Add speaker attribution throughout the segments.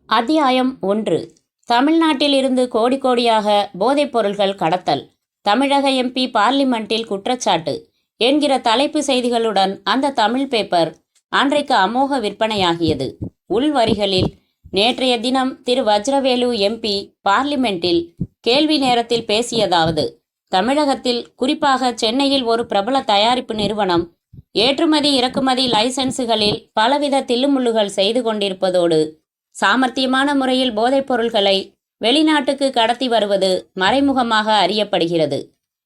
Speaker 1: அத்தியாயம் 1. தமிழ்நாட்டில் இருந்து கோடி கோடியாக போதைப் பொருள்கள் கடத்தல், தமிழக எம்பி பார்லிமெண்டில் குற்றச்சாட்டு என்கிற தலைப்பு செய்திகளுடன் அந்த தமிழ் பேப்பர் அன்றைக்கு அமோக விற்பனையாகியது. உள்வரிகளில் நேற்றைய தினம் திரு வஜ்ரவேலு எம்பி பார்லிமெண்டில் கேள்வி நேரத்தில் பேசியதாவது: தமிழகத்தில், குறிப்பாக சென்னையில் ஒரு பிரபல தயாரிப்பு நிறுவனம் ஏற்றுமதி இறக்குமதி லைசன்ஸுகளில் பலவித தில்லுமுள்ளுகள் செய்து கொண்டிருப்பதோடு சாமர்த்தியமான முறையில் போதைப் பொருள்களை வெளிநாட்டுக்கு கடத்தி வருவது மறைமுகமாக அறியப்படுகிறது.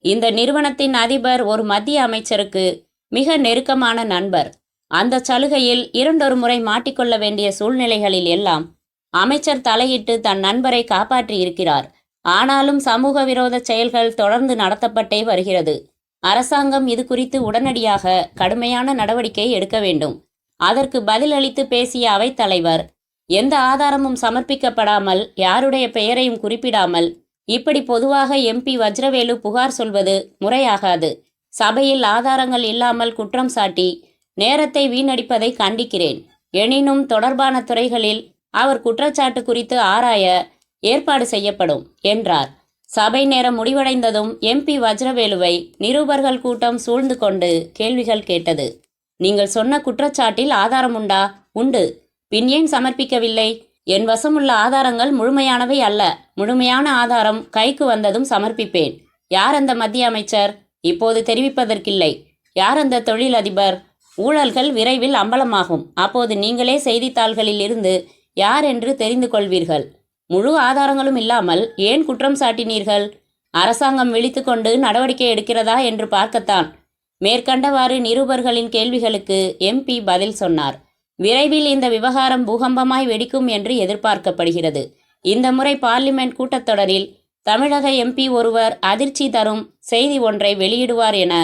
Speaker 1: இந்த நிறுவனத்தின் அதிபர் ஒரு மத்திய அமைச்சருக்கு மிக நெருக்கமான நண்பர். அந்த சலுகையில் இரண்டொரு முறை மாட்டிக்கொள்ள வேண்டிய சூழ்நிலைகளில் எல்லாம் அமைச்சர் தலையிட்டு தன் நண்பரை காப்பாற்றியிருக்கிறார். ஆனாலும் சமூக விரோத செயல்கள் தொடர்ந்து நடத்தப்பட்டே வருகிறது. அரசாங்கம் இது குறித்து உடனடியாக கடுமையான நடவடிக்கை எடுக்க வேண்டும். அதற்கு பதிலளித்து பேசிய அவைத்தலைவர், எந்த ஆதாரமும் சமர்ப்பிக்கப்படாமல், யாருடைய பெயரையும் குறிப்பிடாமல் இப்படி பொதுவாக எம்பி வஜ்ரவேலு புகார் சொல்வது முறையாகாது. சபையில் ஆதாரங்கள் இல்லாமல் குற்றம் சாட்டி நேரத்தை வீணடிப்பதை கண்டிக்கிறேன். எனினும் தொடர்பான துறைகளில் அவர் குற்றச்சாட்டு குறித்து ஆராய ஏற்பாடு செய்யப்படும் என்றார். சபை நேரம் முடிவடைந்ததும் எம்பி வஜ்ரவேலுவை நிருபர்கள் கூட்டம் சூழ்ந்து கொண்டு கேள்விகள் கேட்டது. நீங்கள் சொன்ன குற்றச்சாட்டில் ஆதாரம் உண்டா? உண்டு. பின் ஏன் சமர்ப்பிக்கவில்லை? என் வசமுள்ள ஆதாரங்கள் முழுமையானவை அல்ல. முழுமையான ஆதாரம் கைக்கு வந்ததும் சமர்ப்பிப்பேன். யார் அந்த மத்திய அமைச்சர்? இப்போது தெரிவிப்பதற்கில்லை. யார் அந்த தொழிலதிபர்? ஊழல்கள் விரைவில் அம்பலமாகும். அப்போது நீங்களே செய்தித்தாள்களில் இருந்து யார் என்று தெரிந்து கொள்வீர்கள். முழு ஆதாரங்களும் இல்லாமல் ஏன் குற்றம் சாட்டினீர்கள்? அரசாங்கம் விழித்து கொண்டு நடவடிக்கை எடுக்கிறதா என்று பார்க்கத்தான். மேற்கண்டவாறு நிருபர்களின் கேள்விகளுக்கு எம்பி பதில் சொன்னார். விரைவில் இந்த விவகாரம் பூகம்பமாய் வெடிக்கும் என்று எதிர்பார்க்கப்படுகிறது. இந்த முறை பார்லிமெண்ட் கூட்டத்தொடரில் தமிழக எம்பி ஒருவர் அதிர்ச்சி தரும் செய்தி ஒன்றை வெளியிடுவார் என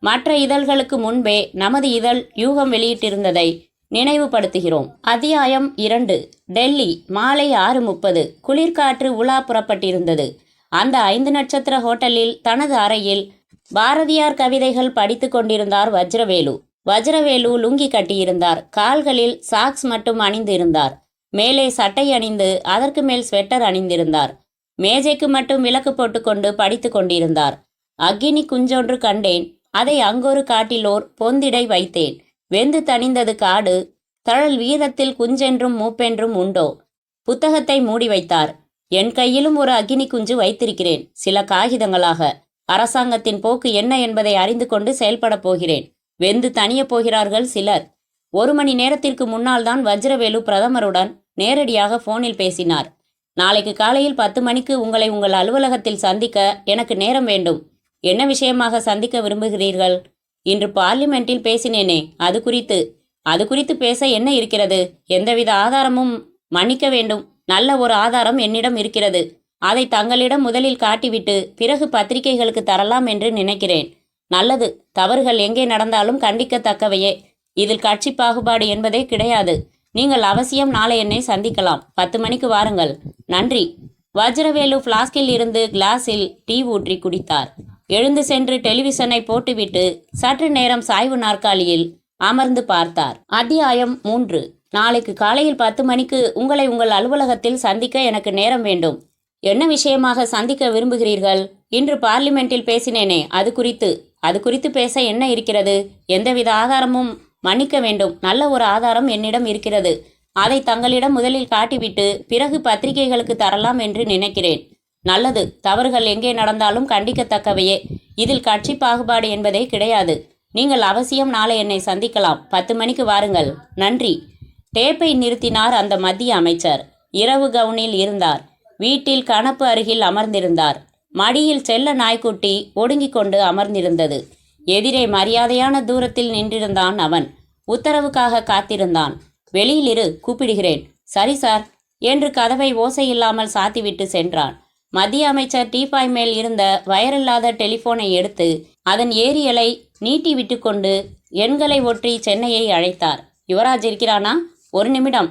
Speaker 1: மற்ற இதழ்களுக்கு முன்பே நமது இதழ் யூகம் வெளியிட்டிருந்ததை நினைவுபடுத்துகிறோம். அத்தியாயம் 2. டெல்லி, மாலை 6:30. குளிர்காற்று உலா புறப்பட்டிருந்தது. அந்த 5 நட்சத்திர ஹோட்டலில் தனது அறையில் பாரதியார் கவிதைகள் படித்து கொண்டிருந்தார் வஜ்ரவேலு. வஜ்ரவேலு லுங்கி கட்டியிருந்தார். கால்களில் சாக்ஸ் மட்டும் அணிந்திருந்தார். மேலே சட்டை அணிந்து அதற்கு மேல் ஸ்வெட்டர் அணிந்திருந்தார். மேஜைக்கு மட்டும் விளக்கு போட்டுக்கொண்டு படித்து கொண்டிருந்தார். அக்கினி குஞ்சொன்று கண்டேன். அதை அங்கொரு காட்டிலோர் பொந்திடை வைத்தேன். வெந்து தணிந்தது காடு. தழல் வீரத்தில் குஞ்சென்றும் மூப்பென்றும் உண்டோ? புத்தகத்தை மூடி வைத்தார். என் கையிலும் ஒரு அக்கினி குஞ்சு வைத்திருக்கிறேன், சில காகிதங்களாக. அரசாங்கத்தின் போக்கு என்ன என்பதை அறிந்து கொண்டு செயல்பட போகிறேன். வெந்து தணிய போகிறார்கள் சிலர். 1 மணி நேரத்திற்கு முன்னால் தான் வஜ்ரவேலு பிரதமருடன் நேரடியாக போனில் பேசினார். நாளைக்கு காலையில் 10 மணிக்கு உங்களை உங்கள் அலுவலகத்தில் சந்திக்க எனக்கு நேரம் வேண்டும். என்ன விஷயமாக சந்திக்க விரும்புகிறீர்கள்? இன்று பார்லிமெண்டில் பேசினேனே, அது குறித்து பேச என்ன இருக்கிறது? எந்தவித ஆதாரமும் மன்னிக்க வேண்டும். நல்ல ஒரு ஆதாரம் என்னிடம் இருக்கிறது. அதை தங்களிடம் முதலில் காட்டிவிட்டு பிறகு பத்திரிகைகளுக்கு தரலாம் என்று நினைக்கிறேன். நல்லது. தவறுகள் எங்கே நடந்தாலும் கண்டிக்கத்தக்கவையே. இதில் கட்சி பாகுபாடு என்பதே கிடையாது. நீங்கள் அவசியம் நாளை என்னை சந்திக்கலாம். 10 மணிக்கு வாருங்கள். நன்றி. வஜ்ரவேலு பிளாஸ்கில் இருந்து கிளாஸில் டீ ஊற்றி குடித்தார். எழுந்து சென்று டெலிவிஷனை போட்டுவிட்டு சற்று நேரம் சாய்வு நாற்காலியில் அமர்ந்து பார்த்தார். அத்தியாயம் 3. நாளைக்கு காலையில் 10 மணிக்கு உங்களை உங்கள் அலுவலகத்தில் சந்திக்க எனக்கு நேரம் வேண்டும். என்ன விஷயமாக சந்திக்க விரும்புகிறீர்கள்? இன்று பார்லிமெண்டில் பேசினேனே, அது குறித்து பேச என்ன இருக்கிறது? எந்தவித ஆதாரமும் மன்னிக்க வேண்டும். நல்ல ஒரு ஆதாரம் என்னிடம் இருக்கிறது. அதை தங்களிடம் முதலில் காட்டிவிட்டு பிறகு பத்திரிகைகளுக்கு தரலாம் என்று நினைக்கிறேன். நல்லது. தவறுகள் எங்கே நடந்தாலும் கண்டிக்கத்தக்கவையே. இதில் கட்சி பாகுபாடு என்பதே கிடையாது. நீங்கள் அவசியம் நாளை என்னை சந்திக்கலாம். 10 மணிக்கு வாருங்கள். நன்றி. டேப்பை நிறுத்தினார் அந்த மத்திய அமைச்சர். இரவு கவுனில் இருந்தார். வீட்டில் கணப்பு அருகில் அமர்ந்திருந்தார். மடியில் செல்ல நாய்க்குட்டி ஒடுங்கிக் கொண்டு அமர்ந்திருந்தது. எதிரே மரியாதையான தூரத்தில் நின்றிருந்தான் அவன். உத்தரவுக்காக காத்திருந்தான். வெளியில் இரு, கூப்பிடுகிறேன். சரி சார் என்று கதவை ஓசையில்லாமல் சாத்திவிட்டு சென்றான். மத்திய அமைச்சர் டீப்பாய் மேல் இருந்த வயரில்லாத டெலிஃபோனை எடுத்து அதன் ஏரியலை நீட்டி விட்டு கொண்டு எண்களை ஒற்றி சென்னையை அழைத்தார். யுவராஜ் இருக்கிறானா? 1 நிமிடம்.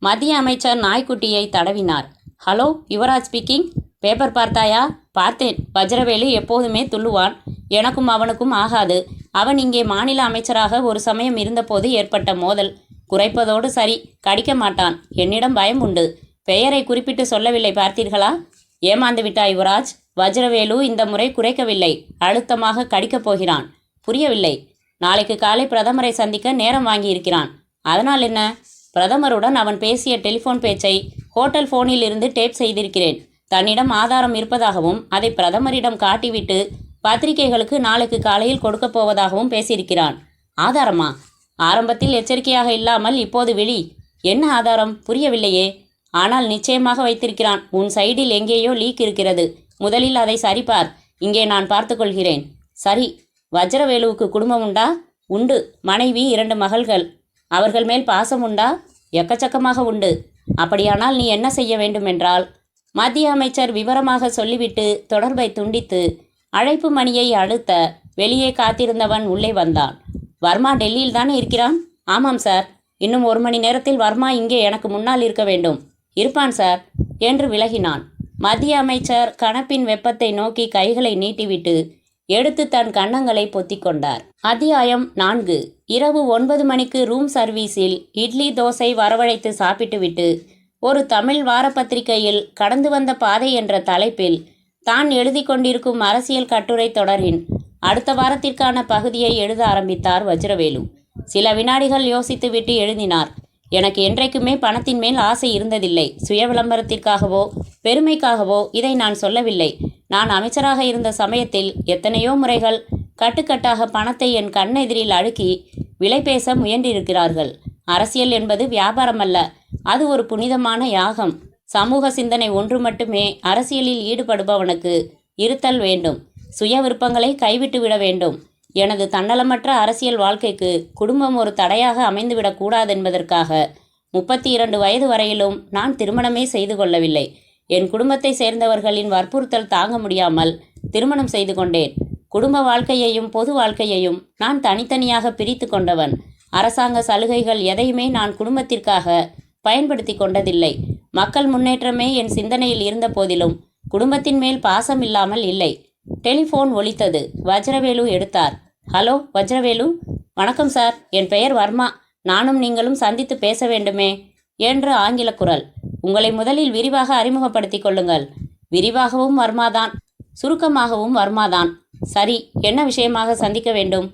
Speaker 1: மத்திய அமைச்சர் நாய்க்குட்டியை தடவினார். Hello, Yuvraj speaking. பேப்பர் பார்த்தாயா? பார்த்தேன். வஜ்ரவேலு எப்போதுமே துள்ளுவான். எனக்கும் அவனுக்கும் ஆகாது. அவன் இங்கே மாநில அமைச்சராக ஒரு சமயம் இருந்தபோது ஏற்பட்ட மோதல். குறைப்பதோடு சரி, கடிக்க மாட்டான். என்னிடம் பயம் உண்டு. பெயரை குறிப்பிட்டு சொல்லவில்லை, பார்த்தீர்களா? ஏமாந்து விட்டாய் யுவராஜ். வஜ்ரவேலு இந்த முறை குறைக்கவில்லை, அழுத்தமாக கடிக்கப் போகிறான். புரியவில்லை. நாளைக்கு காலை பிரதமரை சந்திக்க நேரம் வாங்கியிருக்கிறான். அதனால் என்ன? பிரதமருடன் அவன் பேசிய டெலிஃபோன் பேச்சை ஹோட்டல் ஃபோனில் இருந்து டேப் செய்திருக்கிறேன். தன்னிடம் ஆதாரம் இருப்பதாகவும் அதை பிரதமரிடம் காட்டிவிட்டு பத்திரிகைகளுக்கு நாளைக்கு காலையில் கொடுக்கப் போவதாகவும் பேசியிருக்கிறான். ஆதாரமா? ஆரம்பத்தில் எச்சரிக்கையாக இல்லாமல் இப்போது விழி. என்ன ஆதாரம்? புரியவில்லையே. ஆனால் நிச்சயமாக வைத்திருக்கிறான். உன் சைடில் எங்கேயோ லீக் இருக்கிறது. முதலில் அதை சரிபார். இங்கே நான் பார்த்துக்கொள்கிறேன். சரி. வஜ்ரவேலுவுக்கு குடும்பம் உண்டா? உண்டு. மனைவி, 2 மகள்கள். அவர்கள் மேல் பாசம் உண்டா? எக்கச்சக்கமாக உண்டு. அப்படியானால் நீ என்ன செய்ய வேண்டுமென்றால், மத்திய அமைச்சர் விவரமாக சொல்லிவிட்டு தொடர்பை துண்டித்து அழைப்பு மணியை அழுத்த வெளியே காத்திருந்தவன் உள்ளே வந்தான். வர்மா டெல்லியில் தானே இருக்கிறான்? ஆமாம் சார். இன்னும் 1 மணி நேரத்தில் வர்மா இங்கே எனக்கு முன்னால் இருக்க வேண்டும். இருப்பான் சார் என்று விலகினான். மத்திய அமைச்சர் கணப்பின் வெப்பத்தை நோக்கி கைகளை நீட்டிவிட்டு எடுத்து தன் கன்னங்களை பொத்தி கொண்டார். அத்தியாயம் 4. இரவு 9 மணிக்கு ரூம் சர்வீஸில் இட்லி தோசை வரவழைத்து சாப்பிட்டுவிட்டு ஒரு தமிழ் வாரப்பத்திரிகையில் கடந்து வந்த பாதை என்ற தலைப்பில் தான் எழுதி கொண்டிருக்கும் அரசியல் கட்டுரை தொடரின் அடுத்த வாரத்திற்கான பகுதியை எழுத ஆரம்பித்தார் வஜ்ரவேலு. சில வினாடிகள் யோசித்துவிட்டு எழுதினார். எனக்கு என்றைக்குமே பணத்தின் மேல் ஆசை இருந்ததில்லை. சுய விளம்பரத்திற்காகவோ பெருமைக்காகவோ இதை நான் சொல்லவில்லை. நான் அமைச்சராக இருந்த சமயத்தில் எத்தனையோ முறைகள் கட்டுக்கட்டாக பணத்தை என் கண்ணெதிரில் அடுக்கி விலை பேச முயன்றிருக்கிறார்கள். அரசியல் என்பது வியாபாரம் அல்ல, அது ஒரு புனிதமான யாகம். சமூக சிந்தனை ஒன்று மட்டுமே அரசியலில் ஈடுபடுபவனுக்கு இருத்தல் வேண்டும். சுய விருப்பங்களை கைவிட்டு விட வேண்டும். எனது தன்னலமற்ற அரசியல் வாழ்க்கைக்கு குடும்பம் ஒரு தடையாக அமைந்துவிடக் கூடாதென்பதற்காக 32 வயது வரையிலும் நான் திருமணமே செய்து கொள்ளவில்லை. என் குடும்பத்தை சேர்ந்தவர்களின் வற்புறுத்தல் தாங்க முடியாமல் திருமணம் செய்து கொண்டேன். குடும்ப வாழ்க்கையையும் பொது வாழ்க்கையையும் நான் தனித்தனியாக பிரித்து கொண்டவன். அரசாங்க சலுகைகள் எதையுமே நான் குடும்பத்திற்காக பயன்படுத்தி கொண்டதில்லை. மக்கள் முன்னேற்றமே என் சிந்தனையில் இருந்த போதிலும் குடும்பத்தின் மேல் பாசம் இல்லாமல் இல்லை. டெலிஃபோன் ஒலித்தது. வஜ்ரவேலு எடுத்தார். ஹலோ வஜ்ரவேலு. வணக்கம் சார், என் பெயர் வர்மா. நானும் நீங்களும் சந்தித்து பேச வேண்டுமே என்று ஆங்கில குரல். உங்களை முதலில் விரிவாக அறிமுகப்படுத்திக் கொள்ளுங்கள். விரிவாகவும் வர்மாதான், சுருக்கமாகவும் வர்மாதான். சரி, என்ன விஷயமாக சந்திக்க வேண்டும்?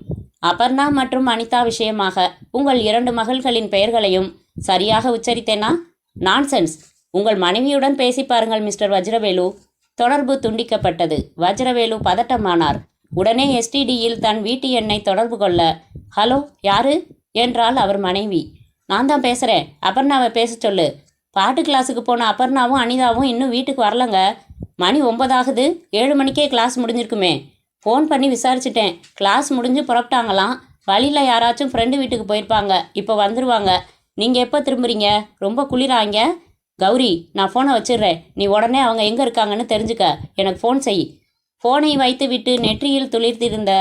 Speaker 1: அபர்ணா மற்றும் அனிதா விஷயமாக. உங்கள் 2 மகள்களின் பெயர்களையும் சரியாக உச்சரித்தேனா? நான்சென்ஸ். உங்கள் மனைவியுடன் பேசி பாருங்கள் மிஸ்டர் வஜ்ரவேலு. தொடர்பு துண்டிக்கப்பட்டது. வஜ்ரவேலு பதட்டமானார். உடனே எஸ்டிடியில் தன் வீட்டு எண்ணை தொடர்பு கொள்ள, ஹலோ, யாரு என்றால் அவர் மனைவி. நான் தான் பேசுகிறேன், அபர்ணாவை பேச சொல்லு. பாட்டு கிளாஸுக்கு போன அபர்ணாவும் அனிதாவும் இன்னும் வீட்டுக்கு வரலங்க. மணி 9 ஆகுது. 7 மணிக்கே கிளாஸ் முடிஞ்சிருக்குமே. ஃபோன் பண்ணி விசாரிச்சிட்டேன். கிளாஸ் முடிஞ்சு புறப்பட்டாங்களாம். வழியில் யாராச்சும் ஃப்ரெண்டு வீட்டுக்கு போயிருப்பாங்க. இப்போ வந்துடுவாங்க. நீங்கள் எப்போ திரும்புறீங்க? ரொம்ப குளிராங்க. கௌரி, நான் ஃபோனை வச்சிடுறேன். நீ உடனே அவங்க எங்கே இருக்காங்கன்னு தெரிஞ்சுக்க எனக்கு ஃபோன் செய். ஃபோனை வைத்துவிட்டு நெற்றியில் துளிர்த்திருந்த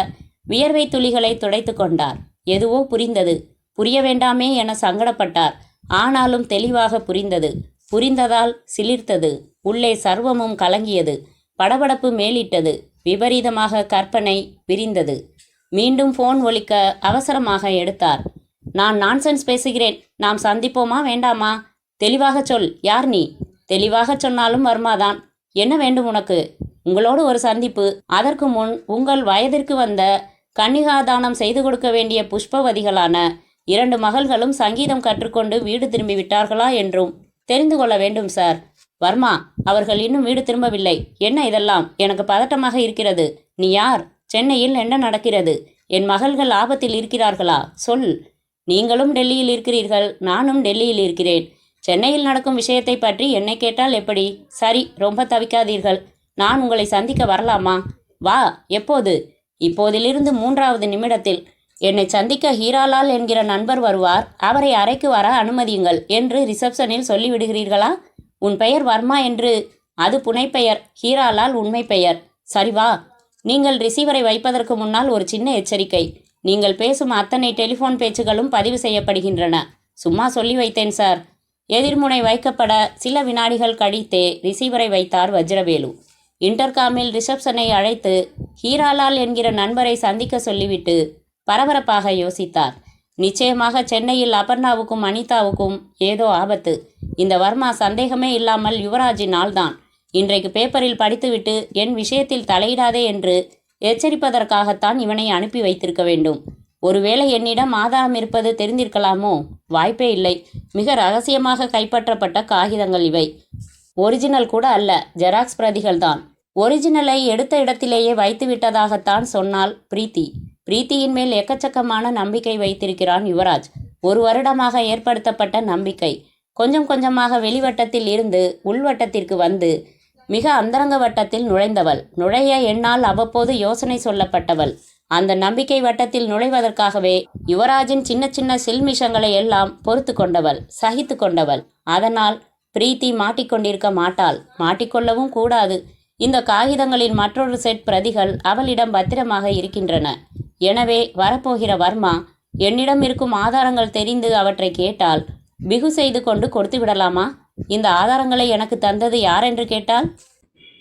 Speaker 1: வியர்வை துளிகளை துடைத்து கொண்டார். எதுவோ புரிந்தது. புரிய வேண்டாமே என சங்கடப்பட்டார். ஆனாலும் தெளிவாக புரிந்தது. புரிந்ததால் சிலிர்த்தது. உள்ளே சர்வமும் கலங்கியது. படபடப்பு மேலிட்டது. விபரீதமாக கற்பனை விரிந்தது. மீண்டும் ஃபோன் ஒலிக்க அவசரமாக எடுத்தார். நான் நான்சென்ஸ் பேசுகிறேன். நாம் சந்திப்போமா வேண்டாமா? தெளிவாக சொல். யார் நீ? தெளிவாக சொன்னாலும் வர்மாதான். என்ன வேண்டும் உனக்கு? உங்களோடு ஒரு சந்திப்பு. அதற்கு முன் உங்கள் வயதிற்கு வந்த கன்னிகாதானம் செய்து கொடுக்க வேண்டிய புஷ்பவதிகளான 2 மகள்களும் சங்கீதம் கற்றுக்கொண்டு வீடு திரும்பி விட்டார்களா என்றும் தெரிந்து கொள்ள வேண்டும் சார். வர்மா, அவர்கள் இன்னும் வீடு திரும்பவில்லை. என்ன இதெல்லாம்? எனக்கு பதட்டமாக இருக்கிறது. நீ யார்? சென்னையில் என்ன நடக்கிறது? என் மகள்கள் ஆபத்தில் இருக்கிறார்களா? சொல். நீங்களும் டெல்லியில் இருக்கிறீர்கள், நானும் டெல்லியில் இருக்கிறேன். சென்னையில் நடக்கும் விஷயத்தை பற்றி என்னை கேட்டால் எப்படி? சரி, ரொம்ப தவிக்காதீர்கள். நான் உங்களை சந்திக்க வரலாமா? வா. எப்போது? இப்போதிலிருந்து 3வது நிமிடத்தில். என்னை சந்திக்க ஹீராலால் என்கிற நண்பர் வருவார். அவரை அறைக்கு வர அனுமதியுங்கள் என்று ரிசப்ஷனில் சொல்லிவிடுகிறீர்களா? உன் பெயர் வர்மா என்று. அது புனைப்பெயர். ஹீராலால் உண்மை பெயர். சரி, வா. நீங்கள் ரிசீவரை வைப்பதற்கு முன்னால் ஒரு சின்ன எச்சரிக்கை. நீங்கள் பேசும் அத்தனை டெலிஃபோன் பேச்சுகளும் பதிவு செய்யப்படுகின்றன. சும்மா சொல்லி வைத்தேன் சார். எதிர்முனை வைக்கப்பட சில வினாடிகள் கழித்தே ரிசீவரை வைத்தார் வஜ்ரவேலு. இன்டர்காமில் ரிசப்ஷனை அழைத்து ஹீராலால் என்கிற நண்பரை சந்திக்க சொல்லிவிட்டு பரபரப்பாக யோசித்தார். நிச்சயமாக சென்னையில் அபர்ணாவுக்கும் அனிதாவுக்கும் ஏதோ ஆபத்து. இந்த வர்மா சந்தேகமே இல்லாமல் யுவராஜின் ஆள்தான். இன்றைக்கு பேப்பரில் படித்துவிட்டு என் விஷயத்தில் தலையிடாதே என்று எச்சரிப்பதற்காகத்தான் இவனை அனுப்பி வைத்திருக்க வேண்டும். ஒருவேளை என்னிடம் ஆதாரம் இருப்பது தெரிந்திருக்கலாமோ? வாய்ப்பே இல்லை. மிக ரகசியமாக கைப்பற்றப்பட்ட காகிதங்கள் இவை. ஒரிஜினல் கூட அல்ல, ஜெராக்ஸ் பிரதிகள்தான். ஒரிஜினலை எடுத்த இடத்திலேயே வைத்து விட்டதாகத்தான் சொன்னாள் பிரீத்தி. பிரீத்தியின் மேல் எக்கச்சக்கமான நம்பிக்கை வைத்திருக்கிறான் யுவராஜ். 1 வருடமாக ஏற்படுத்தப்பட்ட நம்பிக்கை கொஞ்சம் கொஞ்சமாக வெளிவட்டத்தில் இருந்து உள்வட்டத்திற்கு வந்து மிக அந்தரங்க வட்டத்தில் நுழைந்தவள். நுழைய என்னால் அவ்வப்போது யோசனை சொல்லப்பட்டவள். அந்த நம்பிக்கை வட்டத்தில் நுழைவதற்காகவே யுவராஜின் சின்ன சின்ன சில்மிஷங்களை எல்லாம் பொறுத்து கொண்டவள், சகித்து கொண்டவள். அதனால் பிரீத்தி மாட்டிக்கொண்டிருக்க மாட்டாள், மாட்டிக்கொள்ளவும் கூடாது. இந்த காகிதங்களின் மற்றொரு செட் பிரதிகள் அவளிடம் பத்திரமாக இருக்கின்றன. எனவே வரப்போகிற வர்மா என்னிடம் இருக்கும் ஆதாரங்கள் தெரிந்து அவற்றை கேட்டால் பிகு செய்து கொண்டு கொடுத்து விடலாமா? இந்த ஆதாரங்களை எனக்கு தந்தது யாரென்று கேட்டால்?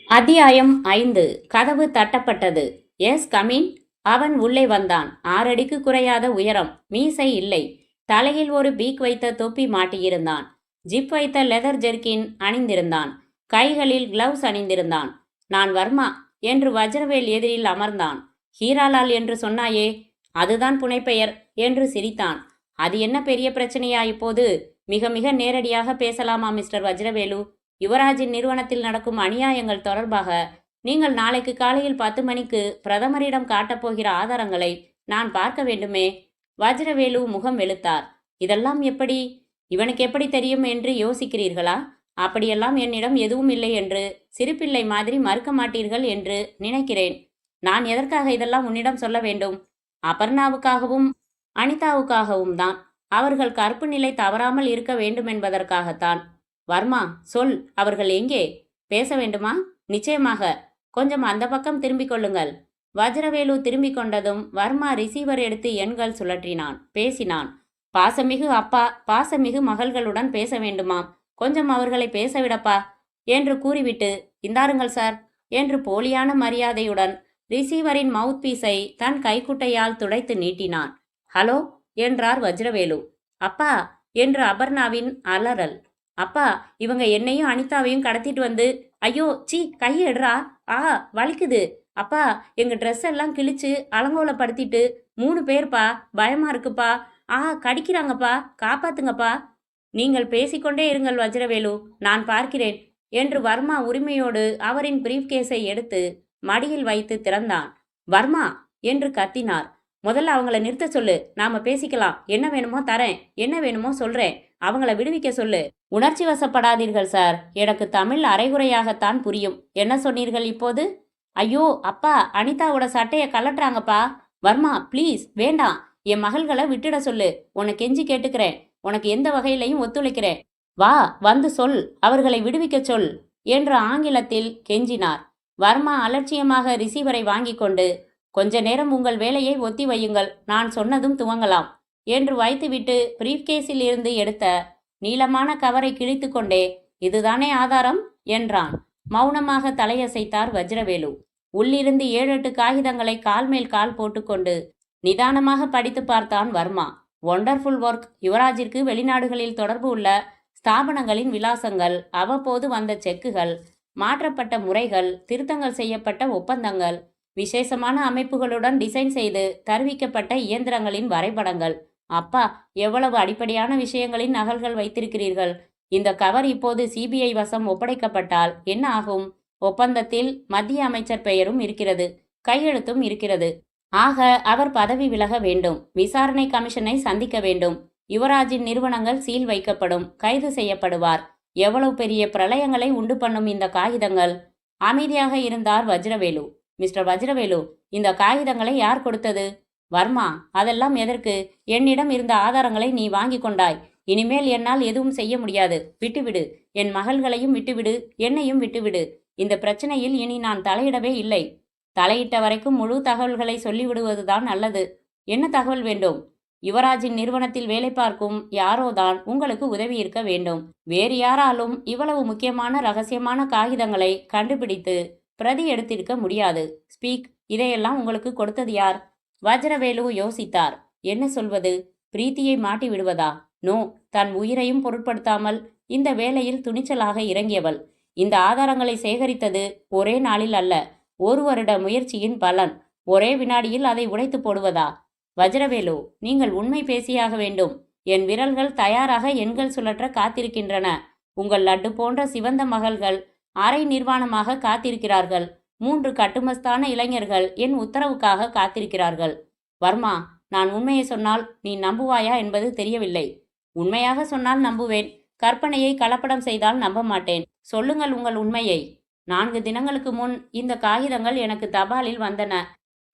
Speaker 1: அத்தியாயம் 5. கதவு தட்டப்பட்டது. Yes come in. அவன் உள்ளே வந்தான். 6 அடிக்கு குறையாத உயரம், மீசை இல்லை, தலையில் ஒரு பீக் வைத்த தொப்பி மாட்டியிருந்தான். ஜிப் வைத்த லெதர் ஜெர்கின் அணிந்திருந்தான். கைகளில் கிளவுஸ் அணிந்திருந்தான். நான் வர்மா என்று வஜ்ரவேல் எதிரில் அமர்ந்தான். ஹீராலால் என்று சொன்னாயே, அதுதான் புனைப்பெயர் என்று சிரித்தான். அது என்ன பெரிய பிரச்சனையா இப்போது? மிக மிக நேரடியாக பேசலாமா மிஸ்டர் வஜ்ரவேலு? யுவராஜின் நிறுவனத்தில் நடக்கும் அநியாயங்கள் தொடர்பாக நீங்கள் நாளைக்கு காலையில் 10 மணிக்கு பிரதமரிடம் காட்டப்போகிற ஆதாரங்களை நான் பார்க்க வேண்டுமே. வஜ்ரவேலு முகம் வெளுத்தார். இதெல்லாம் எப்படி? இவனுக்கு எப்படி தெரியும் என்று யோசிக்கிறீர்களா? அப்படியெல்லாம் என்னிடம் எதுவும் இல்லை என்று சிறுபிள்ளை மாதிரி மறுக்க மாட்டீர்கள் என்று நினைக்கிறேன். நான் எதற்காக இதெல்லாம் உன்னிடம் சொல்ல வேண்டும்? அபர்ணாவுக்காகவும் அனிதாவுக்காகவும் தான். அவர்கள் கற்பு நிலை தவறாமல் இருக்க வேண்டும் என்பதற்காகத்தான். வர்மா, சொல், அவர்கள் எங்கே? பேச வேண்டுமா? நிச்சயமாக. கொஞ்சம் அந்த பக்கம் திரும்பிக் கொள்ளுங்கள். வஜ்ரவேலு திரும்பிக் கொண்டதும் வர்மா ரிசீவர் எடுத்து எண்கள் சுழற்றினான், பேசினான். பாசமிகு அப்பா பாசமிகு மகள்களுடன் பேச வேண்டுமாம். கொஞ்சம் அவர்களை பேசவிடப்பா என்று கூறிவிட்டு, இந்தாருங்கள் சார் என்று போலியான மரியாதையுடன் ரிசீவரின் மவுத் பீஸை தன் கைக்குட்டையால் துடைத்து நீட்டினான். ஹலோ என்றார் வஜ்ரவேலு. அப்பா என்று அபர்ணாவின் அலறல். அப்பா, இவங்க என்னையும் அனிதாவையும் கடத்திட்டு வந்து, ஐயோ சீ, கையை எடுறா, ஆ வலிக்குது. அப்பா, எங்க ட்ரெஸ் எல்லாம் கிழிச்சு அலங்கோலப்படுத்திட்டு 3 பேர்ப்பா, பயமா இருக்குப்பா, ஆ கடிக்கிறாங்கப்பா, காப்பாத்துங்கப்பா. நீங்கள் பேசிக்கொண்டே இருங்கள் வஜ்ரவேலு, நான் பார்க்கிறேன் என்று வர்மா உரிமையோடு அவரின் பிரீஃப் கேஸை எடுத்து மடியில் வைத்து திறந்தான். வர்மா என்று கத்தினார். முதல்ல அவங்கள நிறுத்த சொல்லு, நாம பேசிக்கலாம். என்ன வேணுமோ தரேன், என்ன வேணுமோ சொல்றேன். அவங்கள விடுவிக்க சொல்லு. உணர்ச்சி வசப்படாதீர்கள் சார், எனக்கு தமிழ் அரைகுறையாகத்தான் புரியும். என்ன சொன்னீர்கள் இப்போது? ஐயோ அப்பா, அனிதாவோட சட்டையை கலட்டுறாங்கப்பா. வர்மா ப்ளீஸ், வேண்டாம், என் மகள்களை விட்டுட சொல்லு. உனக்கு கெஞ்சி கேட்டுக்கிறேன், உனக்கு எந்த வகையிலையும் ஒத்துழைக்கிறேன். வா, வந்து சொல், அவர்களை விடுவிக்க சொல் என்று ஆங்கிலத்தில் கெஞ்சினார். வர்மா அலட்சியமாக ரிசீவரை வாங்கி கொண்டு, கொஞ்ச நேரம் உங்கள் வேலையை ஒத்தி வையுங்கள், நான் சொன்னதும் துவங்கலாம் என்று வைத்துவிட்டு பிரீஃப்கேஸில் இருந்து எடுத்த நீளமான கவரை கிழித்து கொண்டே, இதுதானே ஆதாரம் என்றான். மௌனமாக தலையசைத்தார் வஜ்ரவேலு. உள்ளிருந்து 7-8 காகிதங்களை கால் மேல் கால் போட்டுக்கொண்டு நிதானமாக படித்து பார்த்தான் வர்மா. Wonderful work. யுவராஜிற்கு வெளிநாடுகளில் தொடர்பு உள்ள ஸ்தாபனங்களின் விலாசங்கள், அவ்வப்போது வந்த செக்குகள், மாற்றப்பட்ட முறைகள், திருத்தங்கள் செய்யப்பட்ட ஒப்பந்தங்கள், விசேஷமான அமைப்புகளுடன் டிசைன் செய்து தருவிக்கப்பட்ட இயந்திரங்களின் வரைபடங்கள். அப்பா, எவ்வளவு அடிப்படையான விஷயங்களின் நகல்கள் வைத்திருக்கிறீர்கள். இந்த கவர் இப்போது சிபிஐ வசம் ஒப்படைக்கப்பட்டால் என்ன ஆகும்? ஒப்பந்தத்தில் மத்திய அமைச்சர் பெயரும் இருக்கிறது, கையெழுத்தும் இருக்கிறது. ஆக அவர் பதவி விலக வேண்டும், விசாரணை கமிஷனை சந்திக்க வேண்டும், யுவராஜின் நிறுவனங்கள் சீல் வைக்கப்படும், கைது செய்யப்படுவார். எவ்வளவு பெரிய பிரளயங்களை உண்டு பண்ணும் இந்த காகிதங்கள். அமைதியாக இருந்தார் வஜ்ரவேலு. மிஸ்டர் வஜ்ரவேலு, இந்த காகிதங்களை யார் கொடுத்தது? வர்மா, அதெல்லாம் எதற்கு? என்னிடம் இருந்த ஆதாரங்களை நீ வாங்கி கொண்டாய். இனிமேல் என்னால் எதுவும் செய்ய முடியாது. விட்டுவிடு. என் மகள்களையும் விட்டுவிடு, என்னையும் விட்டுவிடு. இந்த பிரச்சனையில் இனி நான் தலையிடவே இல்லை. தலையிட்ட வரைக்கும் முழு தகவல்களை சொல்லிவிடுவதுதான் நல்லது. என்ன தகவல் வேண்டும்? யுவராஜின் நிறுவனத்தில் வேலை பார்க்கும் யாரோதான் உங்களுக்கு உதவி இருக்க வேண்டும். வேறு யாராலும் இவ்வளவு முக்கியமான ரகசியமான காகிதங்களை கண்டுபிடித்து பிரதி எடுத்திருக்க முடியாது. ஸ்பீக். இதையெல்லாம் உங்களுக்கு கொடுத்தது யார்? வஜ்ரவேலு யோசித்தார். என்ன சொல்வது? பிரீத்தியை மாட்டி விடுவதா? நோ. தன் உயிரையும் பொருட்படுத்தாமல் இந்த வேளையில் துணிச்சலாக இறங்கியவள். இந்த ஆதாரங்களை சேகரித்தது ஒரே நாளில் அல்ல, ஒரு வருட முயற்சியின் பலன். ஒரே வினாடியில் அதை உடைத்து போடுவதா? வஜ்ரவேலு, நீங்கள் உண்மை பேசியாக வேண்டும். என் விரல்கள் தயாராக எண்கள் சுழற்ற காத்திருக்கின்றன. உங்கள் லட்டு போன்ற சிவந்த மகள்கள் அரை நிர்வாணமாக காத்திருக்கிறார்கள். 3 கட்டுமஸ்தான இளைஞர்கள் என் உத்தரவுக்காக காத்திருக்கிறார்கள். வர்மா, நான் உண்மையை சொன்னால் நீ நம்புவாயா என்பது தெரியவில்லை. உண்மையாக சொன்னால் நம்புவேன். கற்பனையை கலப்படம் செய்தால் நம்ப மாட்டேன். சொல்லுங்கள் உங்கள் உண்மையை. 4 தினங்களுக்கு முன் இந்த காகிதங்கள் எனக்கு தபாலில் வந்தன.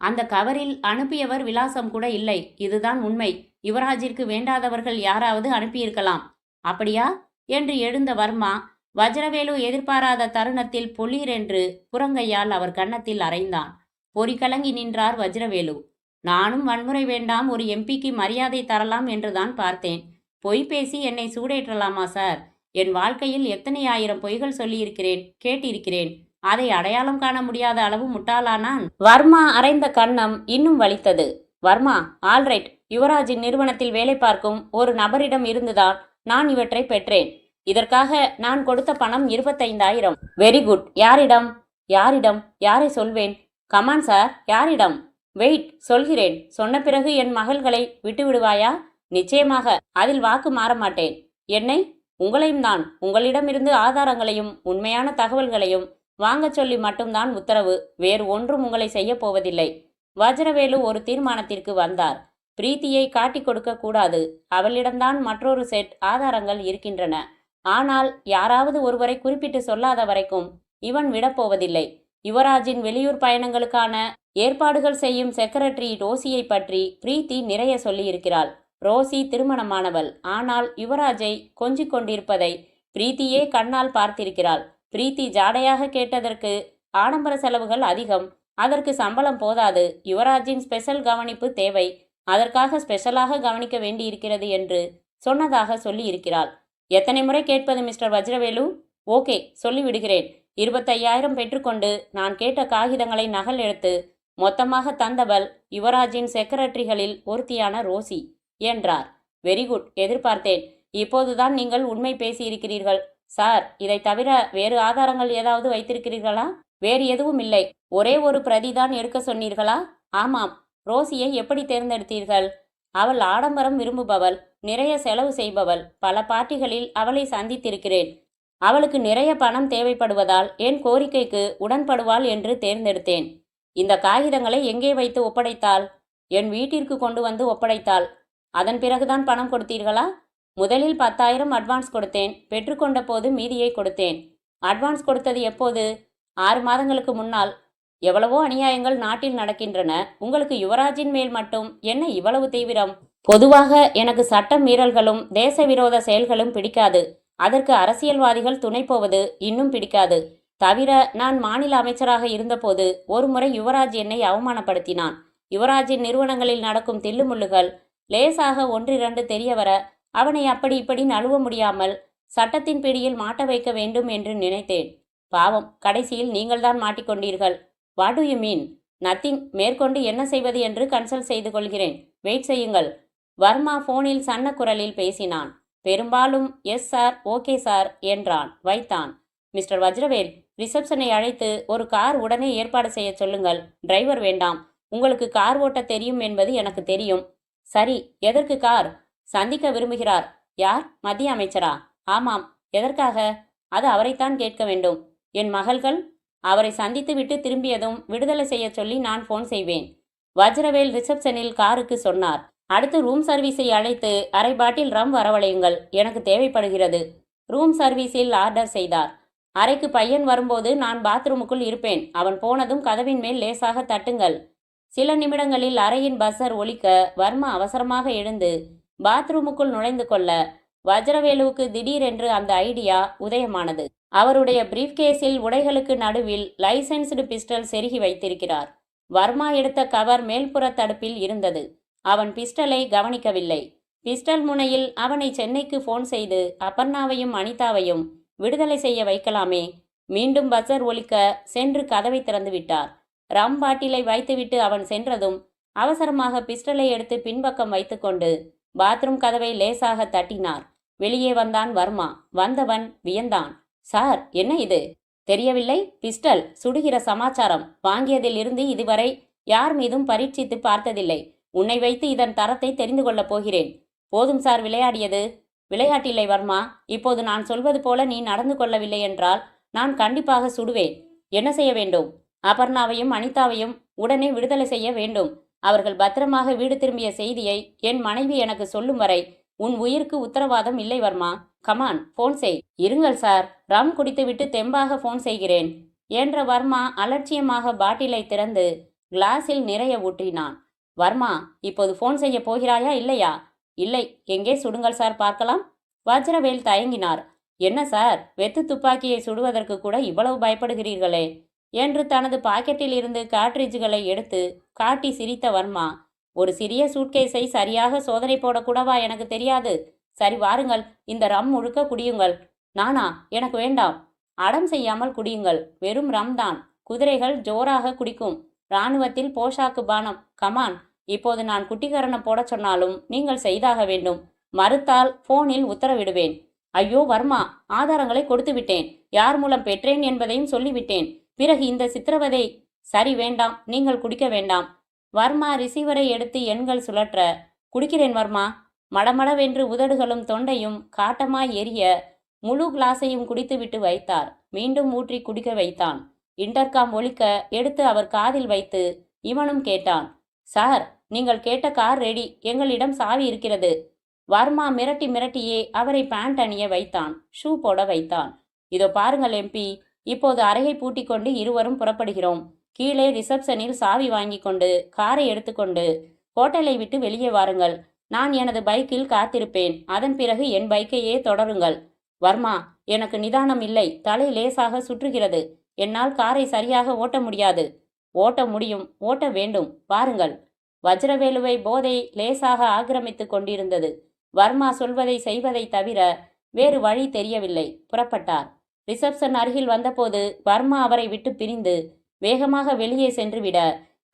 Speaker 1: அந்த கவரில் அனுப்பியவர் விலாசம் கூட இல்லை. இதுதான் உண்மை. யுவராஜிற்கு வேண்டாதவர்கள் யாராவது அனுப்பியிருக்கலாம். அப்படியா என்று எழுந்த வர்மா, வஜ்ரவேலு எதிர்பாராத தருணத்தில் பொலீரென்று புறங்கையால் அவர் கன்னத்தில் அறைந்தான். பொறி கலங்கி நின்றார் வஜ்ரவேலு. நானும் வன்முறை வேண்டாம், ஒரு எம்பிக்கு மரியாதை தரலாம் என்றுதான் பார்த்தேன். பொய் பேசி என்னை சூடேற்றலாமா சார்? என் வாழ்க்கையில் எத்தனை ஆயிரம் பொய்கள் சொல்லியிருக்கிறேன், கேட்டிருக்கிறேன். அதை அடையாளம் காண முடியாத அளவு முட்டாளானான். வர்மா அரைந்த கன்னம் இன்னும் வலித்தது. வர்மா, ஆல்ரைட். யுவராஜின் நிறுவனத்தில் வேலை பார்க்கும் ஒரு நபரிடம் இருந்துதான் நான் இவற்றை பெற்றேன். இதற்காக நான் கொடுத்த பணம் 25,000. Very good. யாரிடம்? யாரிடம்? யாரை சொல்வேன்? கமான் சார், யாரிடம்? வெயிட், சொல்கிறேன். சொன்ன பிறகு என் மகள்களை விட்டுவிடுவாயா? நிச்சயமாக. அதில் வாக்கு மாற மாட்டேன். என்னை? உங்களையும் தான். உங்களிடமிருந்து ஆதாரங்களையும் உண்மையான தகவல்களையும் வாங்கச் சொல்லி மட்டும்தான் உத்தரவு. வேறு ஒன்றும் உங்களை செய்ய போவதில்லை. வஜ்ரவேலு ஒரு தீர்மானத்திற்கு வந்தார். பிரீத்தியை காட்டிக் கொடுக்க கூடாது. அவளிடம்தான் மற்றொரு செட் ஆதாரங்கள் இருக்கின்றன. ஆனால் யாராவது ஒருவரை குறிப்பிட்டு சொல்லாத வரைக்கும் இவன் விடப்போவதில்லை. யுவராஜின் வெளியூர் பயணங்களுக்கான ஏற்பாடுகள் செய்யும் செக்ரட்டரி ரோசியை பற்றி பிரீத்தி நிறைய சொல்லியிருக்கிறாள். ரோசி திருமணமானவள். ஆனால் யுவராஜை கொஞ்சிக் கொண்டிருப்பதை பிரீத்தியே கண்ணால் பார்த்திருக்கிறாள். பிரீத்தி ஜாடையாக கேட்டதற்கு ஆடம்பர செலவுகள் அதிகம். அதற்கு சம்பளம் போதாது. யுவராஜின் ஸ்பெஷல் கவனிப்பு தேவை. அதற்காக ஸ்பெஷலாக கவனிக்க வேண்டியிருக்கிறது என்று சொன்னதாக சொல்லி இருக்கிறாள். எத்தனை முறை கேட்பது மிஸ்டர் வஜ்ரவேலு? ஓகே, சொல்லிவிடுகிறேன். 25,000 பெற்றுக்கொண்டு நான் கேட்ட காகிதங்களை நகல் எடுத்து மொத்தமாக தந்தவள் யுவராஜின் செக்ரட்டரிகளில் ஒருத்தியான ரோசி என்றார். Very good. எதிர்பார்த்தேன். இப்போதுதான் நீங்கள் உண்மை பேசியிருக்கிறீர்கள். சார், இதை தவிர வேறு ஆதாரங்கள் ஏதாவது வைத்திருக்கிறீர்களா? வேறு எதுவும் இல்லை. ஒரே ஒரு பிரதிதான் எடுக்க சொன்னீர்களா? ஆமாம். ரோசியை எப்படி தேர்ந்தெடுத்தீர்கள்? அவள் ஆடம்பரம் விரும்புபவள், நிறைய செலவு செய்பவள். பல பார்ட்டிகளில் அவளை சந்தித்திருக்கிறேன். அவளுக்கு நிறைய பணம் தேவைப்படுவதால் என் கோரிக்கைக்கு உடன்படுவாள் என்று தேர்ந்தெடுத்தேன். இந்த காகிதங்களை எங்கே வைத்து ஒப்படைத்தாள்? என் வீட்டிற்கு கொண்டு வந்து ஒப்படைத்தாள். அதன் பிறகுதான் பணம் கொடுத்தீர்களா? முதலில் 10,000 அட்வான்ஸ் கொடுத்தேன். பெற்றுக்கொண்ட போது மீதியை கொடுத்தேன். அட்வான்ஸ் கொடுத்தது எப்போது? 6 மாதங்களுக்கு முன்னால். எவ்வளவோ அநியாயங்கள் நாட்டில் நடக்கின்றன. உங்களுக்கு யுவராஜின் மேல் மட்டும் என்ன இவ்வளவு தீவிரம்? பொதுவாக எனக்கு சட்ட மீறல்களும் தேச விரோத செயல்களும் பிடிக்காது. அதற்கு அரசியல்வாதிகள் துணை போவது இன்னும் பிடிக்காது. தவிர நான் மாநில அமைச்சராக இருந்தபோது ஒருமுறை யுவராஜ் என்னை அவமானப்படுத்தினான். யுவராஜின் நிறுவனங்களில் நடக்கும் தில்லுமுள்ளுகள் லேசாக 1-2 தெரியவர அவனை அப்படி இப்படி நழுவ முடியாமல் சட்டத்தின் பிடியில் மாட்ட வைக்க வேண்டும் என்று நினைத்தேன். பாவம், கடைசியில் நீங்கள்தான் மாட்டிக்கொண்டீர்கள். What do you mean? Nothing. மேற்கொண்டு என்ன செய்வது என்று கன்சல்ட் செய்து கொள்கிறேன். வெயிட் செய்யுங்கள். வர்மா போனில் சன்ன குரலில் பேசினான். பெரும்பாலும் எஸ் சார், ஓகே சார் என்றான். வைத்தான். மிஸ்டர் வஜ்ரவேல், ரிசப்ஷனை அழைத்து ஒரு கார் உடனே ஏற்பாடு செய்ய சொல்லுங்கள். டிரைவர் வேண்டாம். உங்களுக்கு கார் ஓட்ட தெரியும் என்பது எனக்கு தெரியும். சரி, எதற்கு கார்? சந்திக்க விரும்புகிறார். யார்? மத்திய அமைச்சரா? ஆமாம். எதற்காக? அது அவரைத்தான் கேட்க வேண்டும். என் மகள்கள்? அவரை சந்தித்து விட்டு திரும்பியதும் விடுதலை செய்ய சொல்லி நான் போன் செய்வேன். வஜ்ரவேல் ரிசப்ஷனில் காருக்கு சொன்னார். அடுத்து ரூம் சர்வீஸை அழைத்து அரை பாட்டில் ரம் வரவழையுங்கள். எனக்கு தேவைப்படுகிறது. ரூம் சர்வீஸில் ஆர்டர் செய்தார். அறைக்கு பையன் வரும்போது நான் பாத்ரூமுக்குள் இருப்பேன். அவன் போனதும் கதவின் மேல் லேசாக தட்டுங்கள். சில நிமிடங்களில் அறையின் பஸ்ஸர் ஒலிக்க வர்மா அவசரமாக எழுந்து பாத்ரூமுக்குள் நுழைந்து கொள்ள வஜ்ரவேலுவுக்கு திடீரென்று அந்த ஐடியா உதயமானது. அவருடைய பிரீஃப்கேஸில் உடைகளுக்கு நடுவில் லைசென்ஸ்டு பிஸ்டல் செருகி வைத்திருக்கிறார். வர்மா எடுத்த கவர் மேல்புற தடுப்பில் இருந்தது. அவன் பிஸ்டலை கவனிக்கவில்லை. பிஸ்டல் முனையில் அவனை சென்னைக்கு போன் செய்து அபர்ணாவையும் அனிதாவையும் விடுதலை செய்ய வைக்கலாமே. மீண்டும் பஸ்ஸர் ஒலிக்க சென்று கதவை திறந்து விட்டார். ரம் பாட்டிலை வைத்துவிட்டு அவன் சென்றதும் அவசரமாக பிஸ்டலை எடுத்து பின்பக்கம் வைத்துக்கொண்டு பாத்ரூம் கதவை லேசாக தட்டினார். வெளியே வந்தான் வர்மா. வந்தவன் வியந்தான். சார், என்ன இது? தெரியவில்லை? பிஸ்டல் சுடுகிற சமாச்சாரம். வாங்கியதில் இருந்து இதுவரை யார் மீதும் பரீட்சித்து பார்த்ததில்லை. உன்னை வைத்து இதன் தரத்தை தெரிந்து கொள்ளப் போகிறேன். போதும் சார் விளையாடியது. விளையாட்டில்லை வர்மா. இப்போது நான் சொல்வது போல நீ நடந்து கொள்ளவில்லை என்றால் நான் கண்டிப்பாக சுடுவேன். என்ன செய்ய வேண்டும்? அபர்ணாவையும் அனிதாவையும் உடனே விடுதலை செய்ய வேண்டும். அவர்கள் பத்திரமாக வீடு திரும்பிய செய்தியை என் மனைவி எனக்கு சொல்லும் வரை உன் உயிருக்கு உத்தரவாதம் இல்லை வர்மா. கமான், போன் செய். இருங்கள் சார், ரம் குடித்துவிட்டு தெம்பாக போன் செய்கிறேன் என்ற வர்மா அலட்சியமாக பாட்டிலை திறந்து கிளாஸில் நிறைய ஊற்றினான். வர்மா, இப்போது போன் செய்ய போகிறாயா இல்லையா? இல்லை. எங்கே சுடுங்கள் சார் பார்க்கலாம். வஜ்ரவேல் தயங்கினார். என்ன சார், வெத்து துப்பாக்கியை சுடுவதற்கு கூட இவ்வளவு பயப்படுகிறீர்களே என்று தனது பாக்கெட்டில் இருந்து காட்ரிட்ஜுகளை எடுத்து காட்டி சிரித்த வர்மா, ஒரு சிறிய சூட்கேஸை சரியாக சோதனை போடக்கூடவா எனக்கு தெரியாது? சரி வாருங்கள், இந்த ரம் முழுக்க குடியுங்கள். நானா? எனக்கு வேண்டாம். அடம் செய்யாமல் குடியுங்கள். வெறும் ரம் தான். குதிரைகள் ஜோராக குடிக்கும். இராணுவத்தில் போஷாக்கு பானம். கமான். இப்போது நான் குட்டிக்கரணம் போட சொன்னாலும் நீங்கள் செய்தாக வேண்டும். மறுத்தால் போனில் உத்தரவிடுவேன். ஐயோ வர்மா, ஆதாரங்களை கொடுத்து விட்டேன். யார் மூலம் பெற்றேன் என்பதையும் சொல்லிவிட்டேன். பிறகு இந்த சித்திரவதை. சரி வேண்டாம், நீங்கள் குடிக்க வேண்டாம். வர்மா ரிசீவரை எடுத்து எண்கள் சுழற்ற, குடிக்கிறேன் வர்மா. மடமடவென்று உதடுகளும் தொண்டையும் காட்டமாய் எரிய முழு கிளாஸையும் குடித்துவிட்டு வைத்தார். மீண்டும் ஊற்றி குடிக்க வைத்தான். இன்டர்காம் ஒலிக்க எடுத்து அவர் காதில் வைத்து இவனும் கேட்டான். சார், நீங்கள் கேட்ட கார் ரெடி. எங்களிடம் சாவி இருக்கிறது. வர்மா மிரட்டி மிரட்டியே அவரை பேண்ட் அணிய வைத்தான். ஷூ போட வைத்தான். இதோ பாருங்கள் எம்பி, இப்போது அறையை பூட்டிக்கொண்டு இருவரும் புறப்படுகிறோம். கீழே ரிசப்ஷனில் சாவி வாங்கி கொண்டு காரை எடுத்துக்கொண்டு ஹோட்டலை விட்டு வெளியே வாருங்கள். நான் எனது பைக்கில் காத்திருப்பேன். அதன் பிறகு என் பைக்கையே தொடருங்கள். வர்மா, எனக்கு நிதானம் இல்லை. தலை லேசாக சுற்றுகிறது. என்னால் காரை சரியாக ஓட்ட முடியாது. ஓட்ட முடியும், ஓட்ட வேண்டும். வாருங்கள். வஜ்ரவேலுவை போதை லேசாக ஆக்கிரமித்து கொண்டிருந்தது. வர்மா சொல்வதை செய்வதை தவிர வேறு வழி தெரியவில்லை. புறப்பட்டார். ரிசப்ஷன் அருகில் வந்தபோது வர்மா அவரை விட்டு பிரிந்து வேகமாக வெளியே சென்றுவிட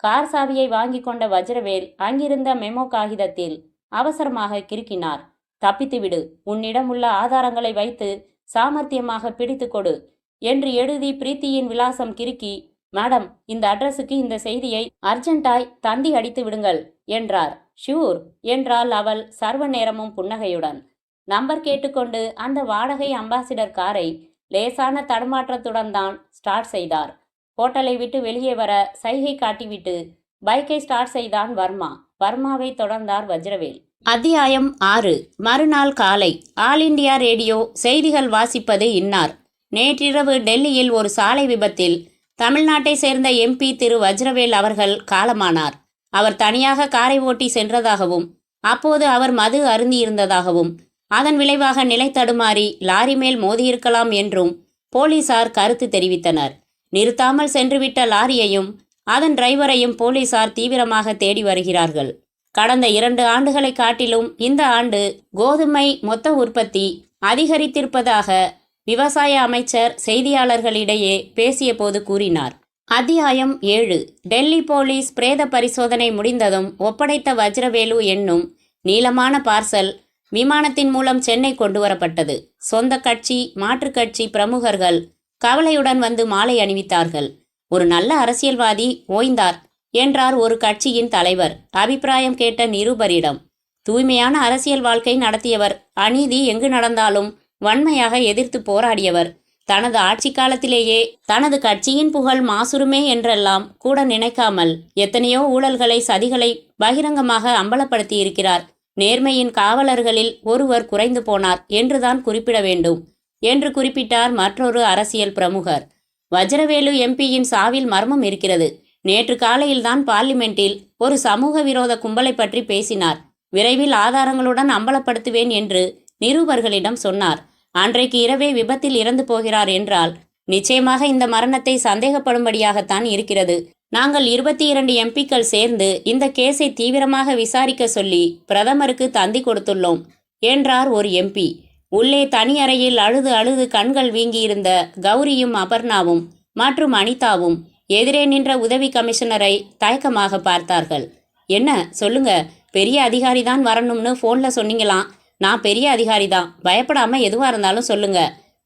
Speaker 1: கார் சாவியை வாங்கி கொண்ட வஜ்ரவேல் அங்கிருந்த மெமோ காகிதத்தில் அவசரமாக கிறுக்கினார். தப்பித்துவிடு. உன்னிடம் உள்ள ஆதாரங்களை வைத்து சாமர்த்தியமாக பிடித்து கொடு என்று எழுதி பிரீத்தியின் விலாசம் கிறுக்கி, மேடம், இந்த அட்ரஸுக்கு இந்த செய்தியை அர்ஜென்டாய் தந்தி அடித்து விடுங்கள் என்றார். ஷூர் என்றாள் அவள் சர்வ நேரமும் புன்னகையுடன். நம்பர் கேட்டுக்கொண்டு அந்த வாடகை அம்பாசிடர் காரை லேசான தடுமாற்றத்துடன் தான் ஸ்டார்ட் செய்தார். ஹோட்டலை விட்டு வெளியே வர சைகை காட்டிவிட்டு பைக்கை ஸ்டார்ட் செய்தான் வர்மா. வர்மாவை தொடர்ந்தார் வஜ்ரவேல். அத்தியாயம் 6. மறுநாள் காலை. ஆல் இண்டியா ரேடியோ செய்திகள் வாசிப்பது இன்னார். நேற்றிரவு டெல்லியில் ஒரு சாலை விபத்தில் தமிழ்நாட்டை சேர்ந்த எம்பி திரு வஜ்ரவேல் அவர்கள் காலமானார். அவர் தனியாக காரை ஓட்டி சென்றதாகவும் அப்போது அவர் மது அருந்தியிருந்ததாகவும் அதன் விளைவாக நிலை தடுமாறி லாரி மேல் மோதியிருக்கலாம் என்றும் போலீசார் கருத்து தெரிவித்தனர். நிறுத்தாமல் சென்றுவிட்ட லாரியையும் அதன் டிரைவரையும் போலீசார் தீவிரமாக தேடி வருகிறார்கள். கடந்த 2 ஆண்டுகளை காட்டிலும் இந்த ஆண்டு கோதுமை மொத்த உற்பத்தி அதிகரித்திருப்பதாக விவசாய அமைச்சர் செய்தியாளர்களிடையே பேசிய போது கூறினார். அத்தியாயம் 7. டெல்லி போலீஸ் பிரேத பரிசோதனை முடிந்ததும் ஒப்படைத்த வஜ்ரவேலு என்னும் நீளமான பார்சல் விமானத்தின் மூலம் சென்னை கொண்டு வரப்பட்டது. சொந்த கட்சி மாற்றுக் கட்சி பிரமுகர்கள் கவலையுடன் வந்து மாலை அணிவித்தார்கள். ஒரு நல்ல அரசியல்வாதி ஓய்ந்தார் என்றார் ஒரு கட்சியின் தலைவர் அபிப்பிராயம் கேட்ட நிருபரிடம். தூய்மையான அரசியல் வாழ்க்கை நடத்தியவர். அநீதி எங்கு நடந்தாலும் வன்மையாக எதிர்த்து போராடியவர். தனது ஆட்சி காலத்திலேயே தனது கட்சியின் புகழ் மாசுருமே என்றெல்லாம் கூட நினைக்காமல் எத்தனையோ ஊழல்களை சதிகளை பகிரங்கமாக அம்பலப்படுத்தி இருக்கிறார். நேர்மையின் காவலர்களில் ஒருவர் குறைந்து போனார் என்றுதான் குறிப்பிட வேண்டும் என்று குறிப்பிட்டார் மற்றொரு அரசியல் பிரமுகர். வஜ்ரவேலு எம்பியின் சாவில் மர்மம் இருக்கிறது. நேற்று காலையில்தான் பார்லிமெண்டில் ஒரு சமூக விரோத கும்பலை பற்றி பேசினார். விரைவில் ஆதாரங்களுடன் அம்பலப்படுத்துவேன் என்று நிருபர்களிடம் சொன்னார். அன்றைக்கு இரவே விபத்தில் இறந்து போகிறார் என்றால் நிச்சயமாக இந்த மரணத்தை சந்தேகப்படும்படியாகத்தான் இருக்கிறது. நாங்கள் 22 எம்பிக்கள் சேர்ந்து இந்த கேஸை தீவிரமாக விசாரிக்க சொல்லி பிரதமருக்கு தந்தி கொடுத்துள்ளோம் என்றார் ஒரு எம்பி. உள்ளே தனி அறையில் அழுது அழுது கண்கள் வீங்கியிருந்த கௌரியும் அபர்ணாவும் மற்றும் அனிதாவும் எதிரே நின்ற உதவி கமிஷனரை தயக்கமாக பார்த்தார்கள். என்ன சொல்லுங்க, பெரிய அதிகாரி தான் வரணும்னு ஃபோனில் சொன்னீங்களாம். நான் பெரிய அதிகாரி தான், பயப்படாமல் எதுவாக இருந்தாலும் சொல்லுங்க.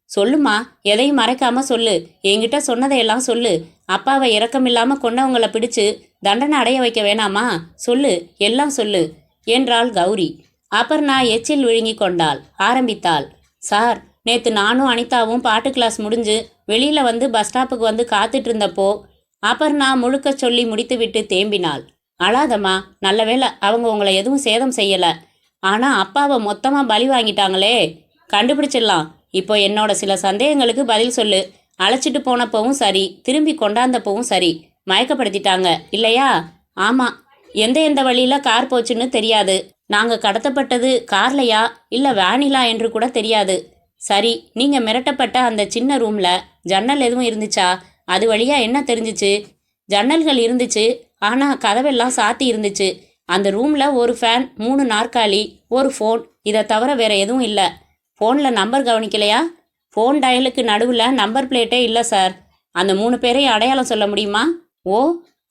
Speaker 1: சொல்லுமா, எதையும் மறைக்காம சொல்லு. என்கிட்ட சொன்னதையெல்லாம் சொல்லு. அப்பாவை இரக்கமில்லாமல் கொண்டவங்களை பிடிச்சு தண்டனை அடைய வைக்க வேணாமா? சொல்லு, எல்லாம் சொல்லு என்றாள் கௌரி. அபர்ணா எச்சில் விழுங்கி கொண்டாள். ஆரம்பித்தாள். சார், நேற்று நானும் அனிதாவும் பாட்டு கிளாஸ் முடிஞ்சு வெளியில் வந்து பஸ் ஸ்டாப்புக்கு வந்து காத்துட்டு இருந்தப்போ அபர்ணா முழுக்க சொல்லி முடித்துவிட்டு தேம்பினாள். அழாதம்மா, நல்ல வேளை அவங்க உங்களை எதுவும் சேதம் செய்யலை. ஆனால் அப்பாவை மொத்தமாக பலி வாங்கிட்டாங்களே. கண்டுபிடிச்சிடலாம். இப்போ என்னோட சில சந்தேகங்களுக்கு பதில் சொல்லு. அழைச்சிட்டு போனப்பவும் சரி, திரும்பி கொண்டாந்தப்பவும் சரி, மயக்கப்படுத்திட்டாங்க இல்லையா? ஆமாம். எந்த வழியில் கார் போச்சுன்னு தெரியாது. நாங்கள் கடத்தப்பட்டது கார்லையா இல்லை வேனிலா என்று கூட தெரியாது. சரி, நீங்கள் மிரட்டப்பட்ட அந்த சின்ன ரூமில் ஜன்னல் எதுவும் இருந்துச்சா? அது வழியாக என்ன தெரிஞ்சிச்சு? ஜன்னல்கள் இருந்துச்சு, ஆனால் கதவெல்லாம் சாத்தி இருந்துச்சு. அந்த ரூமில் ஒரு ஃபேன், 3 நாற்காலி, ஒரு ஃபோன், இதை தவிர வேற எதுவும் இல்லை. ஃபோனில் நம்பர் கவனிக்கலையா? ஃபோன் டயலுக்கு நடுவில் நம்பர் பிளேட்டே இல்லை சார். அந்த 3 பேரையும் அடையாளம் சொல்ல முடியுமா? ஓ,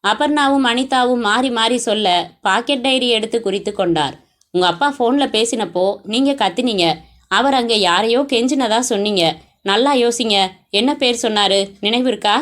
Speaker 1: அபர்ணாவும் அனிதாவும் மாறி மாறி சொல்ல பாக்கெட் டைரி எடுத்து குறித்து கொண்டார். உங்கள் அப்பா ஃபோனில் பேசினப்போ நீங்கள் கத்தினீங்க. அவர் அங்கே யாரையோ கெஞ்சினதா சொன்னீங்க. நல்லா யோசிங்க. என்ன பேர் சொன்னார், நினைவு இருக்கா?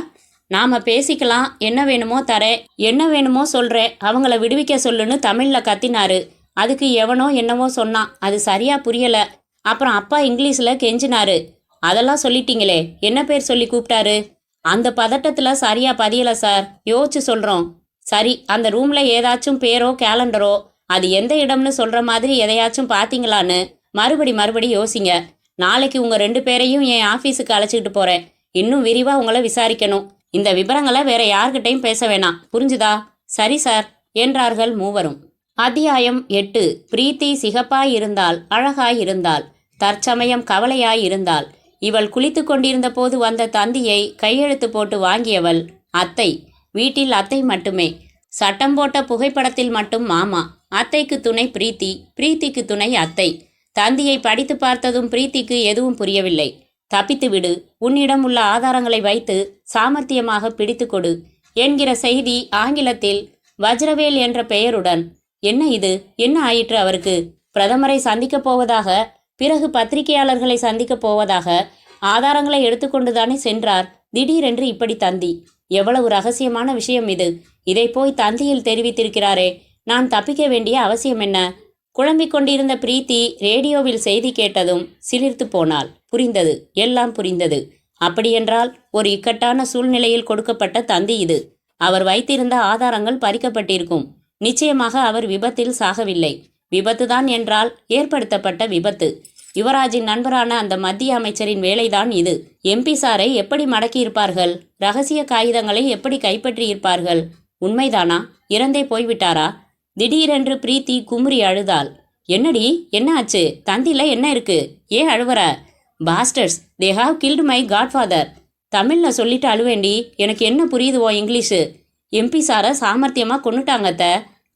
Speaker 1: நாம் பேசிக்கலாம், என்ன வேணுமோ தரேன், என்ன வேணுமோ சொல்கிறேன், அவங்கள விடுவிக்க சொல்லுன்னு தமிழில் கத்தினாரு. அதுக்கு எவனோ என்னவோ சொன்னான், அது சரியாக புரியலை. அப்புறம் அப்பா இங்கிலீஷில் கெஞ்சினாரு. அதெல்லாம் சொல்லிட்டீங்களே, என்ன பேர் சொல்லி கூப்பிட்டாரு? அந்த பதட்டத்தில் சரியாக பதியலை சார், யோசிச்சு சொல்கிறோம். சரி, அந்த ரூமில் ஏதாச்சும் பேரோ கேலண்டரோ, அது எந்த இடம்னு சொல்கிற மாதிரி எதையாச்சும் பார்த்தீங்களான்னு மறுபடி யோசிங்க. நாளைக்கு உங்கள் 2 பேரையும் என் ஆஃபீஸுக்கு அழைச்சிக்கிட்டு போகிறேன். இன்னும் விரிவாக உங்களை விசாரிக்கணும். இந்த விவரங்களை வேற யார்கிட்டையும் பேச வேணாம், புரிஞ்சுதா? சரி சார் என்றார்கள் மூவரும். அத்தியாயம் 8. பிரீத்தி சிகப்பாய் இருந்தாள், அழகாய் இருந்தாள், தற்சமயம் கவலையாய் இருந்தாள். இவள் குளித்து கொண்டிருந்த போது வந்த தந்தியை கையெழுத்து போட்டு வாங்கியவள் அத்தை. வீட்டில் அத்தை மட்டுமே. சட்டம் போட்ட புகைப்படத்தில் மட்டும் மாமா. அத்தைக்கு துணை பிரீத்தி, பிரீத்திக்கு துணை அத்தை. தந்தியை படித்து பார்த்ததும் பிரீத்திக்கு எதுவும் புரியவில்லை. தப்பித்து விடு, உன்னிடம் உள்ள ஆதாரங்களை வைத்து சாமர்த்தியமாக பிடித்து கொடு என்கிற செய்தி ஆங்கிலத்தில் வஜ்ரவேல் என்ற பெயருடன். என்ன இது, என்ன ஆயிற்று அவருக்கு? பிரதமரை சந்திக்கப் போவதாக, பிறகு பத்திரிகையாளர்களை சந்திக்கப் போவதாக ஆதாரங்களை எடுத்துக்கொண்டுதானே சென்றார். திடீரென்று இப்படி தந்தி. எவ்வளவு ரகசியமான விஷயம் இது. இதை போய் தந்தியில் தெரிவித்திருக்கிறாரே. நான் தப்பிக்க வேண்டிய அவசியம் என்ன? குழம்பிக் கொண்டிருந்த பிரீத்தி ரேடியோவில் செய்தி கேட்டதும் சிலிர்த்து போனாள். புரிந்தது, எல்லாம் புரிந்தது. அப்படியென்றால் ஒரு இக்கட்டான சூழ்நிலையில் கொடுக்கப்பட்ட தந்தி இது. அவர் வைத்திருந்த ஆதாரங்கள் பறிக்கப்பட்டிருக்கும். நிச்சயமாக அவர் விபத்தில் சாகவில்லை. விபத்துதான் என்றால் ஏற்படுத்தப்பட்ட விபத்து. யுவராஜின் நண்பரான அந்த மத்திய அமைச்சரின் வேலைதான் இது. MP சாரை எப்படி மடக்கியிருப்பார்கள்? ரகசிய காகிதங்களை எப்படி கைப்பற்றியிருப்பார்கள்? உண்மைதானா? இறந்தே போய்விட்டாரா? திடீரென்று பிரீத்தி குமுறி அழுதாள். என்னடி, என்ன ஆச்சு? தந்தில என்ன இருக்கு? ஏன் அழுவற? Bastards, they have killed my godfather. தமிழில் சொல்லிட்டு அழுவேண்டி. எனக்கு என்ன புரியுது ஓ இங்கிலீஷு? MP சாரை சாமர்த்தியமாக கொண்டுட்டாங்கத்த.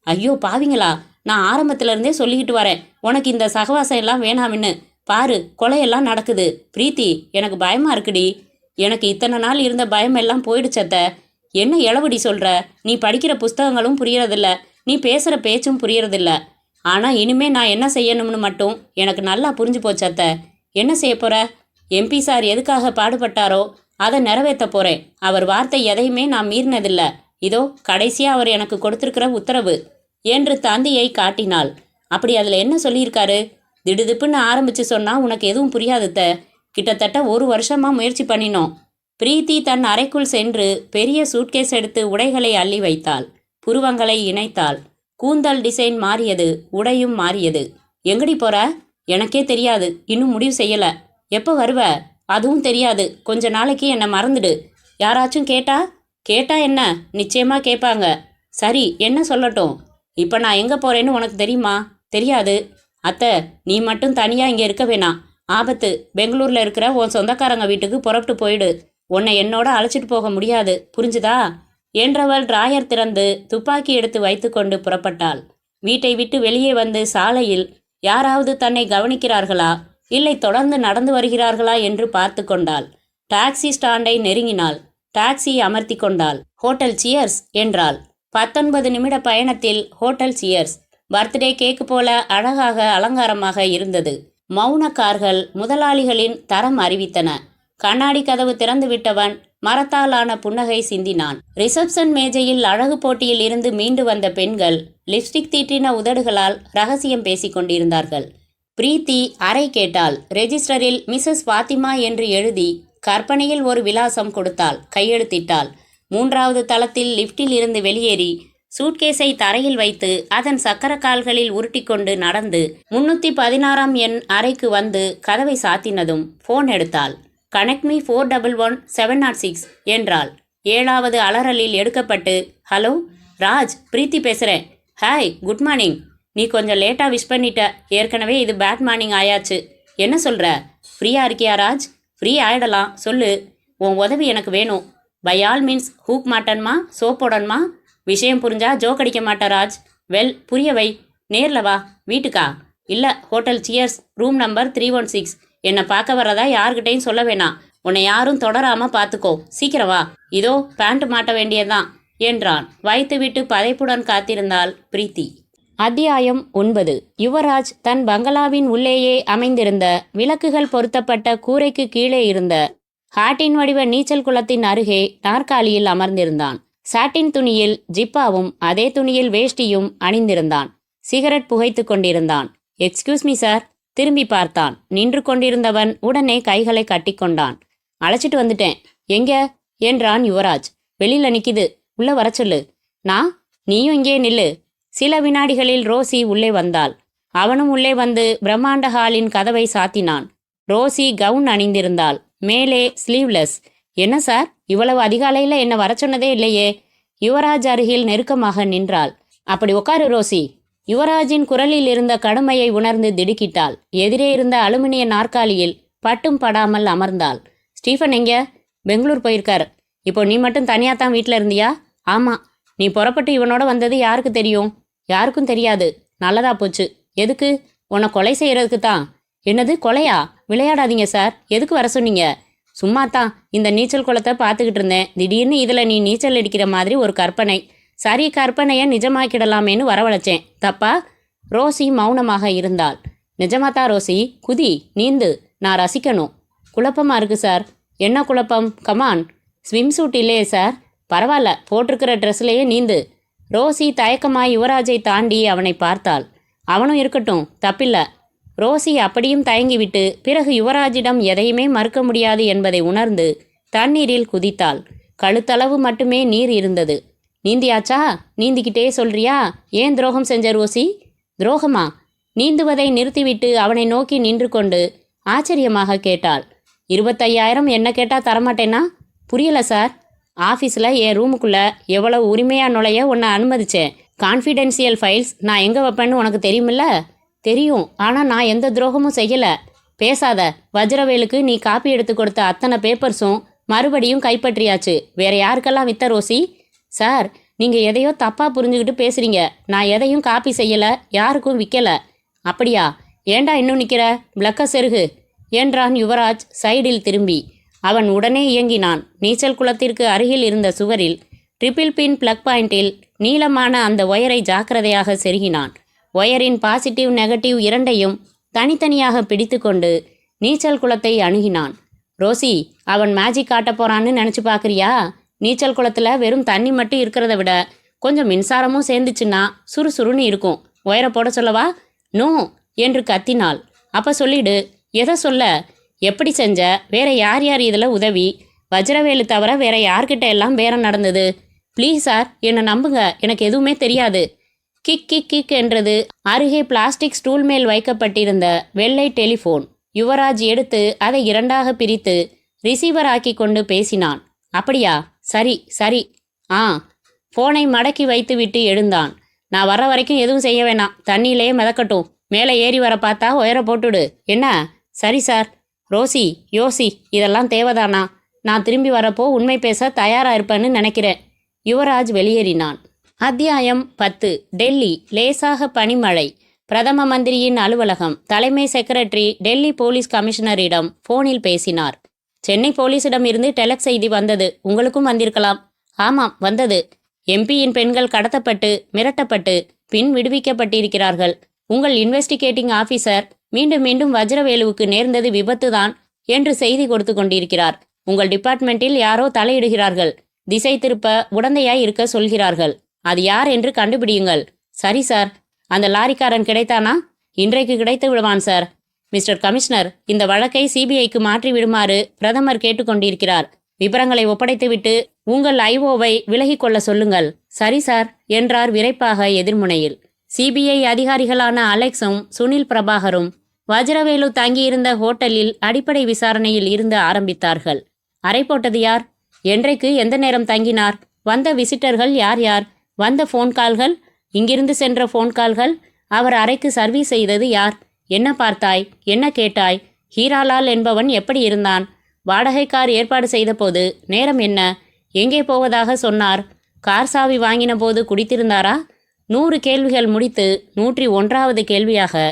Speaker 1: ஐயோ பாவிங்களா, நான் ஆரம்பத்திலேருந்தே சொல்லிக்கிட்டு வரேன் உனக்கு இந்த சகவாசம் எல்லாம் வேணாமின்னு. பாரு, கொலையெல்லாம் நடக்குது. பிரீத்தி, எனக்கு பயமாக இருக்குடி. எனக்கு இத்தனை நாள் இருந்த பயம் எல்லாம் போயிடுச்சத்த. என்ன இளவடி சொல்கிற? நீ படிக்கிற புஸ்தகங்களும் புரியறதில்ல, நீ பேசுகிற பேச்சும் புரியறதில்ல. ஆனால் இனிமே நான் என்ன செய்யணும்னு மட்டும் எனக்கு நல்லா புரிஞ்சு போச்சத்த. என்ன செய்ய போகிற? MP சார் எதுக்காக பாடுபட்டாரோ அதை நிறைவேற்ற போகிறேன். அவர் வார்த்தை எதையுமே நான் மீறினதில்ல. இதோ கடைசியாக அவர் எனக்கு கொடுத்துருக்கிற உத்தரவு என்று தந்தியை காட்டினாள். அப்படி அதில் என்ன சொல்லியிருக்காரு? திடுதிப்புன்னு ஆரம்பித்து சொன்னால் உனக்கு எதுவும் புரியாதுத்த. கிட்டத்தட்ட 1 வருஷமாக முயற்சி பண்ணினோம். பிரீத்தி தன் அறைக்குள் சென்று பெரிய சூட்கேஸ் எடுத்து உடைகளை அள்ளி வைத்தாள். புருவங்களை இணைத்தாள். கூந்தல் டிசைன் மாறியது, உடையும் மாறியது. எங்கடி போற? எனக்கே தெரியாது, இன்னும் முடிவு செய்யலை. எப்போ வருவ? அதுவும் தெரியாது. கொஞ்ச நாளைக்கு என்னை மறந்துடு. யாராச்சும் கேட்டா என்ன? நிச்சயமாக கேட்பாங்க. சரி, என்ன சொல்லட்டும்? இப்போ நான் எங்கே போகிறேன்னு உனக்கு தெரியுமா? தெரியாது. அத்தை, நீ மட்டும் தனியாக இங்கே இருக்க வேணாம். ஆபத்து. பெங்களூரில் இருக்கிற உன் சொந்தக்காரங்க வீட்டுக்கு புறப்பட்டு போயிடு. உன்னை என்னோட அழைச்சிட்டு போக முடியாது, புரிஞ்சுதா? என்றவள் டிராயர் திறந்து துப்பாக்கி எடுத்து வைத்து கொண்டு புறப்பட்டாள். வீட்டை விட்டு வெளியே வந்து சாலையில் யாராவது தன்னை கவனிக்கிறார்களா, இல்லை தொடர்ந்து நடந்து வருகிறார்களா என்று பார்த்து கொண்டாள். டாக்ஸி ஸ்டாண்டை நெருங்கினாள். டாக்ஸி அமர்த்தி கொண்டாள். ஹோட்டல் சியர்ஸ் என்றாள். 19 நிமிட பயணத்தில் ஹோட்டல் சியர்ஸ். பர்த்டே கேக்கு போல அழகாக அலங்காரமாக இருந்தது. மௌன கார்கள் முதலாளிகளின் தரம் அறிவித்தன. கண்ணாடி கதவு திறந்து விட்டவன் மரத்தாலான புன்னகை சிந்தினான். ரிசப்ஷன் மேஜையில் அழகு போட்டியில் இருந்து மீண்டு வந்த பெண்கள் லிப்ஸ்டிக் தீட்டின உதடுகளால் ரகசியம் பேசிக் கொண்டிருந்தார்கள். பிரீத்தி அறை கேட்டாள். ரெஜிஸ்டரில் மிஸ்ஸஸ் ஃபாத்திமா என்று எழுதி கற்பனையில் ஒரு விலாசம் கொடுத்தாள். கையெழுத்திட்டாள். 3வது தளத்தில் லிப்டில் இருந்து வெளியேறி சூட்கேஸை தரையில் வைத்து அதன் சக்கர கால்களில் உருட்டிக்கொண்டு நடந்து 316ஆம் எண் அறைக்கு வந்து கதவை சாத்தினதும் ஃபோன் எடுத்தாள். கனெக்ட் மீ 411706 என்றாள். 7வது அலறலில் எடுக்கப்பட்டு, ஹலோ ராஜ், பிரீத்தி பேசுகிறேன். Hi, good morning. நீ கொஞ்சம் லேட்டாக விஷ் பண்ணிட்ட. ஏற்கனவே இது பேட் மார்னிங் ஆயாச்சு. என்ன சொல்கிற? ஃப்ரீயாக இருக்கியா ராஜ்? ஃப்ரீ ஆகிடலாம், சொல்லு. உன் உதவி எனக்கு வேணும். பை ஆல் மீன்ஸ் ஹூக் மாட்டன்மா, சோப் போடணுமா? விஷயம் புரிஞ்சா ஜோக் அடிக்க மாட்டேன் ராஜ். வெல், புரிய வை. நேரில் வா. வீட்டுக்கா? இல்லை, ஹோட்டல் சியர்ஸ், ரூம் நம்பர் 316. என்னை பார்க்க வரதா யார்கிட்டையும் சொல்ல வேணாம். உன்னை யாரும் தொடராமல் பார்த்துக்கோ. சீக்கிரம் வா. இதோ பேண்ட் மாட்ட வேண்டியதுதான் என்றான். வைத்துவிட்டு பதைப்புடன் காத்திருந்தாள் பிரீத்தி. அத்தியாயம் 9. யுவராஜ் தன் பங்களாவின் உள்ளேயே அமைந்திருந்த விளக்குகள் பொருத்தப்பட்ட கூரைக்கு கீழே இருந்த ஹாட்டின் வடிவ நீச்சல் குளத்தின் அருகே நாற்காலியில் அமர்ந்திருந்தான். சாட்டின் துணியில் ஜிப்பாவும் அதே துணியில் வேஷ்டியும் அணிந்திருந்தான். சிகரெட் புகைத்து கொண்டிருந்தான். Excuse me sir. திரும்பி பார்த்தான். நின்று கொண்டிருந்தவன் உடனே கைகளை கட்டிக்கொண்டான். அழைச்சிட்டு வந்துட்டேன். எங்க என்றான் யுவராஜ். வெளியில நிக்குது, உள்ள வர சொல்லு. நான்? நீயும் இங்கே நில்லு. சில வினாடிகளில் ரோசி உள்ளே வந்தாள். அவனும் உள்ளே வந்து பிரம்மாண்ட ஹாலின் கதவை சாத்தினான். Rousey gown அணிந்திருந்தாள். மேலே ஸ்லீவ்லெஸ். என்ன சார், இவ்வளவு அதிகாலையில் என்ன வர சொன்னதே இல்லையே. யுவராஜ் அருகில் நெருக்கமாக நின்றாள். அப்படி உட்காரு ரோசி. யுவராஜின் குரலில் இருந்த கடுமையை உணர்ந்து திடுக்கிட்டாள். எதிரே இருந்த அலுமினிய நாற்காலியில் பட்டும் படாமல் அமர்ந்தாள். ஸ்டீஃபன் எங்க? பெங்களூர் போயிருக்கார். இப்போ நீ மட்டும் தனியாத்தான் வீட்டில் இருந்தியா? ஆமாம். நீ புறப்பட்டு இவனோட வந்தது யாருக்கு தெரியும்? யாருக்கும் தெரியாது. நல்லதா போச்சு. எதுக்கு? உன்னை கொலை செய்யறதுக்கு தான். என்னது, கொலையா? விளையாடாதீங்க சார். எதுக்கு வர சொன்னீங்க? சும்மாத்தான் இந்த நீச்சல் குளத்தை பார்த்துக்கிட்டு இருந்தேன். திடீர்னு இதில் நீ நீச்சல் அடிக்கிற மாதிரி ஒரு கற்பனை. சரி, கற்பனையை நிஜமாக்கிடலாமேன்னு வரவழைச்சேன். தப்பா? ரோசி மௌனமாக இருந்தாள். நிஜமாத்தான் ரோசி. குதி, நீந்து. நான் ரசிக்கணும். குழப்பமாக இருக்கு சார். என்ன குழப்பம்? கமான். ஸ்விம் சூட் இல்லையே சார். பரவாயில்ல, போட்டிருக்கிற ட்ரெஸ்லேயே நீந்து. ரோசி தயக்கமாய் யுவராஜை தாண்டி அவனை பார்த்தாள். அவனும் இருக்கட்டும், தப்பில்லை. ரோசி அப்படியும் தயங்கிவிட்டு பிறகு யுவராஜிடம் எதையுமே மறுக்க முடியாது என்பதை உணர்ந்து தண்ணீரில் குதித்தாள். கழுத்தளவு மட்டுமே நீர் இருந்தது. நீந்தியாச்சா? நீந்திக்கிட்டே சொல்றியா? ஏன் துரோகம் செஞ்ச ரோசி? துரோகமா? நீந்துவதை நிறுத்திவிட்டு அவனை நோக்கி நின்று கொண்டு ஆச்சரியமாக கேட்டாள். 25,000 என்ன கேட்டால் தரமாட்டேன்னா? புரியல சார். ஆஃபீஸில் என் ரூமுக்குள்ளே எவ்வளவு உரிமையாக நுழைய உன்னை அனுமதிச்சேன். கான்ஃபிடென்ஷியல் ஃபைல்ஸ் நான் எங்கே வைப்பேன்னு உனக்கு தெரியுமில்ல? தெரியும். ஆனால் நான் எந்த துரோகமும் செய்யலை. பேசாத. வஜ்ரவேலுக்கு நீ காப்பி எடுத்து கொடுத்த அத்தனை பேப்பர்ஸும் மறுபடியும் கைப்பற்றியாச்சு. வேற யாருக்கெல்லாம் வித்த ரோசி? சார், நீங்கள் எதையோ தப்பாக புரிஞ்சுக்கிட்டு பேசுகிறீங்க. நான் எதையும் காப்பி செய்யலை, யாருக்கும் விற்கலை. அப்படியா? ஏண்டா இன்னும் நிற்கிற? விளக்க செருகு என்றான் யுவராஜ் சைடில் திரும்பி. அவன் உடனே இயங்கினான். நீச்சல் குளத்திற்கு அருகில் இருந்த சுவரில் ட்ரிபிள் பின் பிளக் பாயிண்டில் நீளமான அந்த ஒயரை ஜாக்கிரதையாக செருகினான். ஒயரின் பாசிட்டிவ் நெகட்டிவ் இரண்டையும் தனித்தனியாக பிடித்து கொண்டு நீச்சல் குளத்தை அணுகினான். ரோசி, அவன் மேஜிக் காட்ட போறான்னு நினச்சி பார்க்குறியா? நீச்சல் குளத்தில் வெறும் தண்ணி மட்டும் இருக்கிறத விட கொஞ்சம் மின்சாரமும் சேர்ந்துச்சுன்னா சுறுசுறுன்னு இருக்கும். ஒயரை போட சொல்லவா? நோ என்று கத்தினாள். அப்போ சொல்லிடு. எதை சொல்ல? எப்படி செஞ்ச? வேற யார் யார் இதில் உதவி? வஜ்ரவேலு தவிர வேற யார்கிட்ட எல்லாம் பேரம் நடந்தது? ப்ளீஸ் சார், என்னை நம்புங்க. எனக்கு எதுவுமே தெரியாது. கிக் கிக் கிக் என்றது அருகே பிளாஸ்டிக் ஸ்டூல் மேல் வைக்கப்பட்டிருந்த வெள்ளை டெலிஃபோன். யுவராஜ் எடுத்து அதை இரண்டாக பிரித்து ரிசீவர் ஆக்கி கொண்டு பேசினான். அப்படியா? சரி சரி. ஃபோனை மடக்கி வைத்துவிட்டு எழுந்தான். நான் வர வரைக்கும் எதுவும் செய்ய வேணாம். தண்ணியிலே மிதக்கட்டும். மேலே ஏறி வர பார்த்தா ஒயரை போட்டுடு. என்ன? சரி சார். ரோசி, யோசி, இதெல்லாம் தேவைதானா? நான் திரும்பி வரப்போ உண்மை பேச தயாராக இருப்பேன்னு நினைக்கிறேன். யுவராஜ் வெளியேறினான். அத்தியாயம் 10. டெல்லி. லேசாக பனிமழை. பிரதம மந்திரியின் அலுவலகம். தலைமை செக்ரட்டரி டெல்லி போலீஸ் கமிஷனரிடம் போனில் பேசினார். சென்னை போலீஸிடம் இருந்து டெலக்ஸ் செய்தி வந்தது. உங்களுக்கும் வந்திருக்கலாம். ஆமாம், வந்தது. எம்பியின் பெண்கள் கடத்தப்பட்டு மிரட்டப்பட்டு பின் விடுவிக்கப்பட்டிருக்கிறார்கள். உங்கள் இன்வெஸ்டிகேட்டிங் ஆபீசர் மீண்டும் மீண்டும் வஜ்ரவேலுவுக்கு நேர்ந்தது விபத்துதான் என்று செய்தி கொடுத்து கொண்டிருக்கிறார். உங்கள் டிபார்ட்மெண்ட்டில் யாரோ தலையிடுகிறார்கள். திசை திருப்ப உடந்தையாய் இருக்க சொல்கிறார்கள். அது யார் என்று கண்டுபிடியுங்கள். சரி சார். அந்த லாரிக்காரன் கிடைத்தானா? இன்றைக்கு கிடைத்து விடுவான் சார். மிஸ்டர் கமிஷனர், இந்த வழக்கை சிபிஐக்கு மாற்றி விடுமாறு பிரதமர் கேட்டுக்கொண்டிருக்கிறார். விபரங்களை ஒப்படைத்துவிட்டு உங்கள் ஐஓவை விலகிக் கொள்ள சொல்லுங்கள். சரி சார் என்றார் விரைப்பாக எதிர்முனையில். சிபிஐ அதிகாரிகளான அலெக்ஸும் சுனில் பிரபாகரும் வஜ்ரவேலு தங்கியிருந்த ஹோட்டலில் அடிப்படை விசாரணையில் இருந்து ஆரம்பித்தார்கள். அறை போட்டது யார்? என்றைக்கு எந்த நேரம் தங்கினார்? வந்த விசிட்டர்கள் யார் யார்? வந்த ஃபோன் கால்கள், இங்கிருந்து சென்ற ஃபோன் கால்கள், அவர் அறைக்கு சர்வீஸ் செய்தது யார்? என்ன பார்த்தாய்? என்ன கேட்டாய்? ஹீராலால் என்பவன் எப்படி இருந்தான்? வாடகை கார் ஏற்பாடு செய்த போது நேரம் என்ன? எங்கே போவதாக சொன்னார்? கார் சாவி வாங்கின போது குடித்திருந்தாரா? 100 கேள்விகள் முடித்து 101வது கேள்வியாக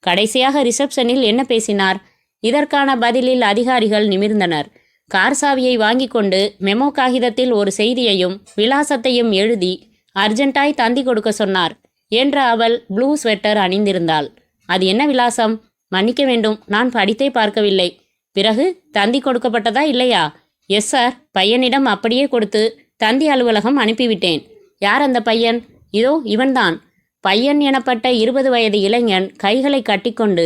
Speaker 1: கடைசியாக ரிசப்ஷனில் என்ன பேசினார்? இதற்கான பதிலில் அதிகாரிகள் நிமிர்ந்தனர். கார் சாவியை வாங்கி கொண்டு மெமோ காகிதத்தில் ஒரு செய்தியையும் விலாசத்தையும் எழுதி அர்ஜென்ட்டாய் தந்தி கொடுக்க சொன்னார் என்ற அவள் ப்ளூ ஸ்வெட்டர் அணிந்திருந்தாள். அது என்ன விலாசம்? மன்னிக்க வேண்டும், நான் படித்தே பார்க்கவில்லை. பிறகு தந்தி கொடுக்கப்பட்டதா இல்லையா? Yes sir. பையனிடம் அப்படியே கொடுத்து தந்தி அலுவலகம் அனுப்பிவிட்டேன். யார் அந்த பையன்? இதோ இவன்தான். பையன் எனப்பட்ட 20 வயது இளைஞன் கைகளை கட்டிக்கொண்டு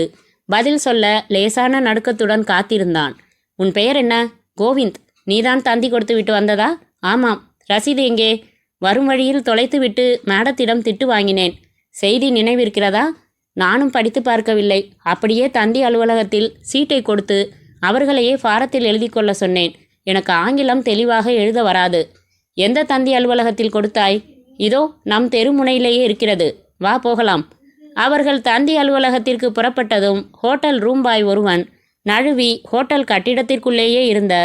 Speaker 1: பதில் சொல்ல லேசான நடுக்கத்துடன் காத்திருந்தான். உன் பெயர் என்ன? கோவிந்த். நீதான் தந்தி கொடுத்து விட்டு வந்ததா? ஆமாம். ரசீது எங்கே? வரும் வழியில் தொலைத்துவிட்டு மேடத்திடம் திட்டு வாங்கினேன். செய்தி நினைவிருக்கிறதா? நானும் படித்து பார்க்கவில்லை. அப்படியே தந்தி அலுவலகத்தில் சீட்டை கொடுத்து அவர்களையே ஃபாரத்தில் எழுதி கொள்ள சொன்னேன். எனக்கு ஆங்கிலம் தெளிவாக எழுத வராது. எந்த தந்தி அலுவலகத்தில் கொடுத்தாய்? இதோ நம் தெருமுனையிலேயே இருக்கிறது. வா போகலாம். அவர்கள் தந்தி அலுவலகத்திற்கு புறப்பட்டதும் ஹோட்டல் ரூம் பாய் ஒருவன் நழுவி ஹோட்டல் கட்டிடத்திற்குள்ளேயே இருந்த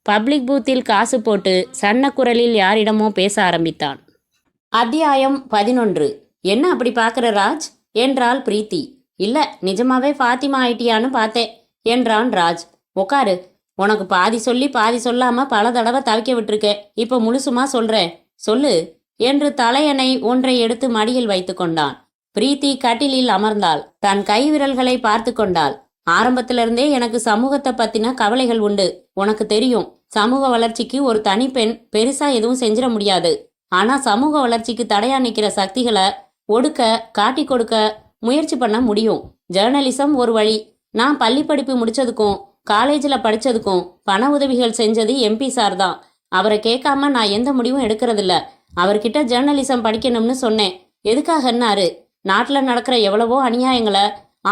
Speaker 1: பப்ளிக் பூத்தில் காசு போட்டு சன்ன குரலில் யாரிடமோ பேச ஆரம்பித்தான். அத்தியாயம் 11. என்ன அப்படி பார்க்குற ராஜ் என்றாள் பிரீத்தி. இல்லை, நிஜமாவே ஃபாத்திமா ஆயிட்டியான்னு பார்த்தேன் என்றான் ராஜ். உக்காரு. உனக்கு பாதி சொல்லி பாதி சொல்லாமல் பல தடவை தவிக்க விட்டுருக்கேன். இப்போ முழுசுமா சொல்கிறேன், சொல்லு என்று தலையணை ஒன்றை எடுத்து மடியில் வைத்து கொண்டான். பிரீத்தி கட்டிலில் அமர்ந்தாள். தன் கை விரல்களை பார்த்து கொண்டாள். ஆரம்பத்திலிருந்தே எனக்கு சமூகத்தை பற்றின கவலைகள் உண்டு. உனக்கு தெரியும், சமூக வளர்ச்சிக்கு ஒரு தனிப்பெண் பெருசா எதுவும் செஞ்சிட முடியாது. ஆனால் சமூக வளர்ச்சிக்கு தடையா நிற்கிற சக்திகளை ஒடுக்க, காட்டி கொடுக்க முயற்சி பண்ண முடியும். ஜேர்னலிசம் ஒரு வழி. நான் பள்ளி படிப்பு முடிச்சதுக்கும் காலேஜில் படித்ததுக்கும் பண உதவிகள் செஞ்சது எம்பி சார் தான். அவரை கேட்காம நான் எந்த முடிவும் எடுக்கிறதில்ல. அவர்கிட்ட ஜேர்னலிசம் படிக்கணும்னு சொன்னேன். எதுக்காகன்னாரு, நாட்டில் நடக்கிற எவ்வளவோ அநியாயங்களை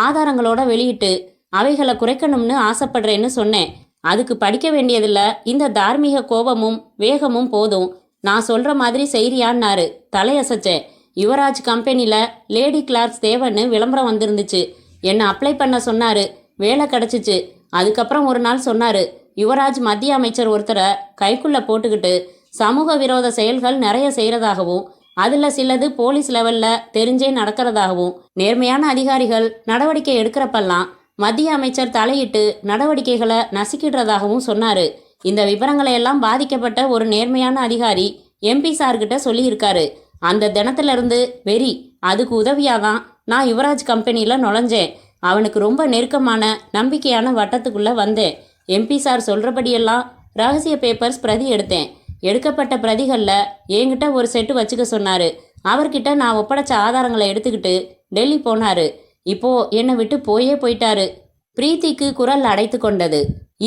Speaker 1: ஆதாரங்களோட வெளியிட்டு அவைகளை குறைக்கணும்னு ஆசைப்படுறேன்னு சொன்னேன். அதுக்கு படிக்க வேண்டியதில்ல, இந்த தார்மீக கோபமும் வேகமும் போதும். நான் சொல்கிற மாதிரி செய்றியான்னாரு. தலையசைச்சேன். யுவராஜ் கம்பெனியில் லேடி கிளார்க்ஸ் தேவைன்னு விளம்பரம் வந்திருந்துச்சு. என்னை அப்ளை பண்ண சொன்னார். வேலை கிடச்சிச்சு. அதுக்கப்புறம் ஒரு நாள் சொன்னார், யுவராஜ் மத்திய அமைச்சர் ஒருத்தரை கைக்குள்ளே போட்டுக்கிட்டு சமூக விரோத செயல்கள் நிறைய செய்கிறதாகவும் அதில் சிலது போலீஸ் லெவலில் தெரிஞ்சே நடக்கிறதாகவும் நேர்மையான அதிகாரிகள் நடவடிக்கை எடுக்கிறப்பெல்லாம் மத்திய அமைச்சர் தலையிட்டு நடவடிக்கைகளை நசுக்கிடுறதாகவும் சொன்னார். இந்த விவரங்களை எல்லாம் பாதிக்கப்பட்ட ஒரு நேர்மையான அதிகாரி எம்பி சார்கிட்ட சொல்லியிருக்காரு. அந்த தினத்திலிருந்து வெறி. அதுக்கு உதவியாதான் நான் யுவராஜ் கம்பெனியில் நுழைஞ்சேன். அவனுக்கு ரொம்ப நெருக்கமான நம்பிக்கையான வட்டத்துக்குள்ளே வந்தேன். எம்பி சார் சொல்கிறபடியெல்லாம் ரகசிய பேப்பர்ஸ் பிரதி எடுத்தேன். எடுக்கப்பட்ட பிரதிகளில் என்கிட்ட ஒரு செட்டு வச்சுக்க சொன்னார். அவர்கிட்ட நான் ஒப்படைச்ச ஆதாரங்களை எடுத்துக்கிட்டு டெல்லி போனார். இப்போ என்னை விட்டு போயிட்டாரு. பிரீத்திக்கு குரல் அடைத்து கொண்டது.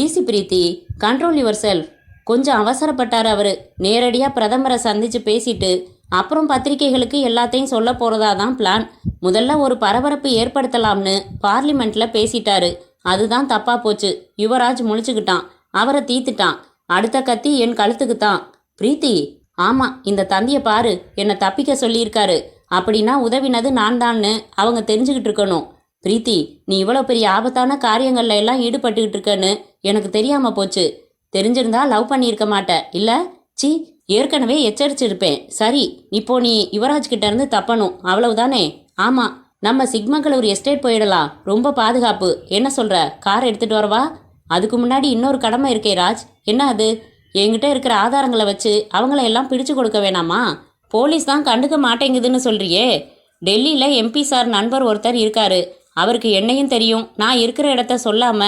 Speaker 1: Easy Preethi, control yourself. கொஞ்சம் அவசரப்பட்டார் அவர். நேரடியாக பிரதமரை சந்தித்து பேசிட்டு அப்புறம் பத்திரிகைகளுக்கு எல்லாத்தையும் சொல்ல போகிறதா தான் பிளான். முதல்ல ஒரு பரபரப்பு ஏற்படுத்தலாம்னு பார்லிமெண்ட்டில் பேசிட்டாரு. அதுதான் தப்பாக போச்சு. யுவராஜ் முழிச்சுக்கிட்டான். அவரை தீத்துட்டான். அடுத்த கத்தி என் கழுத்துக்கு தான். பிரீத்தி, ஆமாம், இந்த தந்தியை பாரு, என்னை தப்பிக்க சொல்லியிருக்காரு. அப்படின்னா உதவினது நான் தான்னு அவங்க தெரிஞ்சுக்கிட்டு இருக்கணும். பிரீத்தி, நீ இவ்வளோ பெரிய ஆபத்தான காரியங்கள்ல எல்லாம் ஈடுபட்டுக்கிட்டு இருக்கன்னு எனக்கு தெரியாமல் போச்சு. தெரிஞ்சிருந்தா லவ் பண்ணியிருக்க மாட்டேன் இல்லை? சி, ஏற்கனவே எச்சரிச்சிருப்பேன். சரி, இப்போ நீ யுவராஜ் கிட்ட இருந்து தப்பணும், அவ்வளவுதானே? ஆமாம், நம்ம சிக்மங்களூர் எஸ்டேட் போயிடலாம். ரொம்ப பாதுகாப்பு. என்ன சொல்கிற? கார் எடுத்துகிட்டு வரவா? அதுக்கு முன்னாடி இன்னொரு கடமை இருக்கே ராஜ். என்ன அது? என்கிட்ட இருக்கிற ஆதாரங்களை வச்சு அவங்கள எல்லாம் பிடிச்சு கொடுக்க வேணாமா? போலீஸ் தான் கண்டுக்க மாட்டேங்குதுன்னு சொல்றியே. டெல்லியில் எம்பி சார் நண்பர் ஒருத்தர் இருக்காரு. அவருக்கு என்னையும் தெரியும். நான் இருக்கிற இடத்த சொல்லாம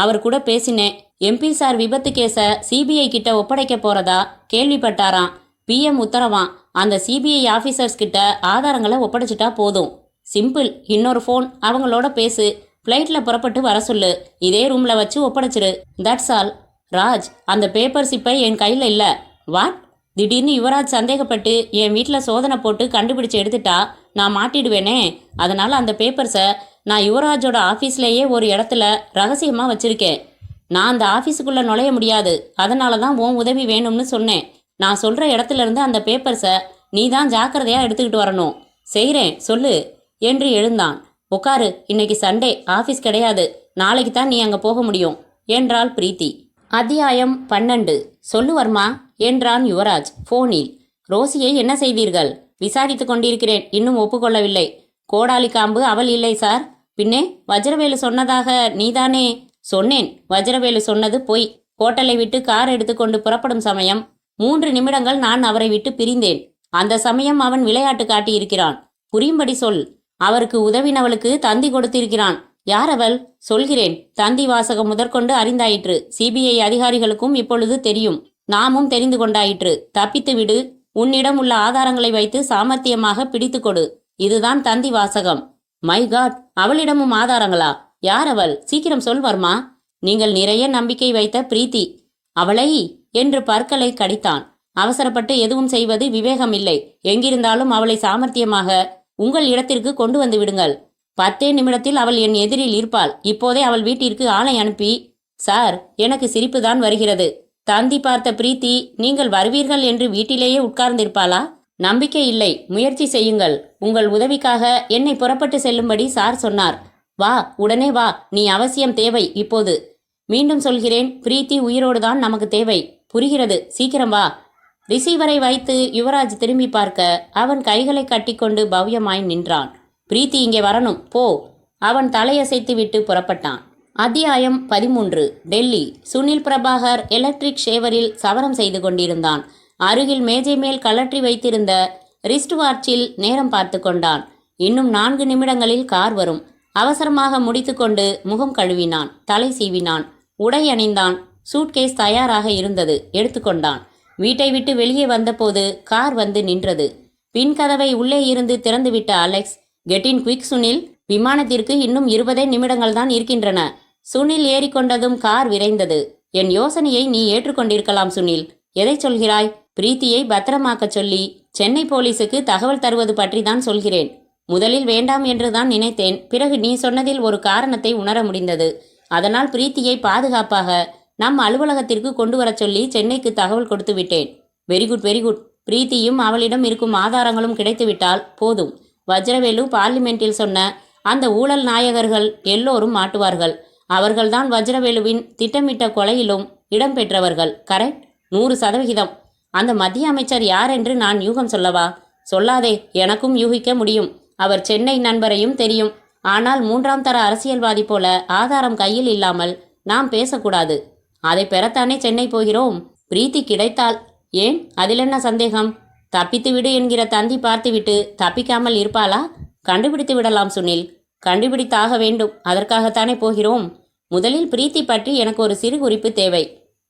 Speaker 1: அவர் கூட பேசினேன். எம்பி சார் விபத்து கேஸை சிபிஐ கிட்ட ஒப்படைக்க போறதா கேள்விப்பட்டாராம். பிஎம் உத்தரவாம். அந்த சிபிஐ ஆஃபீஸர்ஸ் கிட்ட ஆதாரங்களை ஒப்படைச்சிட்டா போதும். சிம்பிள். இன்னொரு ஃபோன், அவங்களோட பேசு. ஃப்ளைட்டில் புறப்பட்டு வர சொல்லு. இதே ரூமில் வச்சு ஒப்படைச்சிரு. That's all. ராஜ், அந்த பேப்பர்ஸ் இப்போ என் கையில் இல்லை. வாட்? திடீர்னு யுவராஜ் சந்தேகப்பட்டு என் வீட்டில் சோதனை போட்டு கண்டுபிடிச்சு எடுத்துட்டா நான் மாட்டிடுவேனே. அதனால் அந்த பேப்பர்ஸை நான் யுவராஜோட ஆஃபீஸ்லேயே ஒரு இடத்துல ரகசியமாக வச்சுருக்கேன். நான் அந்த ஆஃபீஸுக்குள்ளே நுழைய முடியாது. அதனால தான் உன் உதவி வேணும்னு சொன்னேன். நான் சொல்கிற இடத்துலேருந்து அந்த பேப்பர்ஸை நீ தான் ஜாக்கிரதையாக எடுத்துக்கிட்டு வரணும். செய்கிறேன், சொல்லு என்று எழுந்தான். உட்காரு, இன்னைக்கு சண்டே, ஆஃபீஸ் கிடையாது. நாளைக்கு தான் நீ அங்கே போக முடியும் என்றாள் பிரீத்தி. அத்தியாயம் 12. சொல்லு வர்மா என்றான் யுவராஜ் ஃபோனில். ரோசியை என்ன செய்தீர்கள்? விசாரித்து கொண்டிருக்கிறேன். இன்னும் ஒப்புக்கொள்ளவில்லை. கோடாலி காம்பு அவள் இல்லை சார். பின்னே வஜ்ரவேலு சொன்னதாக நீதானே? சொன்னேன். வஜ்ரவேலு சொன்னது பொய். ஹோட்டலை விட்டு கார் எடுத்துக்கொண்டு புறப்படும் சமயம் 3 நிமிடங்கள் நான் அவரை விட்டு பிரிந்தேன். அந்த சமயம் அவன் விளையாட்டு காட்டியிருக்கிறான். புரியும்படி சொல். அவருக்கு உதவினவளுக்கு தந்தி கொடுத்திருக்கிறான். யார் அவள்? சொல்கிறேன். தந்தி வாசகம் முதற்கொண்டு அறிந்தாயிற்று. சிபிஐ அதிகாரிகளுக்கும் இப்பொழுது தெரியும். நாமும் தெரிந்து கொண்டாயிற்று. தப்பித்து விடு. உன்னிடம் உள்ள ஆதாரங்களை வைத்து சாமர்த்தியமாக பிடித்து கொடு. இதுதான் தந்தி வாசகம். மை காட், அவளிடமும் ஆதாரங்களா? யார் அவள்? சீக்கிரம் சொல் வர்மா. நீங்கள் நிறைய நம்பிக்கை வைத்த பிரீத்தி. அவளை என்று பற்களை கடித்தான். அவசரப்பட்டு எதுவும் செய்வது விவேகம் இல்லை. எங்கிருந்தாலும் அவளை சாமர்த்தியமாக உங்கள் இடத்திற்கு கொண்டு வந்து விடுங்கள். 10 நிமிடத்தில் அவள் என் எதிரில் இருப்பாள். இப்போதே அவள் வீட்டிற்கு ஆளை அனுப்பி. சார், எனக்கு சிரிப்புதான் வருகிறது. தந்தி பார்த்த பிரீத்தி நீங்கள் வருவீர்கள் என்று வீட்டிலேயே உட்கார்ந்திருப்பாளா? நம்பிக்கை இல்லை. முயற்சி செய்யுங்கள். உங்கள் உதவிக்காக என்னை புறப்பட்டு செல்லும்படி சார் சொன்னார். வா, உடனே வா. நீ அவசியம் தேவை இப்போது. மீண்டும் சொல்கிறேன், பிரீத்தி உயிரோடுதான் நமக்கு தேவை. புரிகிறது. சீக்கிரம் வா. ரிசீவரை வைத்து யுவராஜ் திரும்பி பார்க்க அவன் கைகளை கட்டிக்கொண்டு பவ்யமாய் நின்றான். பிரீத்தி இங்கே வரணும், போ. அவன் தலையசைத்து விட்டு புறப்பட்டான். அத்தியாயம் 13. டெல்லி. சுனில் பிரபாகர் எலக்ட்ரிக் ஷேவரில் சவரம் செய்து கொண்டிருந்தான். அருகில் மேஜை மேல் கலற்றி வைத்திருந்த ரிஸ்ட் வாட்சில் நேரம் பார்த்து கொண்டான். இன்னும் 4 நிமிடங்களில் கார் வரும். அவசரமாக முடித்துக்கொண்டு முகம் கழுவினான். தலை சீவினான். உடை அணிந்தான். சூட்கேஸ் தயாராக இருந்தது. எடுத்துக்கொண்டான். வீட்டை விட்டு வெளியே வந்தபோது கார் வந்து நின்றது. பின் கதவை உள்ளே இருந்து திறந்துவிட்ட Alex, get in quick Sunil. விமானத்திற்கு இன்னும் 20 நிமிடங்கள் தான் இருக்கின்றன. சுனில் ஏறிக்கொண்டதும் கார் விரைந்தது. என் யோசனையை நீ ஏற்றுக்கொண்டிருக்கலாம் சுனில். எதை சொல்கிறாய்? பிரீத்தியை பத்திரமாக்க சொல்லி சென்னை போலீஸுக்கு தகவல் தருவது பற்றி தான் சொல்கிறேன். முதலில் வேண்டாம் என்றுதான் நினைத்தேன். பிறகு நீ சொன்னதில் ஒரு காரணத்தை உணர முடிந்தது. அதனால் பிரீத்தியை பாதுகாப்பாக நம் அலுவலகத்திற்கு கொண்டு வர சொல்லி சென்னைக்கு தகவல் கொடுத்து விட்டேன். Very good, very good. பிரீத்தியும் அவளிடம் இருக்கும் ஆதாரங்களும் கிடைத்துவிட்டால் போதும். வஜ்ரவேலு பார்லிமெண்டில் சொன்ன அந்த ஊழல் நாயகர்கள் எல்லோரும் மாட்டுவார்கள். அவர்கள்தான் வஜ்ரவேலுவின் திட்டமிட்ட கொலையிலும் இடம்பெற்றவர்கள். கரெக்ட்? 100%. அந்த மத்திய அமைச்சர் யார் என்று நான் யூகம் சொல்லவா? சொல்லாதே. எனக்கும் யூகிக்க முடியும். அவர் சென்னை நண்பரையும் தெரியும். ஆனால் 3ஆம் தர அரசியல்வாதி போல ஆதாரம் கையில் இல்லாமல் நாம் பேசக்கூடாது. அதை பெறத்தானே சென்னை போகிறோம். பிரீத்தி கிடைத்தால். ஏன், அதில் என்ன சந்தேகம்? தப்பித்து விடு என்கிற தந்தி பார்த்துவிட்டு தப்பிக்காமல் இருப்பாளா? கண்டுபிடித்து விடலாம் சுனில். கண்டுபிடித்தாக வேண்டும். அதற்காகத்தானே போகிறோம். முதலில் பிரீத்தி பற்றி எனக்கு ஒரு சிறு குறிப்பு தேவை.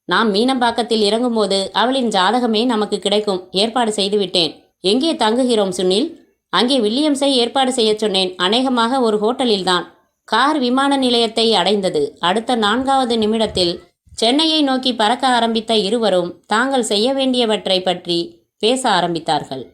Speaker 1: நாம் மீனம்பாக்கத்தில் இறங்கும்போது அவளின் ஜாதகமே நமக்கு கிடைக்கும். ஏற்பாடு செய்துவிட்டேன். எங்கே தங்குகிறோம் சுனில்? அங்கே வில்லியம்ஸை ஏற்பாடு செய்ய சொன்னேன். அநேகமாக ஒரு ஹோட்டலில்தான். கார் விமான நிலையத்தை அடைந்தது. அடுத்த 4வது நிமிடத்தில் சென்னையை நோக்கி பறக்க ஆரம்பித்த இருவரும் தாங்கள் செய்ய வேண்டியவற்றை பற்றி பேச ஆரம்பித்தார்கள்.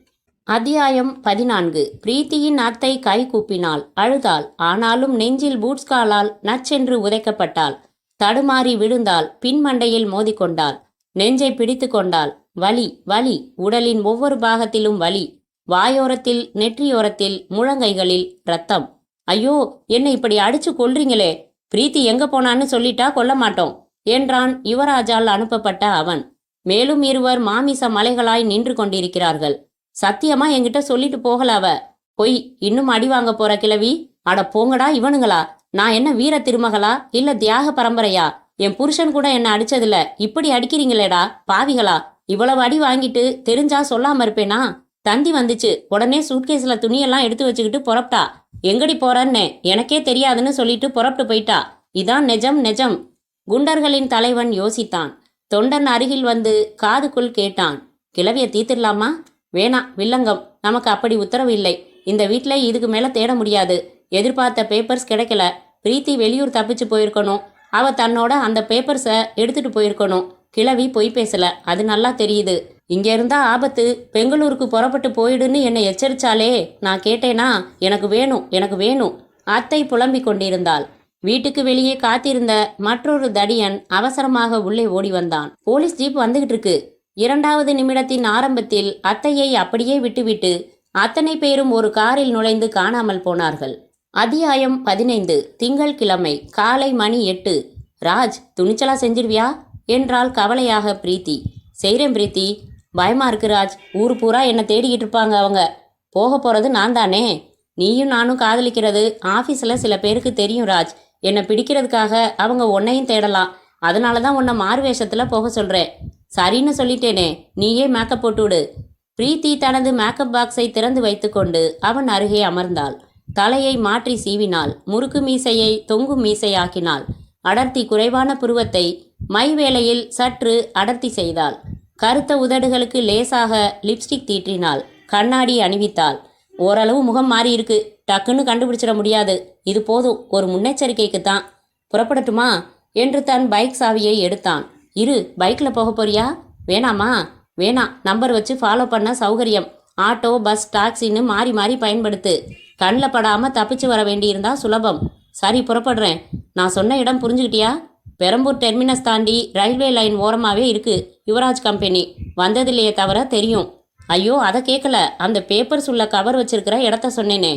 Speaker 1: அத்தியாயம் 14. பிரீத்தியின் அத்தை கை கூப்பினாள். அழுதாள். ஆனாலும் நெஞ்சில் பூட்ஸ் காலால் நச்சென்று உதைக்கப்பட்டாள். தடுமாறி விழுந்தாள். பின்மண்டையில் மோதிக்கொண்டாள். நெஞ்சை பிடித்து கொண்டாள். வலி, வலி. உடலின் ஒவ்வொரு பாகத்திலும் வலி. வாயோரத்தில், நெற்றியோரத்தில், முழங்கைகளில் ரத்தம். ஐயோ, என்னை இப்படி அடிச்சு கொல்றீங்களே. பிரீத்தி எங்க போனான்னு சொல்லிட்டா கொல்ல மாட்டோம் என்றான் யுவராஜால் அனுப்பப்பட்ட அவன். மேலும் இருவர் மாமிச மலைகளாய் நின்று கொண்டிருக்கிறார்கள். சத்தியமா என்கிட்ட சொல்லிட்டு போகலாவ. பொய். இன்னும் அடி வாங்க போற கிழவி. அட போங்கடா இவனுங்களா. நான் என்ன வீர திருமகளா இல்ல தியாக பரம்பரையா? என் புருஷன் கூட என்ன அடிச்சதில்ல. இப்படி அடிக்கிறீங்களேடா பாவிகளா. இவ்வளவு அடி வாங்கிட்டு தெரிஞ்சா சொல்லாம இருப்பேனா? தந்தி வந்துச்சு. உடனே சூட்கேஸ்ல துணியெல்லாம் எடுத்து வச்சுக்கிட்டு புறப்பட்டா. எங்கடி போறன்னு எனக்கே தெரியாதுன்னு சொல்லிட்டு புறப்பட்டு போயிட்டா. இதான் நெஜம் நெஜம். குண்டர்களின் தலைவன் யோசித்தான். தொண்டன் அருகில் வந்து காதுக்குள் கேட்டான். கிளவிய தீர்த்திடலாமா? வேணாம், வில்லங்கம். நமக்கு அப்படி உத்தரவு இல்லை. இந்த வீட்ல இதுக்கு மேல தேட முடியாது. எதிர்பார்த்த பேப்பர்ஸ் கிடைக்கல. பிரீத்தி வெளியூர் தப்பிச்சு போயிருக்கணும். அவ தன்னோட அந்த பேப்பர்ஸை எடுத்துட்டு போயிருக்கணும். கிளவி பொய் பேசல, அது நல்லா தெரியுது. இங்க இருந்தா ஆபத்து. பெங்களூருக்கு புறப்பட்டு போயிடுன்னு என்னை எச்சரிச்சாலே நான் கேட்டேனா? எனக்கு வேணும், எனக்கு வேணும். அத்தை புலம்பிக் கொண்டிருந்தாள். வீட்டுக்கு வெளியே காத்திருந்த மற்றொரு தடியன் அவசரமாக உள்ளே ஓடி வந்தான். போலீஸ் ஜீப் வந்துகிட்டு இருக்கு. 2வது நிமிடத்தின் ஆரம்பத்தில் அத்தையை அப்படியே விட்டுவிட்டு அத்தனை பேரும் ஒரு காரில் நுழைந்து காணாமல் போனார்கள். அத்தியாயம் 15. திங்கள்கிழமை காலை மணி 8. ராஜ், துணிச்சலா செஞ்சிருவியா என்றாள் கவலையாக பிரீத்தி. செய்கிறேன் பிரீத்தி. பயமா இருக்கு ராஜ். ஊர் பூரா என்னை தேடிக்கிட்டு இருப்பாங்க. அவங்க போக போறது நான் தானே. நீயும் நானும் காதலிக்கிறது ஆஃபீஸில் சில பேருக்கு தெரியும் ராஜ். என்னை பிடிக்கிறதுக்காக அவங்க உன்னையும் தேடலாம். அதனால தான் உன்னை மாறுவேஷத்தில் போக சொல்கிறேன். சரின்னு சொல்லிட்டேனே, நீயே மேக்கப் போட்டு விடு. பிரீத்தி தனது மேக்கப் பாக்ஸை திறந்து வைத்துக்கொண்டு அவன் அருகே அமர்ந்தாள். தலையை மாற்றி சீவினாள். முறுக்கு மீசையை தொங்கும் மீசையாக்கினாள். அடர்த்தி குறைவான புருவத்தை மை வேளையில் சற்று அடர்த்தி செய்தாள். கருத்த உதடுகளுக்கு லேசாக லிப்ஸ்டிக் தீற்றினாள். கண்ணாடி அணிவித்தாள். ஓரளவு முகம் மாறி இருக்கு. டக்குன்னு கண்டுபிடிச்சிட முடியாது. இது போதும், ஒரு முன்னெச்சரிக்கைக்கு தான். புறப்படட்டுமா என்று தன் பைக் சாவியை எடுத்தான். இரு, பைக்கில் போக போறியா? வேணாமா? வேணாம், நம்பர் வச்சு ஃபாலோ பண்ண சௌகரியம். ஆட்டோ, பஸ், டாக்ஸின்னு மாறி மாறி பயன்படுத்து. கண்ணில் படாமல் தப்பிச்சு வர வேண்டியிருந்தா சுலபம். சரி, புறப்படுறேன். நான் சொன்ன இடம் புரிஞ்சுக்கிட்டியா? பெரம்பூர் டெர்மினஸ் தாண்டி ரயில்வே லைன் ஓரமாகவே இருக்கு யுவராஜ் கம்பெனி. வந்ததில்லையே தவிர தெரியும். ஐயோ, அதை கேட்கல. அந்த பேப்பர்ஸ் உள்ள கவர் வச்சிருக்கிற இடத்த சொன்னேனே.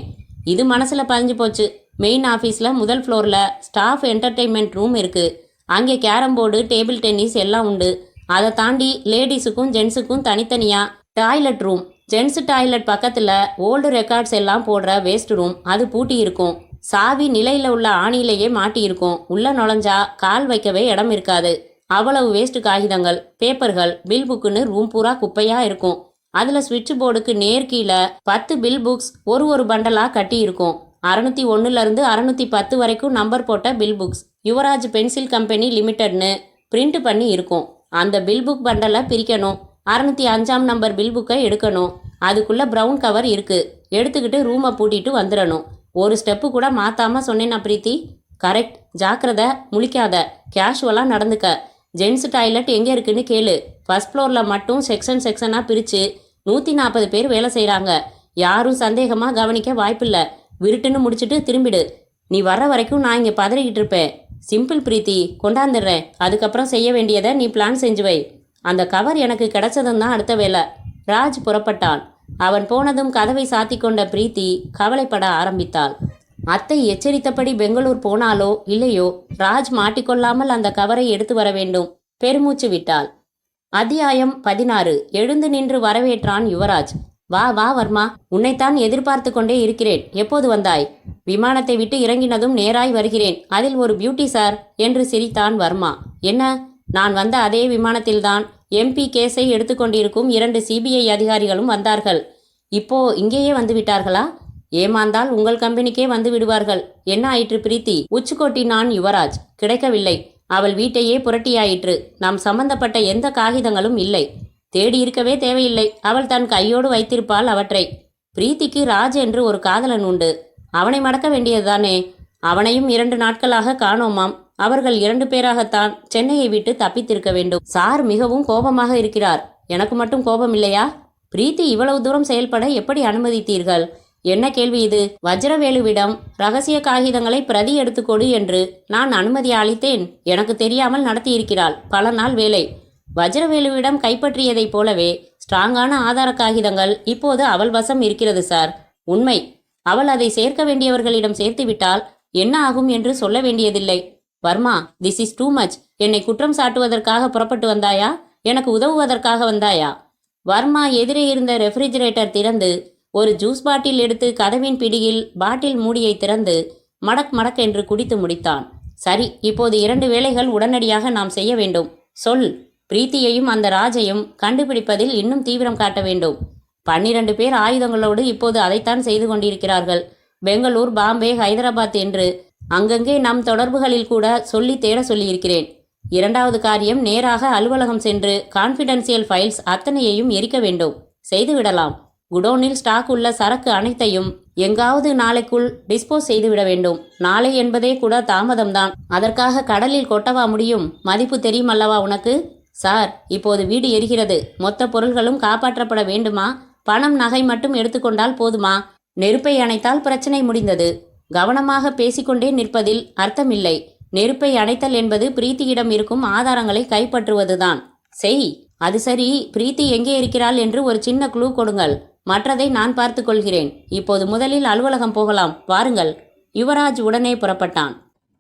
Speaker 1: இது மனசில் பதிஞ்சு போச்சு. மெயின் ஆஃபீஸில் முதல் ஃப்ளோரில் ஸ்டாஃப் என்டர்டெயின்மெண்ட் ரூம் இருக்குது. அங்கே கேரம் போர்டு, டேபிள் டென்னிஸ் எல்லாம் உண்டு. அதை தாண்டி லேடிஸுக்கும் ஜென்ஸுக்கும் தனித்தனியாக டாய்லெட் ரூம். ஜென்ஸு டாய்லெட் பக்கத்தில் ஓல்டு ரெக்கார்ட்ஸ் எல்லாம் போடுற வேஸ்ட் ரூம். அது பூட்டி இருக்கும். சாவி நிலையில் உள்ள ஆணியிலேயே மாட்டி இருக்கும். உள்ள நுழைஞ்சா கால் வைக்கவே இடம் இருக்காது. அவ்வளவு வேஸ்ட் காகிதங்கள், பேப்பர்கள், பில் புக்குன்னு ரூம் பூரா குப்பையாக இருக்கும். அதில் ஸ்விட்ச் போர்டுக்கு நேர் கீழே 10 பில் புக்ஸ் ஒரு பண்டலாக கட்டி இருக்கும். 601 610 வரைக்கும் நம்பர் போட்ட bill books. Yuvraj pencil company லிமிடெட்னு பிரிண்ட் பண்ணி இருக்கும். அந்த பில் புக் பண்டலை பிரிக்கணும். 605ஆம் நம்பர் பில் புக்கை எடுக்கணும். அதுக்குள்ளே ப்ரௌன் கவர் இருக்குது. எடுத்துக்கிட்டு ரூமை பூட்டிட்டு வந்துடணும். ஒரு ஸ்டெப்பு கூட மாற்றாமல் சொன்னேன்னா பிரீத்தி? கரெக்ட். ஜாக்கிரதை, முழிக்காத. கேஷுவலாக நடந்துக்க. ஜென்ஸ் டாய்லெட் எங்கே இருக்குன்னு கேளு. ஃபர்ஸ்ட் ஃப்ளோரில் மட்டும் செக்ஷனாக பிரித்து 140 பேர் வேலை செய்கிறாங்க. யாரும் சந்தேகமாக கவனிக்க வாய்ப்பில்லை. விருட்டுன்னு முடிச்சுட்டு திரும்பிடு. நீ வர்ற வரைக்கும் நான் இங்கே பதறிக்கிட்டு இருப்பேன். சிம்பிள் பிரீத்தி, கொண்டாந்துடுறேன். அதுக்கப்புறம் செய்ய வேண்டியதை நீ பிளான் செஞ்சு வை. அந்த கவர் எனக்கு கிடைச்சதும் தான் அடுத்த வேலை. ராஜ் புறப்பட்டான். அவன் போனதும் கதவை சாத்தி கொண்ட பிரீத்தி கவலைப்பட ஆரம்பித்தாள். அத்தை எச்சரித்தபடி பெங்களூர் போனாலோ இல்லையோ, ராஜ் மாட்டிக்கொள்ளாமல் அந்த கவரை எடுத்து வர வேண்டும். பெருமூச்சு விட்டாள். அத்தியாயம் 16. எழுந்து நின்று வரவேற்றான் யுவராஜ். வா வா வர்மா, உன்னைத்தான் எதிர்பார்த்து கொண்டே இருக்கிறேன். எப்போது வந்தாய்? விமானத்தை விட்டு இறங்கினதும் நேராய் வருகிறேன். அதில் ஒரு பியூட்டி சார் என்று சிரித்தான் வர்மா. என்ன? நான் வந்த அதே விமானத்தில்தான் MP கேஸை எடுத்துக்கொண்டிருக்கும் 2 CBI அதிகாரிகளும் வந்தார்கள். இப்போ இங்கேயே வந்து விட்டார்களா? ஏமாந்தால் உங்கள் கம்பெனிக்கே வந்து விடுவார்கள். என்ன ஆயிற்று பிரீத்தி? உச்சுக்கொட்டினான் யுவராஜ். கிடைக்கவில்லை. அவள் வீட்டையே புரட்டியாயிற்று. நாம் சம்பந்தப்பட்ட எந்த காகிதங்களும் இல்லை. தேடி இருக்கவே தேவையில்லை. அவள் தன் கையோடு வைத்திருப்பாள் அவற்றை. பிரீத்திக்கு ராஜ் என்று ஒரு காதலன் உண்டு. அவனை மடக்க வேண்டியதுதானே? அவனையும் 2 நாட்களாக காணோமாம். அவர்கள் 2 பேராகத்தான் சென்னையை விட்டு தப்பித்திருக்க வேண்டும். சார் மிகவும் கோபமாக இருக்கிறார். எனக்கு மட்டும் கோபம் இல்லையா? பிரீத்தி இவ்வளவு தூரம் செயல்பட எப்படி அனுமதித்தீர்கள்? என்ன கேள்வி இது? வஜ்ரவேலுவிடம் ரகசிய காகிதங்களை பிரதி எடுத்துக்கொடு என்று நான் அனுமதி அளித்தேன். எனக்கு தெரியாமல் நடத்தியிருக்கிறாள். பல நாள் வேலை. வஜ்ரவேலுவிடம் கைப்பற்றியதைப் போலவே ஸ்ட்ராங்கான ஆதார காகிதங்கள் இப்போது அவள் வசம் இருக்கிறது சார். உண்மை. அவள் அதை சேர்க்க வேண்டியவர்களிடம் சேர்த்துவிட்டால் என்ன ஆகும் என்று சொல்ல வேண்டியதில்லை. Varma, this is too much. என்னை குற்றம் சாட்டுவதற்காக புறப்பட்டு வந்தாயா? எனக்கு உதவுவதற்காக வந்தாயா? வர்மா எதிரே இருந்த ரெஃப்ரிஜரேட்டர் திறந்து ஒரு ஜூஸ் பாட்டில் எடுத்து கதவின் பிடியில் பாட்டில் மூடியை திறந்து மடக் மடக் என்று குடித்து முடித்தான். சரி, இப்போது 2 வேலைகள் உடனடியாக நாம் செய்ய வேண்டும். சொல். பிரீத்தியையும் அந்த ராஜையும் கண்டுபிடிப்பதில் இன்னும் தீவிரம் காட்ட வேண்டும். 12 பேர் ஆயுதங்களோடு இப்போது அதைத்தான் செய்து கொண்டிருக்கிறார்கள். பெங்களூர், பாம்பே, ஹைதராபாத் என்று அங்கங்கே நம் தொடர்புகளில் கூட சொல்லி தேட சொல்லியிருக்கிறேன். 2வது காரியம், நேராக அலுவலகம் சென்று கான்ஃபிடென்சியல் ஃபைல்ஸ் அத்தனையையும் எரிக்க வேண்டும். செய்துவிடலாம். குடோனில் ஸ்டாக் உள்ள சரக்கு அனைத்தையும் எங்காவது நாளைக்குள் டிஸ்போஸ் செய்துவிட வேண்டும். நாளை என்பதே கூட தாமதம்தான். அதற்காக கடலில் கொட்டவா முடியும்? மதிப்பு தெரியுமல்லவா உனக்கு? சார், இப்போது வீடு எரிகிறது. மொத்த பொருள்களும் காப்பாற்றப்பட வேண்டுமா? பணம், நகை மட்டும் எடுத்துக்கொண்டால் போதுமா? நெருப்பை அணைத்தால் பிரச்சனை முடிந்தது. கவனமாக பேசிக்கொண்டே நிற்பதில் அர்த்தமில்லை. நெருப்பை அணைத்தல் என்பது பிரீத்தியிடம் இருக்கும் ஆதாரங்களை கைப்பற்றுவதுதான். செய். அது சரி, பிரீத்தி எங்கே இருக்கிறாள் என்று ஒரு சின்ன க்ளூ கொடுங்கள். மற்றதை நான் பார்த்து கொள்கிறேன். இப்போது முதலில் அலுவலகம் போகலாம். வாருங்கள். யுவராஜ் உடனே புறப்பட்டான்.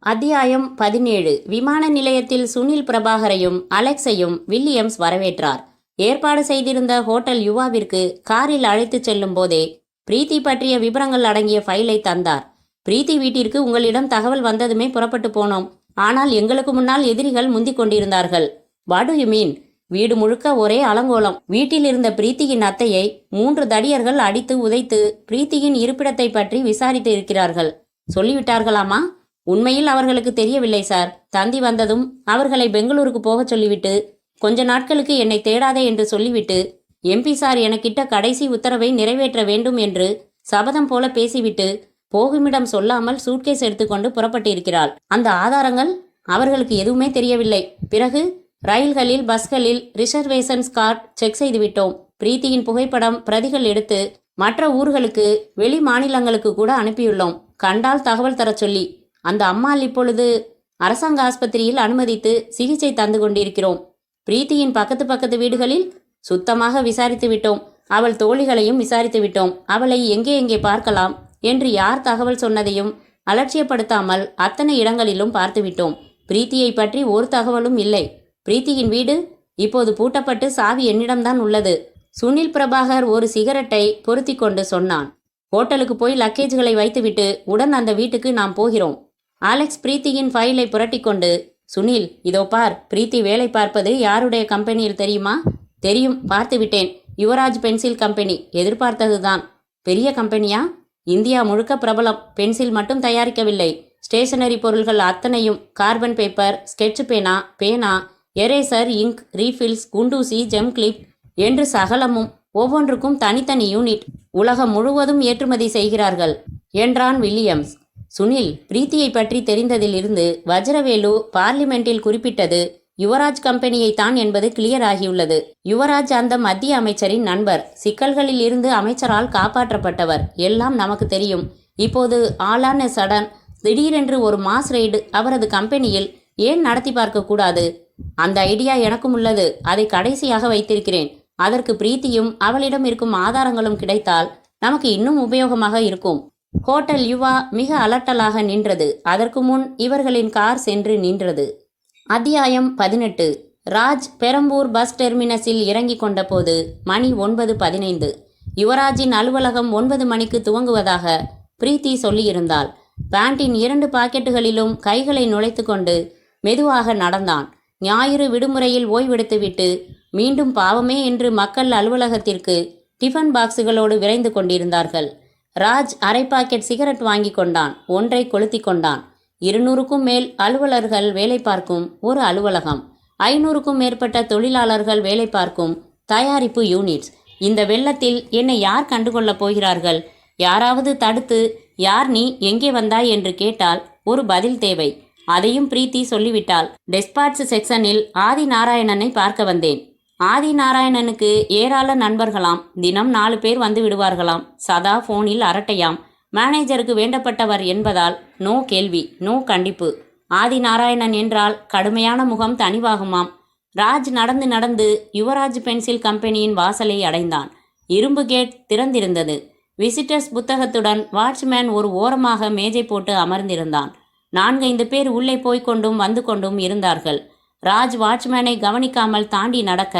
Speaker 1: அத்தியாயம் 17. விமான நிலையத்தில் சுனில் பிரபாகரையும் அலெக்ஸையும் வில்லியம்ஸ் வரவேற்றார். ஏற்பாடு செய்திருந்த ஹோட்டல் யுவாவிற்கு காரில் அழைத்துச் செல்லும் போதே பிரீத்தி பற்றிய விவரங்கள் அடங்கிய ஃபைலை தந்தார். பிரீத்தி வீட்டிற்கு உங்களிடம் தகவல் வந்ததுமே புறப்பட்டு போனோம். ஆனால் எங்களுக்கு முன்னால் எதிரிகள் முந்திக் கொண்டிருந்தார்கள். வாட் டு யூ மீன்? வீடு முழுக்க ஒரே அலங்கோலம். வீட்டில் இருந்த பிரீத்தியின் அத்தையை 3 தடியர்கள் அடித்து உதைத்து பிரீத்தியின் இருப்பிடத்தை பற்றி விசாரித்து இருக்கிறார்கள். சொல்லிவிட்டார்களாமா? உண்மையில் அவர்களுக்கு தெரியவில்லை சார். தந்தி வந்ததும் அவர்களை பெங்களூருக்கு போகச் சொல்லிவிட்டு கொஞ்ச நாட்களுக்கு என்னை தேடாதே என்று சொல்லிவிட்டு MP சார் எனக்கிட்ட கடைசி உத்தரவை நிறைவேற்ற வேண்டும் என்று சபதம் போல பேசிவிட்டு போகுமிடம் சொல்லாமல் சூட்கேஸ் எடுத்துக்கொண்டு புறப்பட்டிருக்கிறாள். அந்த ஆதாரங்கள்? அவர்களுக்கு எதுவுமே தெரியவில்லை. பிறகு ரயில்களில், பஸ்களில் ரிசர்வேஷன்ஸ் கார்டு செக் செய்துவிட்டோம். பிரீத்தியின் புகைப்படம் பிரதிகள் எடுத்து மற்ற ஊர்களுக்கு, வெளி மாநிலங்களுக்கு கூட அனுப்பியுள்ளோம். கண்டால் தகவல் தர சொல்லி. அந்த அம்மாள் இப்பொழுது அரசாங்க ஆஸ்பத்திரியில் அனுமதித்து சிகிச்சை தந்து கொண்டிருக்கிறோம். பிரீத்தியின் பக்கத்து வீடுகளில் சுத்தமாக விசாரித்து விட்டோம். அவள் தோழிகளையும் விசாரித்து விட்டோம். அவளை எங்கே பார்க்கலாம் என்று யார் தகவல் சொன்னதையும் அலட்சியப்படுத்தாமல் அத்தனை இடங்களிலும் பார்த்துவிட்டோம். பிரீத்தியை பற்றி ஒரு தகவலும் இல்லை. பிரீத்தியின் வீடு இப்போது பூட்டப்பட்டு சாவி என்னிடம்தான் உள்ளது. சுனில் பிரபாகர் ஒரு சிகரெட்டை பொருத்தி கொண்டு சொன்னான். ஹோட்டலுக்கு போய் லக்கேஜ்களை வைத்துவிட்டு உடன் அந்த வீட்டுக்கு நாம் போகிறோம். அலெக்ஸ் பிரீத்தியின் ஃபைலை புரட்டி கொண்டு, சுனில், இதோ பார், பிரீத்தி வேலை பார்ப்பது யாருடைய கம்பெனியில் தெரியுமா? தெரியும், பார்த்து விட்டேன். Yuvraj pencil company. எதிர்பார்த்ததுதான். பெரிய கம்பெனியா? இந்தியா முழுக்க பிரபலம். பென்சில் மட்டும் தயாரிக்கவில்லை, ஸ்டேஷனரி பொருள்கள் அத்தனையும், கார்பன் பேப்பர், ஸ்கெட்ச் பேனா, எரேசர், இங்க், ரீஃபில்ஸ், குண்டூசி, ஜெம் கிளிப் என்று சகலமும். ஒவ்வொன்றுக்கும் தனித்தனி யூனிட். உலகம் முழுவதும் ஏற்றுமதி செய்கிறார்கள் என்றான் வில்லியம்ஸ். சுனில், பிரீத்தியை பற்றி தெரிந்ததிலிருந்து வஜ்ரவேலு பார்லிமெண்டில் குறிப்பிட்டது யுவராஜ் கம்பெனியை தான் என்பது கிளியர் ஆகியுள்ளது. யுவராஜ் அந்த மத்திய அமைச்சரின் நண்பர். சிக்கல்களில் இருந்து அமைச்சரால் காப்பாற்றப்பட்டவர். எல்லாம் நமக்கு தெரியும். இப்போது ஆளான சடன் திடீரென்று ஒரு மாஸ் ரெய்டு அவரது கம்பெனியில் ஏன் நடத்தி பார்க்க கூடாது? அந்த ஐடியா எனக்கும் உள்ளது. அதை கடைசியாக வைத்திருக்கிறேன். அதற்கு பிரீத்தியும் அவளிடம் இருக்கும் ஆதாரங்களும் கிடைத்தால் நமக்கு இன்னும் உபயோகமாக இருக்கும். ஹோட்டல் யுவா மிக அலட்டலாக நின்றது. அதற்கு முன் இவர்களின் கார் சென்று நின்றது. அத்தியாயம் 18. ராஜ் பெரம்பூர் பஸ் டெர்மினஸில் இறங்கி கொண்ட போது மணி 9:15. யுவராஜின் அலுவலகம் 9 மணிக்கு துவங்குவதாக பிரீத்தி சொல்லியிருந்தாள். பேண்டின் 2 பாக்கெட்டுகளிலும் கைகளை நுழைத்து கொண்டு மெதுவாக நடந்தான். ஞாயிறு விடுமுறையில் ஓய்வெடுத்துவிட்டு மீண்டும் பாவமே என்று மக்கள் அலுவலகத்திற்கு டிஃபன் பாக்ஸுகளோடு விரைந்து கொண்டிருந்தார்கள். ராஜ் அரை பாக்கெட் சிகரெட் வாங்கி கொண்டான். ஒன்றை கொளுத்தி கொண்டான். 200க்கும் மேல் அலுவலர்கள் வேலை பார்க்கும் ஒரு அலுவலகம். 500க்கும் மேற்பட்ட தொழிலாளர்கள் வேலை பார்க்கும் தயாரிப்பு யூனிட்ஸ். இந்த வெள்ளத்தில் என்னை யார் கண்டுகொள்ளப் போகிறார்கள்? யாராவது தடுத்து, யார் நீ, எங்கே வந்தாய் என்று கேட்டால் ஒரு பதில் தேவை. அதையும் பிரீத்தி சொல்லிவிட்டாள். டெஸ்பாட்ச் செக்ஷனில் ஆதி நாராயணனை பார்க்க வந்தேன். ஆதி நாராயணனுக்கு ஏராள நண்பர்களாம். தினம் 4 பேர் வந்து விடுவார்களாம். சதா ஃபோனில் அரட்டையாம். மேனேஜருக்கு வேண்டப்பட்டவர் என்பதால் நோ கேள்வி, நோ கண்டிப்பு. ஆதி நாராயணன் என்றால் கடுமையான முகம் தனிவாகுமாம். ராஜ் நடந்து யுவராஜ் பென்சில் கம்பெனியின் வாசலை அடைந்தான். இரும்பு கேட் திறந்திருந்தது. விசிட்டர்ஸ் புத்தகத்துடன் வாட்ச்மேன் ஒரு ஓரமாக மேஜை போட்டு அமர்ந்திருந்தான். 4-5 பேர் உள்ளே போய்கொண்டும் வந்து கொண்டும் இருந்தார்கள். ராஜ் வாட்ச்மேனை கவனிக்காமல் தாண்டி நடக்க,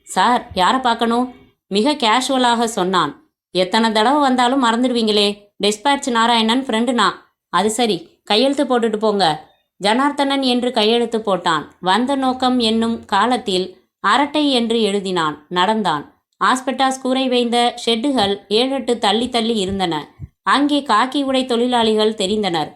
Speaker 1: சார், யாரை பார்க்கணும்? மிக கேஷுவலாக சொன்னான். எத்தனை தடவை வந்தாலும் மறந்துடுவீங்களே. டெஸ்பாட்ச் நாராயணன் ஃப்ரெண்டுனா. அது சரி, கையெழுத்து போட்டுட்டு போங்க. ஜனார்த்தனன் என்று கையெழுத்து போட்டான். வந்த நோக்கம் என்னும் காலத்தில் அரட்டை என்று எழுதினான். நடந்தான். ஆஸ்பெட்டாஸ் கூரை வைந்த ஷெட்டுகள் 7-8 தள்ளி தள்ளி இருந்தன. அங்கே காக்கி உடை தொழிலாளிகள் தெரிந்தனர்.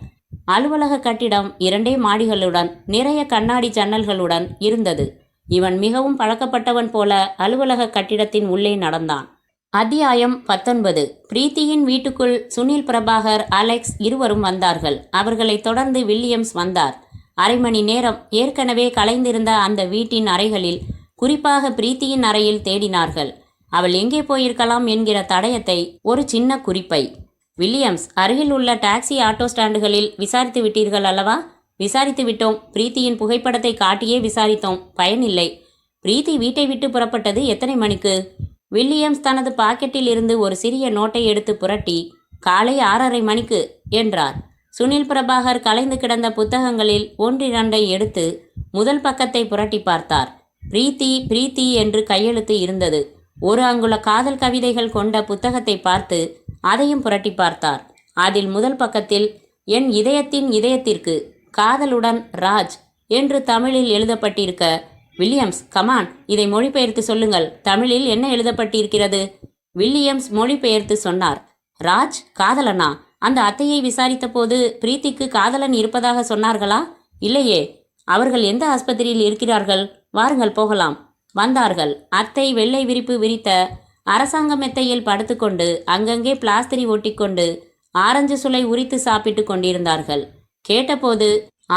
Speaker 1: அலுவலக கட்டிடம் 2 மாடிகளுடன் நிறைய கண்ணாடி ஜன்னல்களுடன் இருந்தது. இவன் மிகவும் பழக்கப்பட்டவன் போல அலுவலக கட்டிடத்தின் உள்ளே நடந்தான். அத்தியாயம் 19. பிரீத்தியின் வீட்டுக்குள் சுனில், பிரபாகர், அலெக்ஸ் இருவரும் வந்தார்கள். அவர்களை தொடர்ந்து வில்லியம்ஸ் வந்தார். அரை மணி நேரம் ஏற்கனவே கலைந்திருந்த அந்த வீட்டின் அறைகளில், குறிப்பாக பிரீத்தியின் அறையில் தேடினார்கள். அவள் எங்கே போயிருக்கலாம் என்கிற தடயத்தை, ஒரு சின்ன குறிப்பை. வில்லியம்ஸ், அருகில் உள்ள டாக்ஸி ஆட்டோ ஸ்டாண்டுகளில் விசாரித்து விட்டீர்கள் அல்லவா? விசாரித்து விட்டோம். பிரீத்தியின் புகைப்படத்தை காட்டியே விசாரித்தோம். பயனில்லை. பிரீத்தி வீட்டை விட்டு புறப்பட்டது எத்தனை மணிக்கு? வில்லியம்ஸ் தனது பாக்கெட்டில் இருந்து ஒரு சிறிய நோட்டை எடுத்து புரட்டி, காலை 6:30 மணிக்கு என்றார். சுனில், பிரபாகர் கலைந்து கிடந்த புத்தகங்களில் 1-2 எடுத்து முதல் பக்கத்தை புரட்டி பார்த்தார். பிரீத்தி பிரீத்தி என்று கையெழுத்து இருந்தது. 1 அங்குல காதல் கவிதைகள் கொண்ட புத்தகத்தை பார்த்து அதையும் புரட்டி பார்த்தார். அதில் முதல் பக்கத்தில், என் இதயத்தின் இதயத்திற்கு காதலுடன் ராஜ் என்று தமிழில் எழுதப்பட்டிருக்க, வில்லியம்ஸ், கமான், இதை மொழிபெயர்த்து சொல்லுங்கள். தமிழில் என்ன எழுதப்பட்டிருக்கிறது? வில்லியம்ஸ் மொழிபெயர்த்து சொன்னார். ராஜ் காதலனா? அந்த அத்தையை விசாரித்த போது பிரீத்திக்கு காதலன் இருப்பதாக சொன்னார்களா? இல்லையே. அவர்கள் எந்த ஆஸ்பத்திரியில் இருக்கிறார்கள்? வாருங்கள் போகலாம். வந்தார்கள். அத்தை வெள்ளை விரிப்பு விரித்த அரசாங்க மெத்தையில் படுத்துக்கொண்டு அங்கங்கே பிளாஸ்திரி ஒட்டிக்கொண்டு ஆரஞ்சு சுளை உரித்து சாப்பிட்டு கொண்டிருந்தார்கள். கேட்டபோது,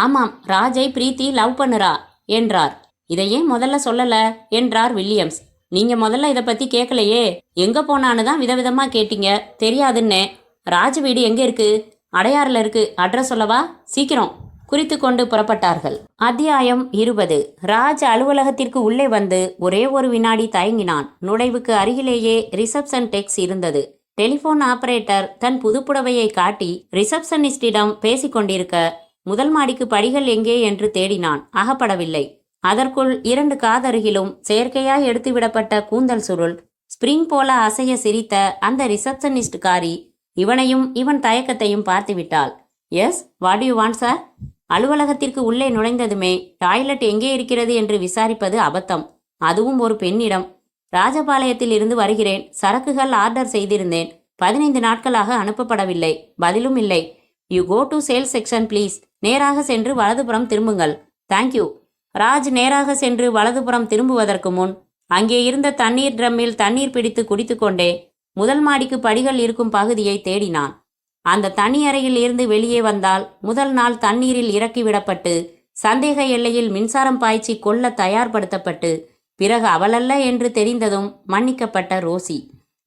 Speaker 1: ஆமாம், ராஜை பிரீத்தி லவ் பண்ணுறா என்றார். இதையே முதல்ல சொல்லல என்றார் வில்லியம்ஸ். நீங்க முதல்ல இதை பத்தி கேட்கலையே. எங்க போனான்னு தான் விதவிதமா கேட்டீங்க. தெரியாதுன்னே. ராஜ் வீடு எங்க இருக்கு? அடையாறுல இருக்கு. அட்ரஸ் சொல்லவா? சீக்கிரம். குறித்து கொண்டு புறப்பட்டார்கள். அத்தியாயம் 20. ராஜ் அலுவலகத்திற்கு உள்ளே வந்து ஒரே ஒரு வினாடி தயங்கினான். நுழைவுக்கு அருகிலேயே ரிசப்ஷன் டெஸ்க் இருந்தது. டெலிபோன் ஆபரேட்டர் தன் புதுப்புடவையை காட்டி ரிசப்ஷனிஸ்டிடம் பேசிக்கொண்டிருக்க, முதல் மாடிக்கு படிகள் எங்கே என்று தேடினான். அகப்படவில்லை. அதற்குள் 2 காதருகிலும் செயற்கையாய் எடுத்துவிடப்பட்ட கூந்தல் சுருள் ஸ்பிரிங் போல அசைய சிரித்த அந்த ரிசப்ஷனிஸ்ட் காரி இவனையும் இவன் தயக்கத்தையும் பார்த்துவிட்டாள். Yes, what you want sir? அலுவலகத்திற்கு உள்ளே நுழைந்ததுமே டாய்லெட் எங்கே இருக்கிறது என்று விசாரிப்பது அபத்தம். அதுவும் ஒரு பெண்ணிடம். ராஜபாளையத்தில் இருந்து வருகிறேன். சரக்குகள் ஆர்டர் செய்திருந்தேன். 15 நாட்களாக அனுப்பப்படவில்லை. பதிலும் இல்லை. You go to sales section please. நேராக சென்று வலதுபுறம் திரும்புங்கள். தேங்க்யூ. ராஜ் நேராக சென்று வலதுபுறம் திரும்புவதற்கு முன் அங்கே இருந்த தண்ணீர் ட்ரம்மில் தண்ணீர் பிடித்து குடித்துக்கொண்டே முதல் மாடிக்கு படிகள் இருக்கும் பகுதியை தேடினான். அந்த தனி அறையில் இருந்து வெளியே வந்தால் முதல் நாள் தண்ணீரில் இறக்கிவிடப்பட்டு சந்தேக எல்லையில் மின்சாரம் பாய்ச்சி கொல்ல தயார்படுத்தப்பட்டு பிறகு அவளல்ல என்று தெரிந்ததும் மன்னிக்கப்பட்ட ரோசி.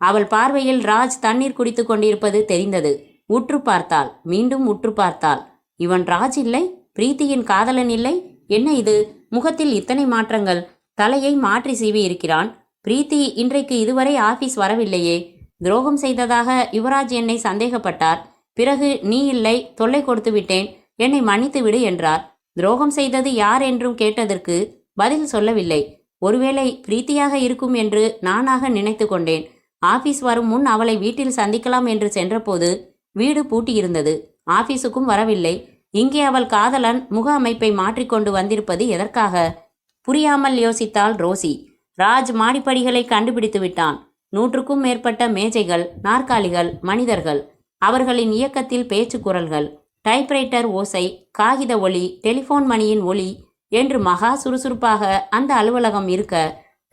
Speaker 1: அவள் பார்வையில் ராஜ் தண்ணீர் குடித்து கொண்டிருப்பது தெரிந்தது. உற்று பார்த்தாள். மீண்டும் உற்று பார்த்தாள். இவன் ராஜ் இல்லை. பிரீத்தியின் காதலன் இல்லை. என்ன இது? முகத்தில் இத்தனை மாற்றங்கள். தலையை மாற்றி சீவி இருக்கிறான். பிரீத்தி இன்றைக்கு இதுவரை ஆபீஸ் வரவில்லையே. துரோகம் செய்ததாக யுவராஜ் என்னை சந்தேகப்பட்டார். பிறகு நீ இல்லை, தொல்லை கொடுத்து விட்டேன், என்னை மன்னித்து விடு என்றார். துரோகம் செய்தது யார் என்றும் கேட்டதற்கு பதில் சொல்லவில்லை. ஒருவேளை பிரீத்தியாக இருக்கும் என்று நானாக நினைத்து கொண்டேன். ஆபீஸ் வரும் முன் அவளை வீட்டில் சந்திக்கலாம் என்று சென்றபோது வீடு பூட்டியிருந்தது. ஆபீஸுக்கும் வரவில்லை. இங்கே அவள் காதலன் முக அமைப்பை மாற்றிக்கொண்டு வந்திருப்பது எதற்காக? புரியாமல் யோசித்தாள் ரோசி. ராஜ் மாடிப்படிகளை கண்டுபிடித்து விட்டான். 100க்கும் மேற்பட்ட மேஜைகள், நாற்காலிகள், மனிதர்கள். அவர்களின் இயக்கத்தில் பேச்சு குரல்கள், டைப்ரைட்டர் ஓசை, காகித ஒளி, டெலிஃபோன் மணியின் ஒளி என்று மகா சுறுசுறுப்பாக அந்த அலுவலகம் இருக்க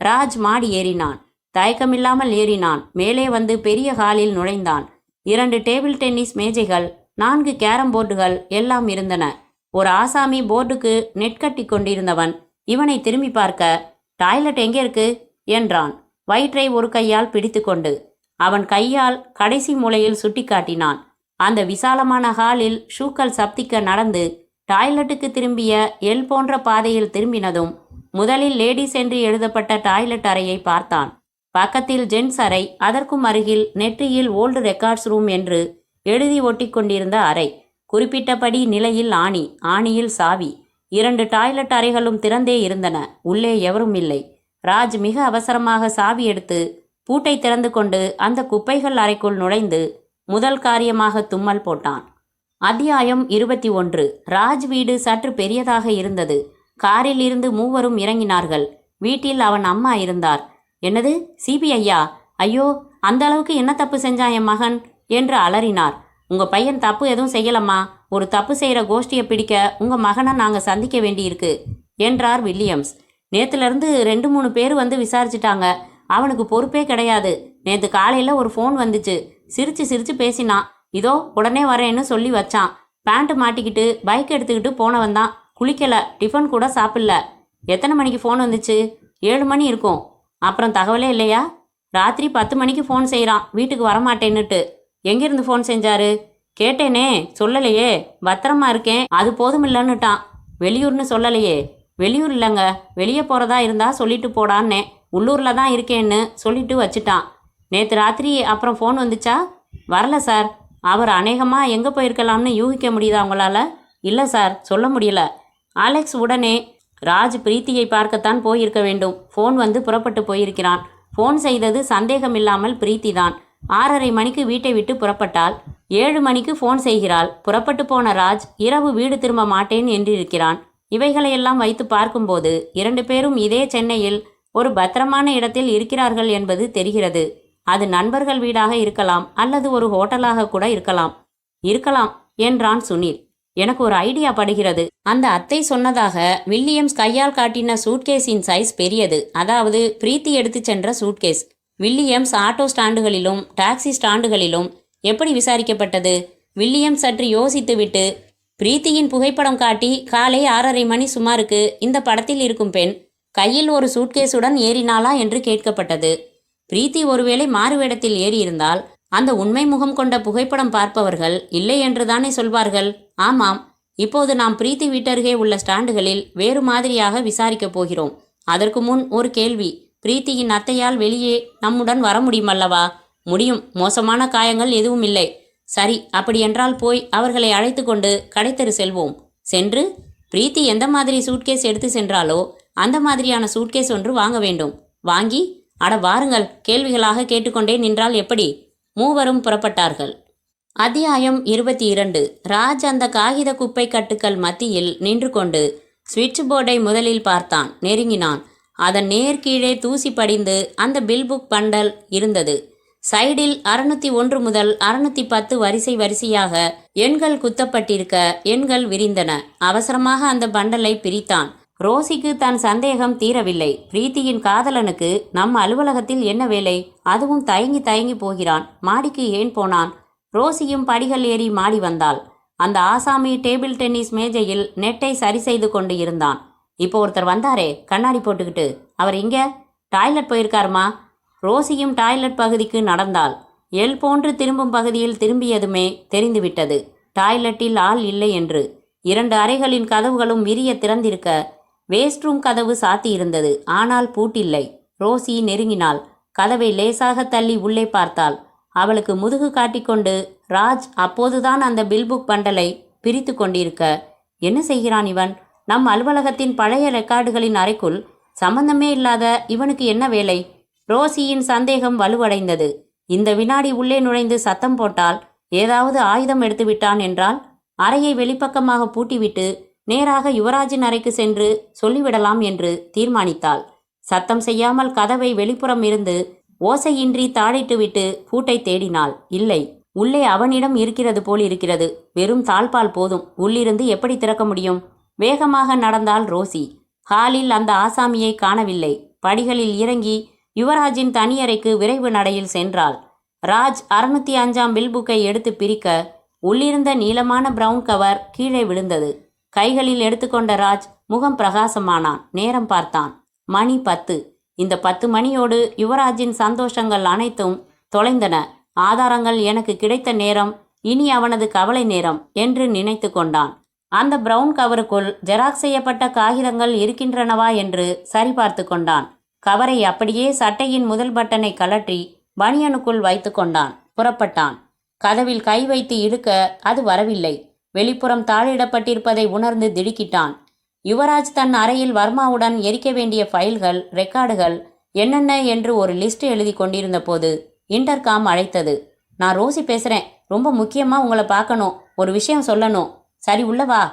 Speaker 1: ராஜ் மாடி ஏறினான். தயக்கமில்லாமல் ஏறினான். மேலே வந்து பெரிய ஹாலில் நுழைந்தான். 2 டேபிள் டென்னிஸ் மேஜைகள், 4 கேரம் போர்டுகள் எல்லாம் இருந்தன. ஒரு ஆசாமி போர்டுக்கு நெட் கட்டி கொண்டிருந்தவன் இவனை திரும்பி பார்க்க, டாய்லெட் எங்கே இருக்கு என்றான். வயிற்றை ஒரு கையால் பிடித்து கொண்டு. அவன் கையால் கடைசி மூலையில் சுட்டி காட்டினான். அந்த விசாலமான ஹாலில் ஷூக்கள் சப்திக்க நடந்து டாய்லெட்டுக்கு திரும்பிய எல் போன்ற பாதையில் திரும்பினதும் முதலில் லேடிஸ் என்று எழுதப்பட்ட டாய்லெட் அறையை பார்த்தான். பக்கத்தில் ஜென்ஸ் அறை, அதற்கும் அருகில் நெற்றியில் ஓல்டு ரெக்கார்ட்ஸ் ரூம் என்று எழுதி ஒட்டி கொண்டிருந்த அறை. குறிப்பிட்டபடி நிலையில் ஆணி, ஆணியில் சாவி. 2 டாய்லெட் அறைகளும் திறந்தே இருந்தன. உள்ளே எவரும் இல்லை. ராஜ் மிக அவசரமாக சாவி எடுத்து பூட்டை திறந்து கொண்டு அந்த குப்பைகள் அறைக்குள் நுழைந்து முதல் காரியமாக தும்மல் போட்டான். அத்தியாயம் 21. ராஜ் வீடு சற்று பெரியதாக இருந்தது. காரில் இருந்து மூவரும் இறங்கினார்கள். வீட்டில் அவன் அம்மா இருந்தார். என்னது, சிபிஐயா? ஐயோ, அந்த அளவுக்கு என்ன தப்பு செஞ்சான் என் மகன் என்று அலறினார். உங்க பையன் தப்பு எதுவும் செய்யலம்மா. ஒரு தப்பு செய்கிற கோஷ்டியை பிடிக்க உங்க மகனை நாங்கள் சந்திக்க வேண்டியிருக்கு என்றார் வில்லியம்ஸ். நேற்றுலேருந்து 2-3 பேர் வந்து விசாரிச்சிட்டாங்க. அவனுக்கு பொறுப்பே கிடையாது. நேற்று காலையில் ஒரு ஃபோன் வந்துச்சு. சிரிச்சு சிரிச்சு பேசினான். இதோ உடனே வரேன்னு சொல்லி வச்சான். பேண்ட்டு மாட்டிக்கிட்டு பைக் எடுத்துக்கிட்டு போனவன் தான். குளிக்கலை, டிஃபன் கூட சாப்பிடல. எத்தனை மணிக்கு ஃபோன் வந்துச்சு? 7 மணி இருக்கும். அப்புறம் தகவலே இல்லையா? ராத்திரி 10 மணிக்கு ஃபோன் செய்கிறான், வீட்டுக்கு வரமாட்டேன்னுட்டு. எங்கேருந்து ஃபோன் செஞ்சாரு? கேட்டேனே, சொல்லலையே. பத்திரமா இருக்கேன், அது போதும் இல்லைன்னுட்டான். வெளியூர்னு சொல்லலையே. வெளியூர் இல்லைங்க, வெளியே போகிறதா இருந்தா சொல்லிட்டு போடான்னே. உள்ளூரில் தான் இருக்கேன்னு சொல்லிட்டு வச்சுட்டான். நேற்று ராத்திரி அப்புறம் ஃபோன் வந்துச்சா? வரல சார். அவர் அநேகமாக எங்கே போயிருக்கலாம்னு யூகிக்க முடியுதா உங்களால்? இல்லை சார், சொல்ல முடியல. அலெக்ஸ் உடனே, ராஜ் பிரீத்தியை பார்க்கத்தான் போயிருக்க வேண்டும். ஃபோன் வந்து புறப்பட்டு போயிருக்கிறான். ஃபோன் செய்தது சந்தேகம் இல்லாமல் பிரீத்தி தான். 6:30 மணிக்கு வீட்டை விட்டு புறப்பட்டால் 7 மணிக்கு ஃபோன் செய்கிறாள். புறப்பட்டு போன ராஜ் இரவு வீடு திரும்ப மாட்டேன் என்றிருக்கிறான். இவைகளையெல்லாம் வைத்து பார்க்கும்போது 2 பேரும் இதே சென்னையில் ஒரு பத்திரமான இடத்தில் இருக்கிறார்கள் என்பது தெரிகிறது. அது நண்பர்கள் வீடாக இருக்கலாம், அல்லது ஒரு ஹோட்டலாக கூட இருக்கலாம் என்றான் சுனில். எனக்கு ஒரு ஐடியா படுகிறது. அந்த அத்தை சொன்னதாக வில்லியம்ஸ் கையால் காட்டின சூட்கேஸின் சைஸ் பெரியது. அதாவது பிரீத்தி எடுத்து சென்ற சூட்கேஸ். வில்லியம்ஸ் ஆட்டோ ஸ்டாண்டுகளிலும் டாக்ஸி ஸ்டாண்டுகளிலும் எப்படி விசாரிக்கப்பட்டது? வில்லியம்ஸ் சற்று யோசித்துவிட்டு, பிரீத்தியின் புகைப்படம் காட்டி காலை 6:30 மணி சுமாருக்கு இந்த படத்தில் இருக்கும் பெண் கையில் ஒரு சூட்கேஸுடன் ஏறினாளா என்று கேட்கப்பட்டது. பிரீத்தி ஒருவேளை மாறுவேடத்தில் ஏறியிருந்தால் அந்த உண்மை முகம் கொண்ட புகைப்படம் பார்ப்பவர்கள் இல்லை என்றுதானே சொல்வார்கள். ஆமாம், இப்போது நாம் பிரீத்தி வீட்டருகே உள்ள ஸ்டாண்டுகளில் வேறு மாதிரியாக விசாரிக்கப் போகிறோம். அதற்கு முன் ஒரு கேள்வி. பிரீத்தியின் அத்தையால் வெளியே நம்முடன் வர முடியுமல்லவா? முடியும். மோசமான காயங்கள் எதுவும் இல்லை. சரி, அப்படியென்றால் போய் அவர்களை அழைத்து கொண்டு கடைத்தெரு செல்வோம். சென்று பிரீத்தி எந்த மாதிரி சூட்கேஸ் எடுத்து சென்றாலோ அந்த மாதிரியான சூட்கேஸ் ஒன்று வாங்க வேண்டும். வாங்கி, அட வாருங்கள், கேள்விகளாக கேட்டுக்கொண்டே நின்றால் எப்படி? மூவரும் புறப்பட்டார்கள். அத்தியாயம் 22. ராஜ் அந்த காகித குப்பை கட்டுக்கள் மத்தியில் நின்று கொண்டு ஸ்விட்ச் போர்டை முதலில் பார்த்தான். நெருங்கினான். அதன் நேர் கீழே தூசி படிந்து அந்த பில் புக் பண்டல் இருந்தது. சைடில் 601 முதல் 610 வரிசையாக எண்கள் குத்தப்பட்டிருக்க எண்கள் விரிந்தன. அவசரமாக அந்த பண்டலை பிரித்தான். ரோசிக்கு தன் சந்தேகம் தீரவில்லை. பிரீத்தியின் காதலனுக்கு நம் அலுவலகத்தில் என்ன வேலை? அதுவும் தயங்கி போகிறான். மாடிக்கு ஏன் போனான்? ரோசியும் படிகள் ஏறி மாடி வந்தாள். அந்த ஆசாமி டேபிள் டென்னிஸ் மேஜையில் நெட்டை சரி செய்து கொண்டு இருந்தான். இப்போ ஒருத்தர் வந்தாரே, கண்ணாடி போட்டுக்கிட்டு, அவர் இங்கே டாய்லெட் போயிருக்காருமா. ரோசியும் டாய்லெட் பகுதிக்கு நடந்தாள். எல் போன்று திரும்பும் பகுதியில் திரும்பியதுமே தெரிந்துவிட்டது டாய்லெட்டில் ஆள் இல்லை என்று. 2 அறைகளின் கதவுகளும் விரிய திறந்திருக்க வேஸ்ட் ரூம் கதவு சாத்தியிருந்தது. ஆனால் பூட்டில்லை. ரோசி நெருங்கினாள். கதவை லேசாக தள்ளி உள்ளே பார்த்தாள். அவளுக்கு முதுகு காட்டிக்கொண்டு ராஜ் அப்போதுதான் அந்த பில்புக் பண்டலை பிரித்து கொண்டிருக்க, என்ன செய்கிறான் இவன்? நம் அலுவலகத்தின் பழைய ரெக்கார்டுகளின் அறைக்குள் சம்பந்தமே இல்லாத இவனுக்கு என்ன வேலை? ரோசியின் சந்தேகம் வலுவடைந்தது. இந்த வினாடி உள்ளே நுழைந்து சத்தம் போட்டால் ஏதாவது ஆயுதம் எடுத்து விட்டான் என்றால் அறையை வெளிப்பக்கமாக பூட்டிவிட்டு நேராக யுவராஜின் அறைக்கு சென்று சொல்லிவிடலாம் என்று தீர்மானித்தாள். சத்தம் செய்யாமல் கதவை வெளிப்புறம் இருந்து ஓசையின்றி தாழிட்டுவிட்டு பூட்டை தேடினாள். இல்லை, உள்ளே அவனிடம் இருக்கிறது போல் இருக்கிறது. வெறும் தாழ்பால் போதும். உள்ளிருந்து எப்படி திறக்க முடியும்? வேகமாக நடந்தாள் ரோசி. ஹாலில் அந்த ஆசாமியை காணவில்லை. படிகளில் இறங்கி யுவராஜின் தனியறைக்கு விரைவு நடையில் சென்றாள். ராஜ் 605ஆம் பில்புக்கை எடுத்து பிரிக்க உள்ளிருந்த நீளமான பிரவுன் கவர் கீழே விழுந்தது. கைகளில் எடுத்துக்கொண்ட ராஜ் முகம் பிரகாசமானான். நேரம் பார்த்தான். மணி 10. இந்த 10 மணியோடு யுவராஜின் சந்தோஷங்கள் அனைத்தும் தொலைந்தன. ஆதாரங்கள் எனக்கு கிடைத்த நேரம் இனி அவனது கவலை நேரம் என்று நினைத்து கொண்டான். அந்த பிரவுன் கவருக்குள் ஜெராக்ஸ் செய்யப்பட்ட காகிதங்கள் இருக்கின்றனவா என்று சரிபார்த்து கொண்டான். கவரை அப்படியே சட்டையின் முதல் பட்டனை கலற்றி பனியனுக்குள் வைத்து கொண்டான். புறப்பட்டான். கதவில் கை வைத்து இழுக்க அது வரவில்லை. வெளிப்புறம் தாளிடப்பட்டிருப்பதை உணர்ந்து திடுக்கிட்டான். யுவராஜ் தன் அறையில் வர்மாவுடன் எரிக்க வேண்டிய ஃபைல்கள், ரெக்கார்டுகள் என்னென்ன என்று ஒரு லிஸ்ட் எழுதி கொண்டிருந்த போது இன்டர்காம் அழைத்தது. நான் ரோசி பேசுகிறேன். ரொம்ப முக்கியமாக உங்களை பார்க்கணும். ஒரு விஷயம் சொல்லணும். சரி, உள்ள வா.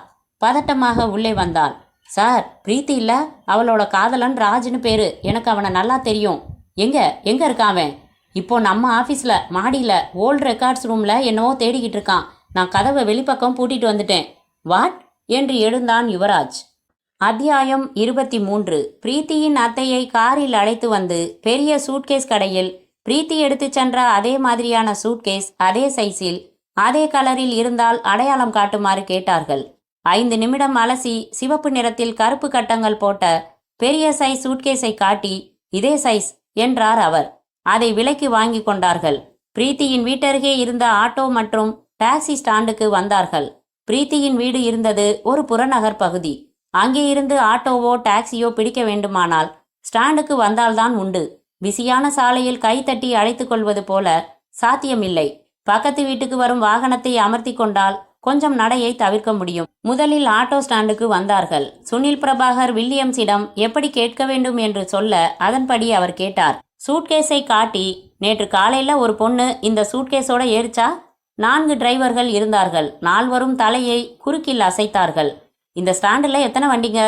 Speaker 1: பதட்டமாக உள்ளே வந்தாள். சார், பிரீத்தி இல்லை, அவளோட காதலன் ராஜ்னு பேரு. எனக்கு அவனை நல்லா தெரியும். எங்க எங்க இருக்கான் அவன்? இப்போ நம்ம ஆஃபீஸில் மாடியில் ஓல்டு ரெக்கார்ட்ஸ் ரூமில் என்னவோ தேடிக்கிட்டு இருக்கான். நான் கதவை வெளிப்பக்கம் பூட்டிட்டு வந்துட்டேன். வாட் என்று எழுந்தான் யுவராஜ். அத்தியாயம் 23. பிரீத்தியின் அத்தையை காரில் அழைத்து வந்து பெரிய சூட்கேஸ் கடையில் பிரீத்தி எடுத்து சென்ற அதே மாதிரியான சூட்கேஸ், அதே சைஸில், அதே கலரில் இருந்தால் அடையாளம் காட்டுமாறு கேட்டார்கள். 5 நிமிடம் அலசி சிவப்பு நிறத்தில் கருப்பு கட்டங்கள் போட்ட பெரிய சைஸ் சூட்கேஸை காட்டி இதே சைஸ் என்றார் அவர். அதை விலைக்கு வாங்கி கொண்டார்கள். பிரீத்தியின் வீட்டருகே இருந்த ஆட்டோ மற்றும் டாக்ஸி ஸ்டாண்டுக்கு வந்தார்கள். பிரீத்தியின் வீடு இருந்தது ஒரு புறநகர் பகுதி. அங்கே இருந்து ஆட்டோவோ டாக்ஸியோ பிடிக்க வேண்டுமானால் ஸ்டாண்டுக்கு வந்தால்தான் உண்டு. பிஸியான சாலையில் கைத்தட்டி அழைத்து கொள்வது போல சாத்தியமில்லை. பக்கத்து வீட்டுக்கு வரும் வாகனத்தை அமர்த்தி கொண்டால் கொஞ்சம் நடையை தவிர்க்க முடியும். முதலில் ஆட்டோ ஸ்டாண்டுக்கு வந்தார்கள். சுனில் பிரபாகர் வில்லியம்ஸிடம் எப்படி கேட்க வேண்டும் என்று சொல்ல அதன்படி அவர் கேட்டார். சூட்கேஸை காட்டி, நேற்று காலையில் ஒரு பொண்ணு இந்த சூட்கேஸோட ஏறிச்சா? 4 டிரைவர்கள் இருந்தார்கள். 4வரும் தலையை குறுக்கில் அசைத்தார்கள். இந்த ஸ்டாண்டில் எத்தனை வண்டிங்க?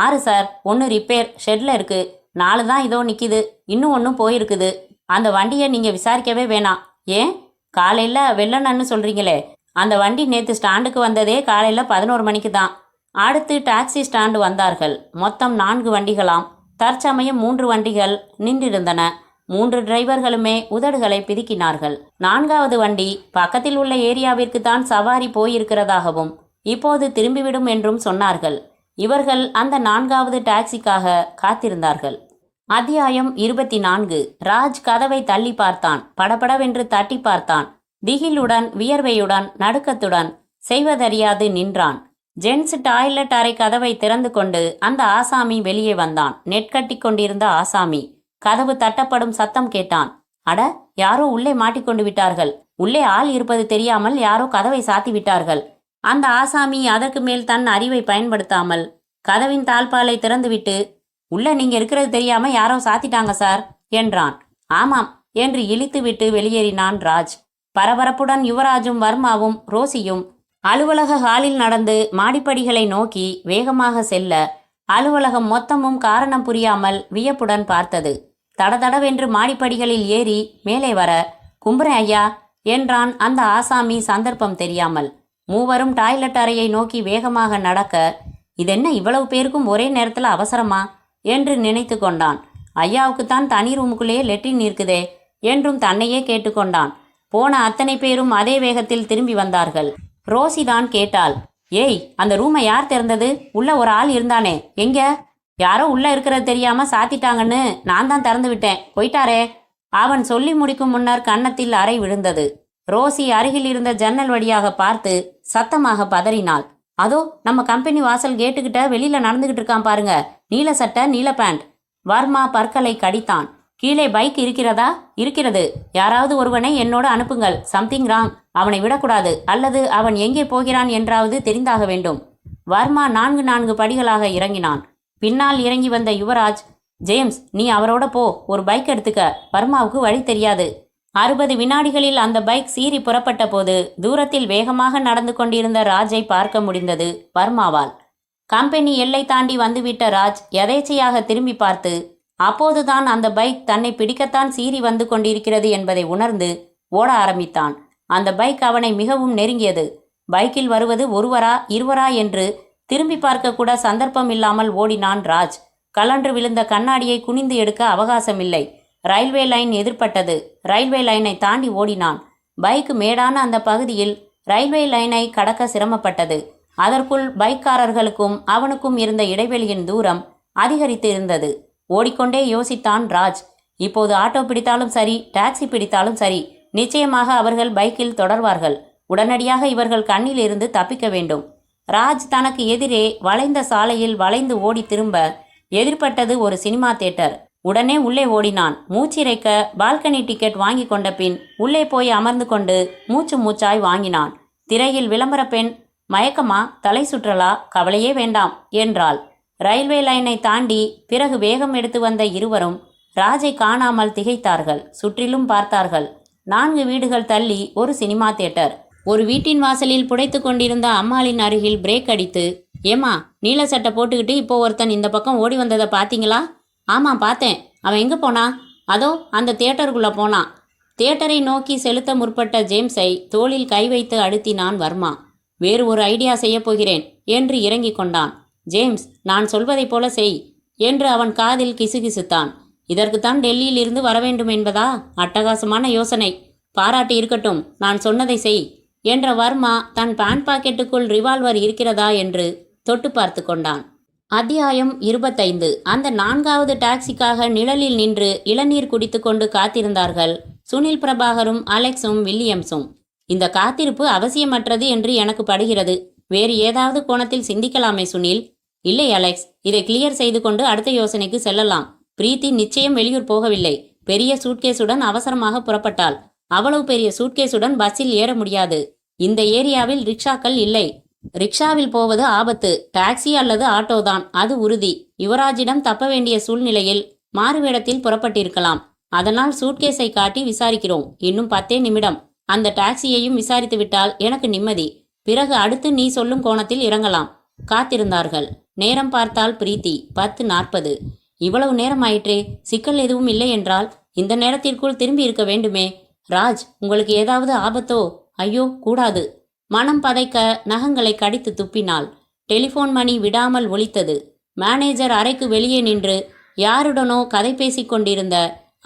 Speaker 1: 6 சார். 1 ரிப்பேர் ஷெட்டில் இருக்கு. 4 தான் இதோ நிற்கிது. இன்னும் 1 போயிருக்குது. அந்த வண்டியை நீங்கள் விசாரிக்கவே வேணாம். ஏன்? காலையில் வெள்ளனன்னு சொல்கிறீங்களே, அந்த வண்டி நேற்று ஸ்டாண்டுக்கு வந்ததே காலையில் 11 மணிக்கு தான். அடுத்து டாக்ஸி ஸ்டாண்டு வந்தார்கள். மொத்தம் 4 வண்டிகளாம். தற்சமயம் 3 வண்டிகள் நின்றிருந்தன. 3 டிரைவர்களுமே உதடுகளை பிதுக்கினார்கள். 4வது வண்டி பக்கத்தில் உள்ள ஏரியாவிற்கு தான் சவாரி போயிருக்கிறதாகவும் இப்போது திரும்பிவிடும் என்றும் சொன்னார்கள். இவர்கள் அந்த 4வது டாக்ஸிக்காக காத்திருந்தார்கள். அத்தியாயம் 24. ராஜ் கதவை தள்ளி பார்த்தான். படபடவென்று தட்டி பார்த்தான். திகிலுடன், வியர்வையுடன், நடுக்கத்துடன் செய்வதறியாது நின்றான். ஜென்ஸ் டாய்லெட் அறை கதவை திறந்து கொண்டு அந்த ஆசாமி வெளியே வந்தான். நெட் கட்டி கொண்டிருந்த ஆசாமி. கதவு தட்டப்படும் சத்தம் கேட்டான். அட, யாரோ உள்ளே மாட்டிக்கொண்டு விட்டார்கள். உள்ளே ஆள் இருப்பது தெரியாமல் யாரோ கதவை சாத்தி விட்டார்கள். அந்த ஆசாமி அதற்கு மேல் தன் அறிவை பயன்படுத்தாமல் கதவின் தாழ்பாலை திறந்துவிட்டு, உள்ள நீங்க இருக்கிறது தெரியாம யாரோ சாத்திட்டாங்க சார் என்றான். ஆமாம் என்று இழித்துவிட்டு வெளியேறினான் ராஜ். பரபரப்புடன் யுவராஜும் வர்மாவும் ரோசியும் அலுவலக ஹாலில் நடந்து மாடிப்படிகளை நோக்கி வேகமாக செல்ல அலுவலகம் மொத்தமும் காரணம் புரியாமல் வியப்புடன் பார்த்தது. தடதடவென்று மாடிப்படிகளில் ஏறி மேலே வர, கும்புறேன் ஐயா என்றான் அந்த ஆசாமி சந்தர்ப்பம் தெரியாமல். மூவரும் டாய்லெட் அறையை நோக்கி வேகமாக நடக்க, இதென்ன இவ்வளவு பேருக்கும் ஒரே நேரத்தில் அவசரமா என்று நினைத்து கொண்டான். ஐயாவுக்குத்தான் தனி ரூமுக்குள்ளேயே லெட்டின் இருக்குதே என்றும் தன்னையே கேட்டுக்கொண்டான். போன அத்தனை பேரும் அதே வேகத்தில் திரும்பி வந்தார்கள். ரோசிதான் கேட்டாள், ஏய், அந்த ரூமை யார் திறந்தது? உள்ள ஒரு ஆள் இருந்தானே, எங்க? யாரோ உள்ள இருக்கிறது தெரியாம சாத்திட்டாங்கன்னு நான் தான் திறந்து விட்டேன், போயிட்டாரே. அவன் சொல்லி முடிக்கும் முன்னர் கன்னத்தில் அறை விழுந்தது. ரோசி அருகில் இருந்த ஜன்னல் வழியாக பார்த்து சத்தமாக பதறினாள். அதோ நம்ம கம்பெனி வாசல் கேட்டுக்கிட்ட வெளியில நடந்துகிட்டு இருக்கான் பாருங்க, நீல சட்டை நீல பேண்ட். வர்மா பற்களை கடித்தான். கீழே பைக் இருக்கிறதா? இருக்கிறது. யாராவது ஒருவனை என்னோடு அனுப்புங்கள். Something wrong. அவனை விடக்கூடாது. அல்லது அவன் எங்கே போகிறான் என்றாவது தெரிந்தாக வேண்டும். வர்மா 4 படிகளாக இறங்கினான். பின்னால் இறங்கி வந்த யுவராஜ், ஜேம்ஸ், நீ அவரோட போ, ஒரு பைக் எடுத்துக்க. வர்மாவுக்கு வழி தெரியாது. 60 வினாடிகளில் அந்த பைக் சீறி புறப்பட்ட போது தூரத்தில் வேகமாக நடந்து கொண்டிருந்த ராஜை பார்க்க முடிந்தது வர்மாவால். கம்பெனி எல்லை தாண்டி வந்துவிட்ட ராஜ் எதேச்சையாக திரும்பி பார்த்து, அப்போதுதான் அந்த பைக் தன்னை பிடிக்கத்தான் சீறி வந்து கொண்டிருக்கிறது என்பதை உணர்ந்து ஓட ஆரம்பித்தான். அந்த பைக் அவனை மிகவும் நெருங்கியது. பைக்கில் வருவது ஒருவரா 2வரா என்று திரும்பி பார்க்க கூட சந்தர்ப்பம் இல்லாமல் ஓடினான் ராஜ். கலன்று விழுந்த கண்ணாடியை குனிந்து எடுக்க அவகாசமில்லை. ரயில்வே லைன் எதிர்பட்டது. ரயில்வே லைனை தாண்டி ஓடினான். பைக் மேடான அந்த பகுதியில் ரயில்வே லைனை கடக்க சிரமப்பட்டது. அதற்குள் பைக்காரர்களுக்கும் அவனுக்கும் இருந்த இடைவெளியின் தூரம் அதிகரித்து இருந்தது. ஓடிக்கொண்டே யோசித்தான் ராஜ். இப்போது ஆட்டோ பிடித்தாலும் சரி, டாக்ஸி பிடித்தாலும் சரி, நிச்சயமாக அவர்கள் பைக்கில் தொடர்வார்கள். உடனடியாக இவர்கள் கண்ணில் இருந்து தப்பிக்க வேண்டும். ராஜ் தனக்கு எதிரே வளைந்த சாலையில் வளைந்து ஓடி திரும்ப எதிர்பட்டது ஒரு சினிமா தியேட்டர். உடனே உள்ளே ஓடினான். மூச்சிறைக்க பால்கனி டிக்கெட் வாங்கி கொண்ட பின் உள்ளே போய் அமர்ந்து கொண்டு மூச்சாய் வாங்கினான். திரையில் விளம்பர பெண், மயக்கமா, தலை சுற்றலா, கவலையே வேண்டாம் என்றாள். ரயில்வே லைனை தாண்டி பிறகு வேகம் எடுத்து வந்த இருவரும் ராஜை காணாமல் திகைத்தார்கள். சுற்றிலும் பார்த்தார்கள். 4 வீடுகள் தள்ளி ஒரு சினிமா தியேட்டர். ஒரு வீட்டின் வாசலில் புடைத்து கொண்டிருந்த அம்மாளின் அருகில் பிரேக் அடித்து, ஏமா, நீல சட்டை போட்டுக்கிட்டு இப்போ ஒருத்தன் இந்த பக்கம் ஓடி வந்ததை பார்த்தீங்களா? ஆமாம் பார்த்தேன். அவன் எங்கே போனா? அதோ அந்த தியேட்டருக்குள்ள போனான். தியேட்டரை நோக்கி செலுத்த முற்பட்ட ஜேம்ஸை தோளில் கை வைத்து அழுத்தினான் வர்மா. வேறு ஒரு ஐடியா செய்யப் போகிறேன் என்று இறங்கிக் கொண்டான். ஜேம்ஸ், நான் சொல்வதைப் போல செய் என்று அவன் காதில் கிசுகிசுத்தான். இதற்குத்தான் டெல்லியில் இருந்து வரவேண்டும் என்பதா? அட்டகாசமான யோசனை. பாராட்டு இருக்கட்டும், நான் சொன்னதை செய் என்ற வர்மா தன் பேண்ட் பாக்கெட்டுக்குள் ரிவால்வர் இருக்கிறதா என்று தொட்டு பார்த்து கொண்டான். அத்தியாயம் 25. அந்த 4வது டாக்ஸிக்காக நிழலில் நின்று இளநீர் குடித்து கொண்டு காத்திருந்தார்கள் சுனில் பிரபாகரும் அலெக்ஸும் வில்லியம்ஸும். இந்த காத்திருப்பு அவசியமற்றது என்று எனக்கு படுகிறது. வேறு ஏதாவது கோணத்தில் சிந்திக்கலாமே சுனில். இல்லை அலெக்ஸ், இதை கிளியர் செய்து கொண்டு அடுத்த யோசனைக்கு செல்லலாம். பிரீத்தி நிச்சயம் வெளியூர் போகவில்லை. பெரிய சூட்கேஸுடன் அவசரமாக புறப்பட்டாள். அவ்வளவு பெரிய சூட்கேஸுடன் பஸ்ஸில் ஏற முடியாது. இந்த ஏரியாவில் ரிக்ஷாக்கள் இல்லை. ரிக்ஷாவில் போவது ஆபத்து. டாக்ஸி அல்லது ஆட்டோதான், அது உறுதி. யுவராஜிடம் தப்ப வேண்டிய சூழ்நிலையில் மாறுவேடத்தில் புறப்பட்டிருக்கலாம். அதனால் சூட்கேஸை காட்டி விசாரிக்கிறோம். இன்னும் 10 நிமிடம். அந்த டாக்ஸியையும் விசாரித்து விட்டால் எனக்கு நிம்மதி. பிறகு அடுத்து நீ சொல்லும் கோணத்தில் இறங்கலாம். காத்திருந்தார்கள். நேரம் பார்த்தால் பிரீத்தி 10:40. இவ்வளவு நேரம் ஆயிற்றே. சிக்கல் எதுவும் இல்லை என்றால் இந்த நேரத்திற்குள் திரும்பி இருக்க வேண்டுமே. ராஜ், உங்களுக்கு ஏதாவது ஆபத்தோ? ஐயோ, கூடாது. மனம் பதைக்க நகங்களை கடித்து துப்பினாள். டெலிஃபோன் மணி விடாமல் ஒலித்தது. மேனேஜர் அறைக்கு வெளியே நின்று யாருடனோ கதை பேசிக் கொண்டிருந்த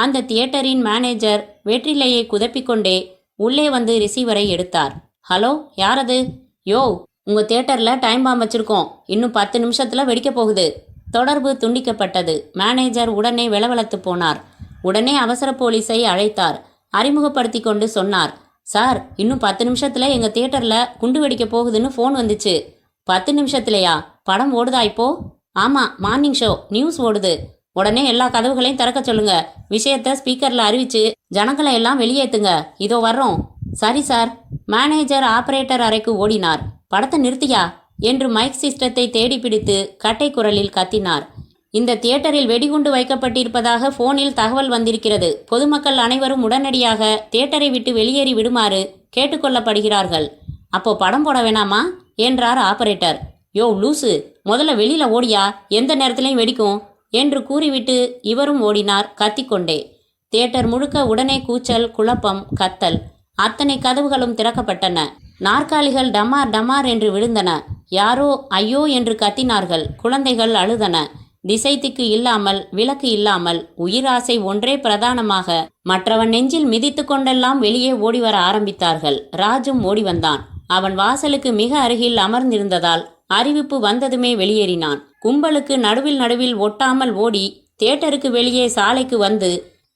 Speaker 1: அந்த தியேட்டரின் மேனேஜர் வெற்றிலையை குதப்பிக்கொண்டே உள்ளே வந்து ரிசீவரை எடுத்தார். ஹலோ, யாரது? யோ, உங்க தியேட்டர்ல டைம் பாம் வச்சிருக்கோம். இன்னும் 10 நிமிஷத்துல வெடிக்க போகுது. தொடர்பு துண்டிக்கப்பட்டது. மேனேஜர் உடனே வெளவெளத்து போனார். உடனே அவசர போலீஸை அழைத்தார். அறிமுகப்படுத்தி கொண்டு சொன்னார், சார், இன்னும் 10 நிமிஷத்துல எங்க தியேட்டர்ல குண்டு வெடிக்க போகுதுன்னு ஃபோன் வந்துச்சு. 10 நிமிஷத்துலையா? படம் ஓடுதா இப்போ? ஆமா, மார்னிங் ஷோ, நியூஸ் ஓடுது. உடனே எல்லா கதவுகளையும் திறக்க சொல்லுங்க. விஷயத்த ஸ்பீக்கர்ல அறிவிச்சு ஜனங்களை எல்லாம் வெளியேத்துங்க. இதோ வர்றோம். சரி சார். மேனேஜர் ஆபரேட்டர் அறைக்கு ஓடினார். படத்தை நிறுத்தியா என்று மைக் சிஸ்டத்தை தேடி பிடித்து கட்டை குரலில் கத்தினார். இந்த தியேட்டரில் வெடிகுண்டு வைக்கப்பட்டிருப்பதாக போனில் தகவல் வந்திருக்கிறது. பொதுமக்கள் அனைவரும் உடனடியாக தியேட்டரை விட்டு வெளியேறி விடுமாறு கேட்டுக்கொள்ளப்படுகிறார்கள். அப்போ படம் போட வேணாமா என்றார் ஆபரேட்டர். யோ லூசு, முதல்ல வெளியில ஓடியா, எந்த நேரத்திலையும் வெடிக்கும் என்று கூறிவிட்டு இவரும் ஓடினார் கத்திக்கொண்டே. தியேட்டர் முழுக்க உடனே கூச்சல், குழப்பம், கத்தல். அத்தனை கதவுகளும் திறக்கப்பட்டன. நாற்காலிகள் டமார் டமார் என்று விழுந்தன. யாரோ ஐயோ என்று கத்தினார்கள். குழந்தைகள் அழுதன. திசை திக்கு இல்லாமல், விளக்கு இல்லாமல், உயிராசை ஒன்றே பிரதானமாக மற்றவன் நெஞ்சில் மிதித்து கொண்டெல்லாம் வெளியே ஓடிவர ஆரம்பித்தார்கள். ராஜும் ஓடி வந்தான். அவன் வாசலுக்கு மிக அருகில் அமர்ந்திருந்ததால் அறிவிப்பு வந்ததுமே வெளியேறினான். கும்பலுக்கு நடுவில் நடுவில் ஒட்டாமல் ஓடி தியேட்டருக்கு வெளியே சாலைக்கு வந்து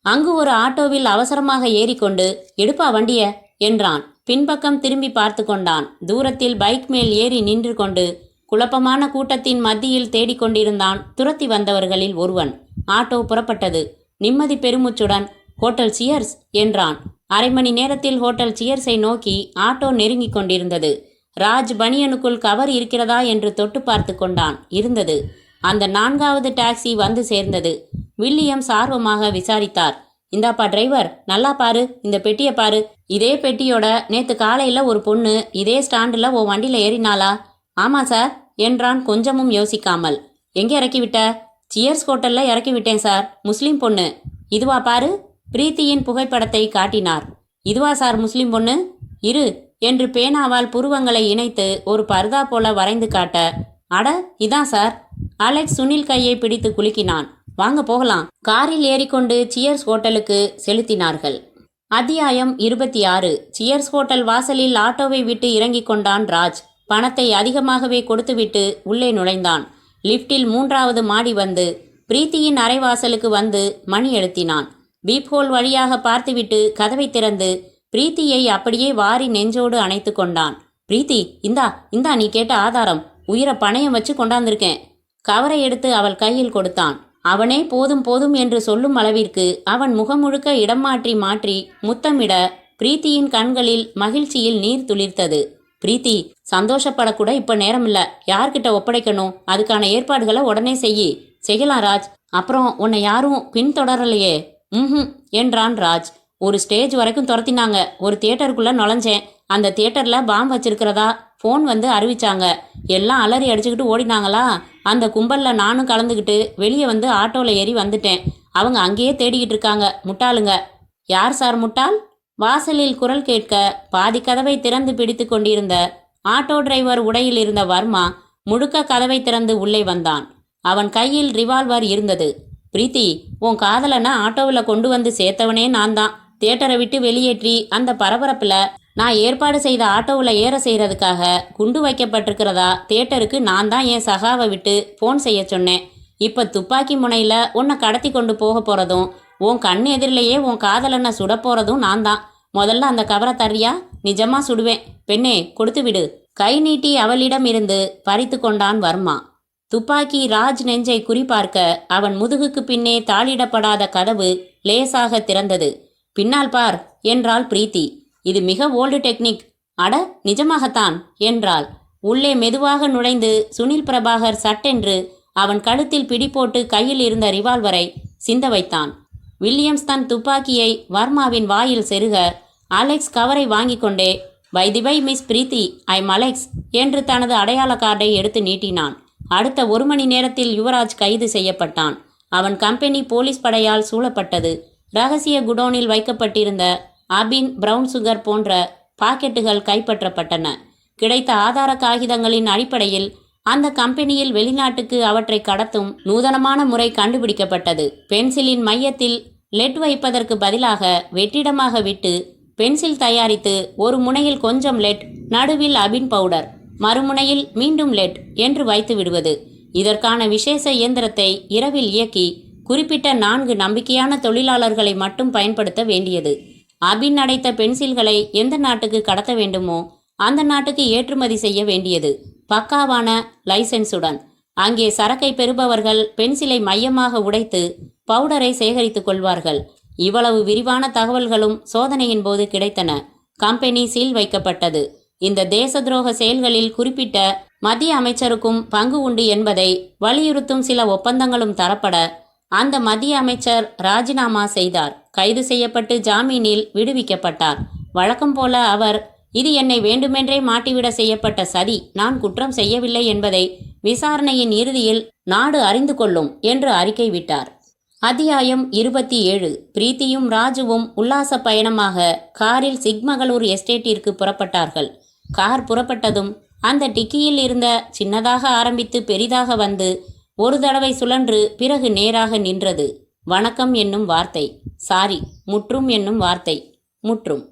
Speaker 1: அங்கு ஒரு ஆட்டோவில் அவசரமாக ஏறிக்கொண்டு எடுப்பா வண்டிய என்றான். பின்பக்கம் திரும்பி பார்த்து கொண்டான். தூரத்தில் பைக் மேல் ஏறி நின்று கொண்டு குழப்பமான கூட்டத்தின் மத்தியில் தேடிக்கொண்டிருந்தான் துரத்தி வந்தவர்களில் ஒருவன். ஆட்டோ புறப்பட்டது. நிம்மதி பெருமூச்சுடன் ஹோட்டல் சியர்ஸ் என்றான். அரை மணி நேரத்தில் ஹோட்டல் சியர்ஸை நோக்கி ஆட்டோ நெருங்கிக் கொண்டிருந்தது. ராஜ் பனியனுக்குள் கவர் இருக்கிறதா என்று தொட்டு பார்த்து கொண்டான். இருந்தது. அந்த 4வது டாக்ஸி வந்து சேர்ந்தது. வில்லியம் ஆர்வமாக விசாரித்தார். இந்தாப்பா டிரைவர், நல்லா பாரு, இந்த பெட்டியை பாரு. இதே பெட்டியோட நேத்து காலையில ஒரு பொண்ணு இதே ஸ்டாண்டில் ஓ வண்டியில ஏறினாளா? ஆமா சார் என்றான் கொஞ்சமும் யோசிக்காமல். எங்கே இறக்கி விட்ட? சியர்ஸ் ஹோட்டல்ல இறக்கி விட்டேன் சார். முஸ்லீம் பொண்ணு. இதுவா பாரு. பிரீத்தியின் புகைப்படத்தை காட்டினார். இதுவா சார் முஸ்லீம் பொண்ணு? இரு என்று பேனாவால் புருவங்களை இணைத்து ஒரு பர்தா போல வரைந்து காட்ட, அட இதான் சார். அலெக்ஸ் சுனில் கையை பிடித்து குலுக்கினான். வாங்க போகலாம். காரில் ஏறிக்கொண்டு சியர்ஸ் ஹோட்டலுக்கு செலுத்தினார்கள். அத்தியாயம் 26. சியர்ஸ் ஹோட்டல் வாசலில் ஆட்டோவை விட்டு இறங்கிக் கொண்டான் ராஜ். பணத்தை அதிகமாகவே கொடுத்துவிட்டு உள்ளே நுழைந்தான். லிப்டில் 3வது மாடி வந்து பிரீத்தியின் அரைவாசலுக்கு வந்து மணி எழுத்தினான். பீப்ஹோல் வழியாக பார்த்துவிட்டு கதவை திறந்து பிரீத்தியை அப்படியே வாரி நெஞ்சோடு அணைத்து கொண்டான். பிரீத்தி, இந்தா இந்தா நீ கேட்ட ஆதாரம். உயிரை பணயம் வச்சு கொண்டாந்திருக்கேன். கவரை எடுத்து அவள் கையில் கொடுத்தான். அவனே போதும் போதும் என்று சொல்லும் அளவிற்கு அவன் முகம் முழுக்க இடம் மாற்றி மாற்றி முத்தமிட பிரீத்தியின் கண்களில் மகிழ்ச்சியில் நீர் துளிர்த்தது. பிரீத்தி, சந்தோஷப்படக்கூட இப்ப நேரம் இல்ல. யார்கிட்ட ஒப்படைக்கணும்? அதுக்கான ஏற்பாடுகளை உடனே செய்யலாம் ராஜ். அப்புறம் உன்னை யாரும் பின்தொடரலையே? என்றான் ராஜ். ஒரு ஸ்டேஜ் வரைக்கும் துரத்தினாங்க. ஒரு தியேட்டருக்குள்ள நுழைஞ்சேன். அந்த தியேட்டர்ல பாம் வச்சிருக்கிறதா ஃபோன் வந்து அறிவிச்சாங்க. எல்லாம் அலறி அடிச்சுக்கிட்டு ஓடினாங்களா. அந்த கும்பலில் நானும் கலந்துக்கிட்டு வெளியே வந்து ஆட்டோவில் ஏறி வந்துட்டேன். அவங்க அங்கேயே தேடிக்கிட்டு இருக்காங்க. முட்டாளுங்க. யார் சார் முட்டாள்? வாசலில் குரல் கேட்க பாதி கதவை திறந்து பிடித்து கொண்டிருந்த ஆட்டோ டிரைவர் உடையில் இருந்த வர்மா முழுக்க கதவை திறந்து உள்ளே வந்தான். அவன் கையில் ரிவால்வர் இருந்தது. பிரீத்தி, உன் காதலனை ஆட்டோவில் கொண்டு வந்து சேர்த்தவனே நான் தான். தியேட்டரை விட்டு வெளியேற்றி அந்த பரபரப்பில் நான் ஏற்பாடு செய்த ஆட்டோவில் ஏற செய்கிறதுக்காக குண்டு வைக்கப்பட்டிருக்கிறதா தியேட்டருக்கு நான் தான் என் சகாவை விட்டு ஃபோன் செய்ய சொன்னேன். இப்போ துப்பாக்கி முனையில் உன்னை கடத்தி கொண்டு போக போகிறதும் உன் கண் எதிரிலேயே உன் காதலனை சுட போகிறதும் நான் தான். முதல்ல அந்த கவரை தர்றியா? நிஜமா சுடுவேன். பெண்ணே, கொடுத்து விடு. கை நீட்டி அவளிடம் இருந்து பறித்து கொண்டான் வர்மா. துப்பாக்கி ராஜ் நெஞ்சை குறிபார்க்க அவன் முதுகுக்கு பின்னே தாளிடப்படாத கதவு லேசாக திறந்தது. பின்னால் பார் என்றாள் பிரீத்தி. இது மிக ஓல்டு டெக்னிக். அட, நிஜமாகத்தான் என்றாள். உள்ளே மெதுவாக நுழைந்து சுனில் பிரபாகர் சட்டென்று அவன் கழுத்தில் பிடி போட்டு கையில் இருந்த ரிவால்வரை சிந்த வைத்தான். வில்லியம்ஸ் தன் துப்பாக்கியை வர்மாவின் வாயில் செருக அலெக்ஸ் கவரை வாங்கி கொண்டே, by the by miss Preethi, I'm Alex என்று தனது அடையாள கார்டை எடுத்து நீட்டினான். அடுத்த 1 மணி நேரத்தில் யுவராஜ் கைது செய்யப்பட்டான். அவன் கம்பெனி போலீஸ் படையால் சூழப்பட்டது. ரகசிய குடோனில் வைக்கப்பட்டிருந்த அபின், பிரவுன் சுகர் போன்ற பாக்கெட்டுகள் கைப்பற்றப்பட்டன. கிடைத்த ஆதார காகிதங்களின் அடிப்படையில் அந்த கம்பெனியில் வெளிநாட்டுக்கு அவற்றை கடத்தும் நூதனமான முறை கண்டுபிடிக்கப்பட்டது. பென்சிலின் மையத்தில் லெட் வைப்பதற்கு பதிலாக வெற்றிடமாக விட்டு பென்சில் தயாரித்து ஒரு முனையில் கொஞ்சம் லெட், நடுவில் அபின் பவுடர், மறுமுனையில் மீண்டும் லெட் என்று வைத்து விடுவது. இதற்கான விசேஷ இயந்திரத்தை இரவில் இயக்கி குறிப்பிட்ட 4 நம்பிக்கையான தொழிலாளர்களை மட்டும் பயன்படுத்த வேண்டியது. அபின் அடைத்த பென்சில்களை எந்த நாட்டுக்கு கடத்த வேண்டுமோ அந்த நாட்டுக்கு ஏற்றுமதி செய்ய வேண்டியது, பக்காவான லைசென்ஸுடன். அங்கே சரக்கை பெறுபவர்கள் பென்சிலை மையமாக உடைத்து பவுடரை சேகரித்துக் கொள்வார்கள். இவ்வளவு விரிவான தகவல்களும் சோதனையின் போது கிடைத்தன. கம்பெனி சீல் வைக்கப்பட்டது. இந்த தேச துரோக செயல்களில் குறிப்பிட்ட மத்திய அமைச்சருக்கும் பங்கு உண்டு என்பதை வலியுறுத்தும் சில ஒப்பந்தங்களும் தரப்பட அந்த மத்திய அமைச்சர் ராஜினாமா செய்தார். கைது செய்யப்பட்டு ஜாமீனில் விடுவிக்கப்பட்டார். வழக்கம் போல அவர், இது என்னை வேண்டுமென்றே மாட்டிவிட செய்யப்பட்ட சதி, நான் குற்றம் செய்யவில்லை என்பதை விசாரணையின் இறுதியில் நாடு அறிந்து கொள்ளும் என்று அறிக்கை விட்டார். அத்தியாயம் 27. பிரீத்தியும் ராஜுவும் உல்லாச பயணமாக காரில் சிக்மகளூர் எஸ்டேட்டிற்கு புறப்பட்டார்கள். கார் புறப்பட்டதும் அந்த டிக்கியில் இருந்த சின்னதாக ஆரம்பித்து பெரிதாக வந்து ஒரு தடவை சுழன்று பிறகு நேராக நின்றது. வணக்கம் என்னும் வார்த்தை. சாரி, முற்றும் என்னும் வார்த்தை. முற்றும்.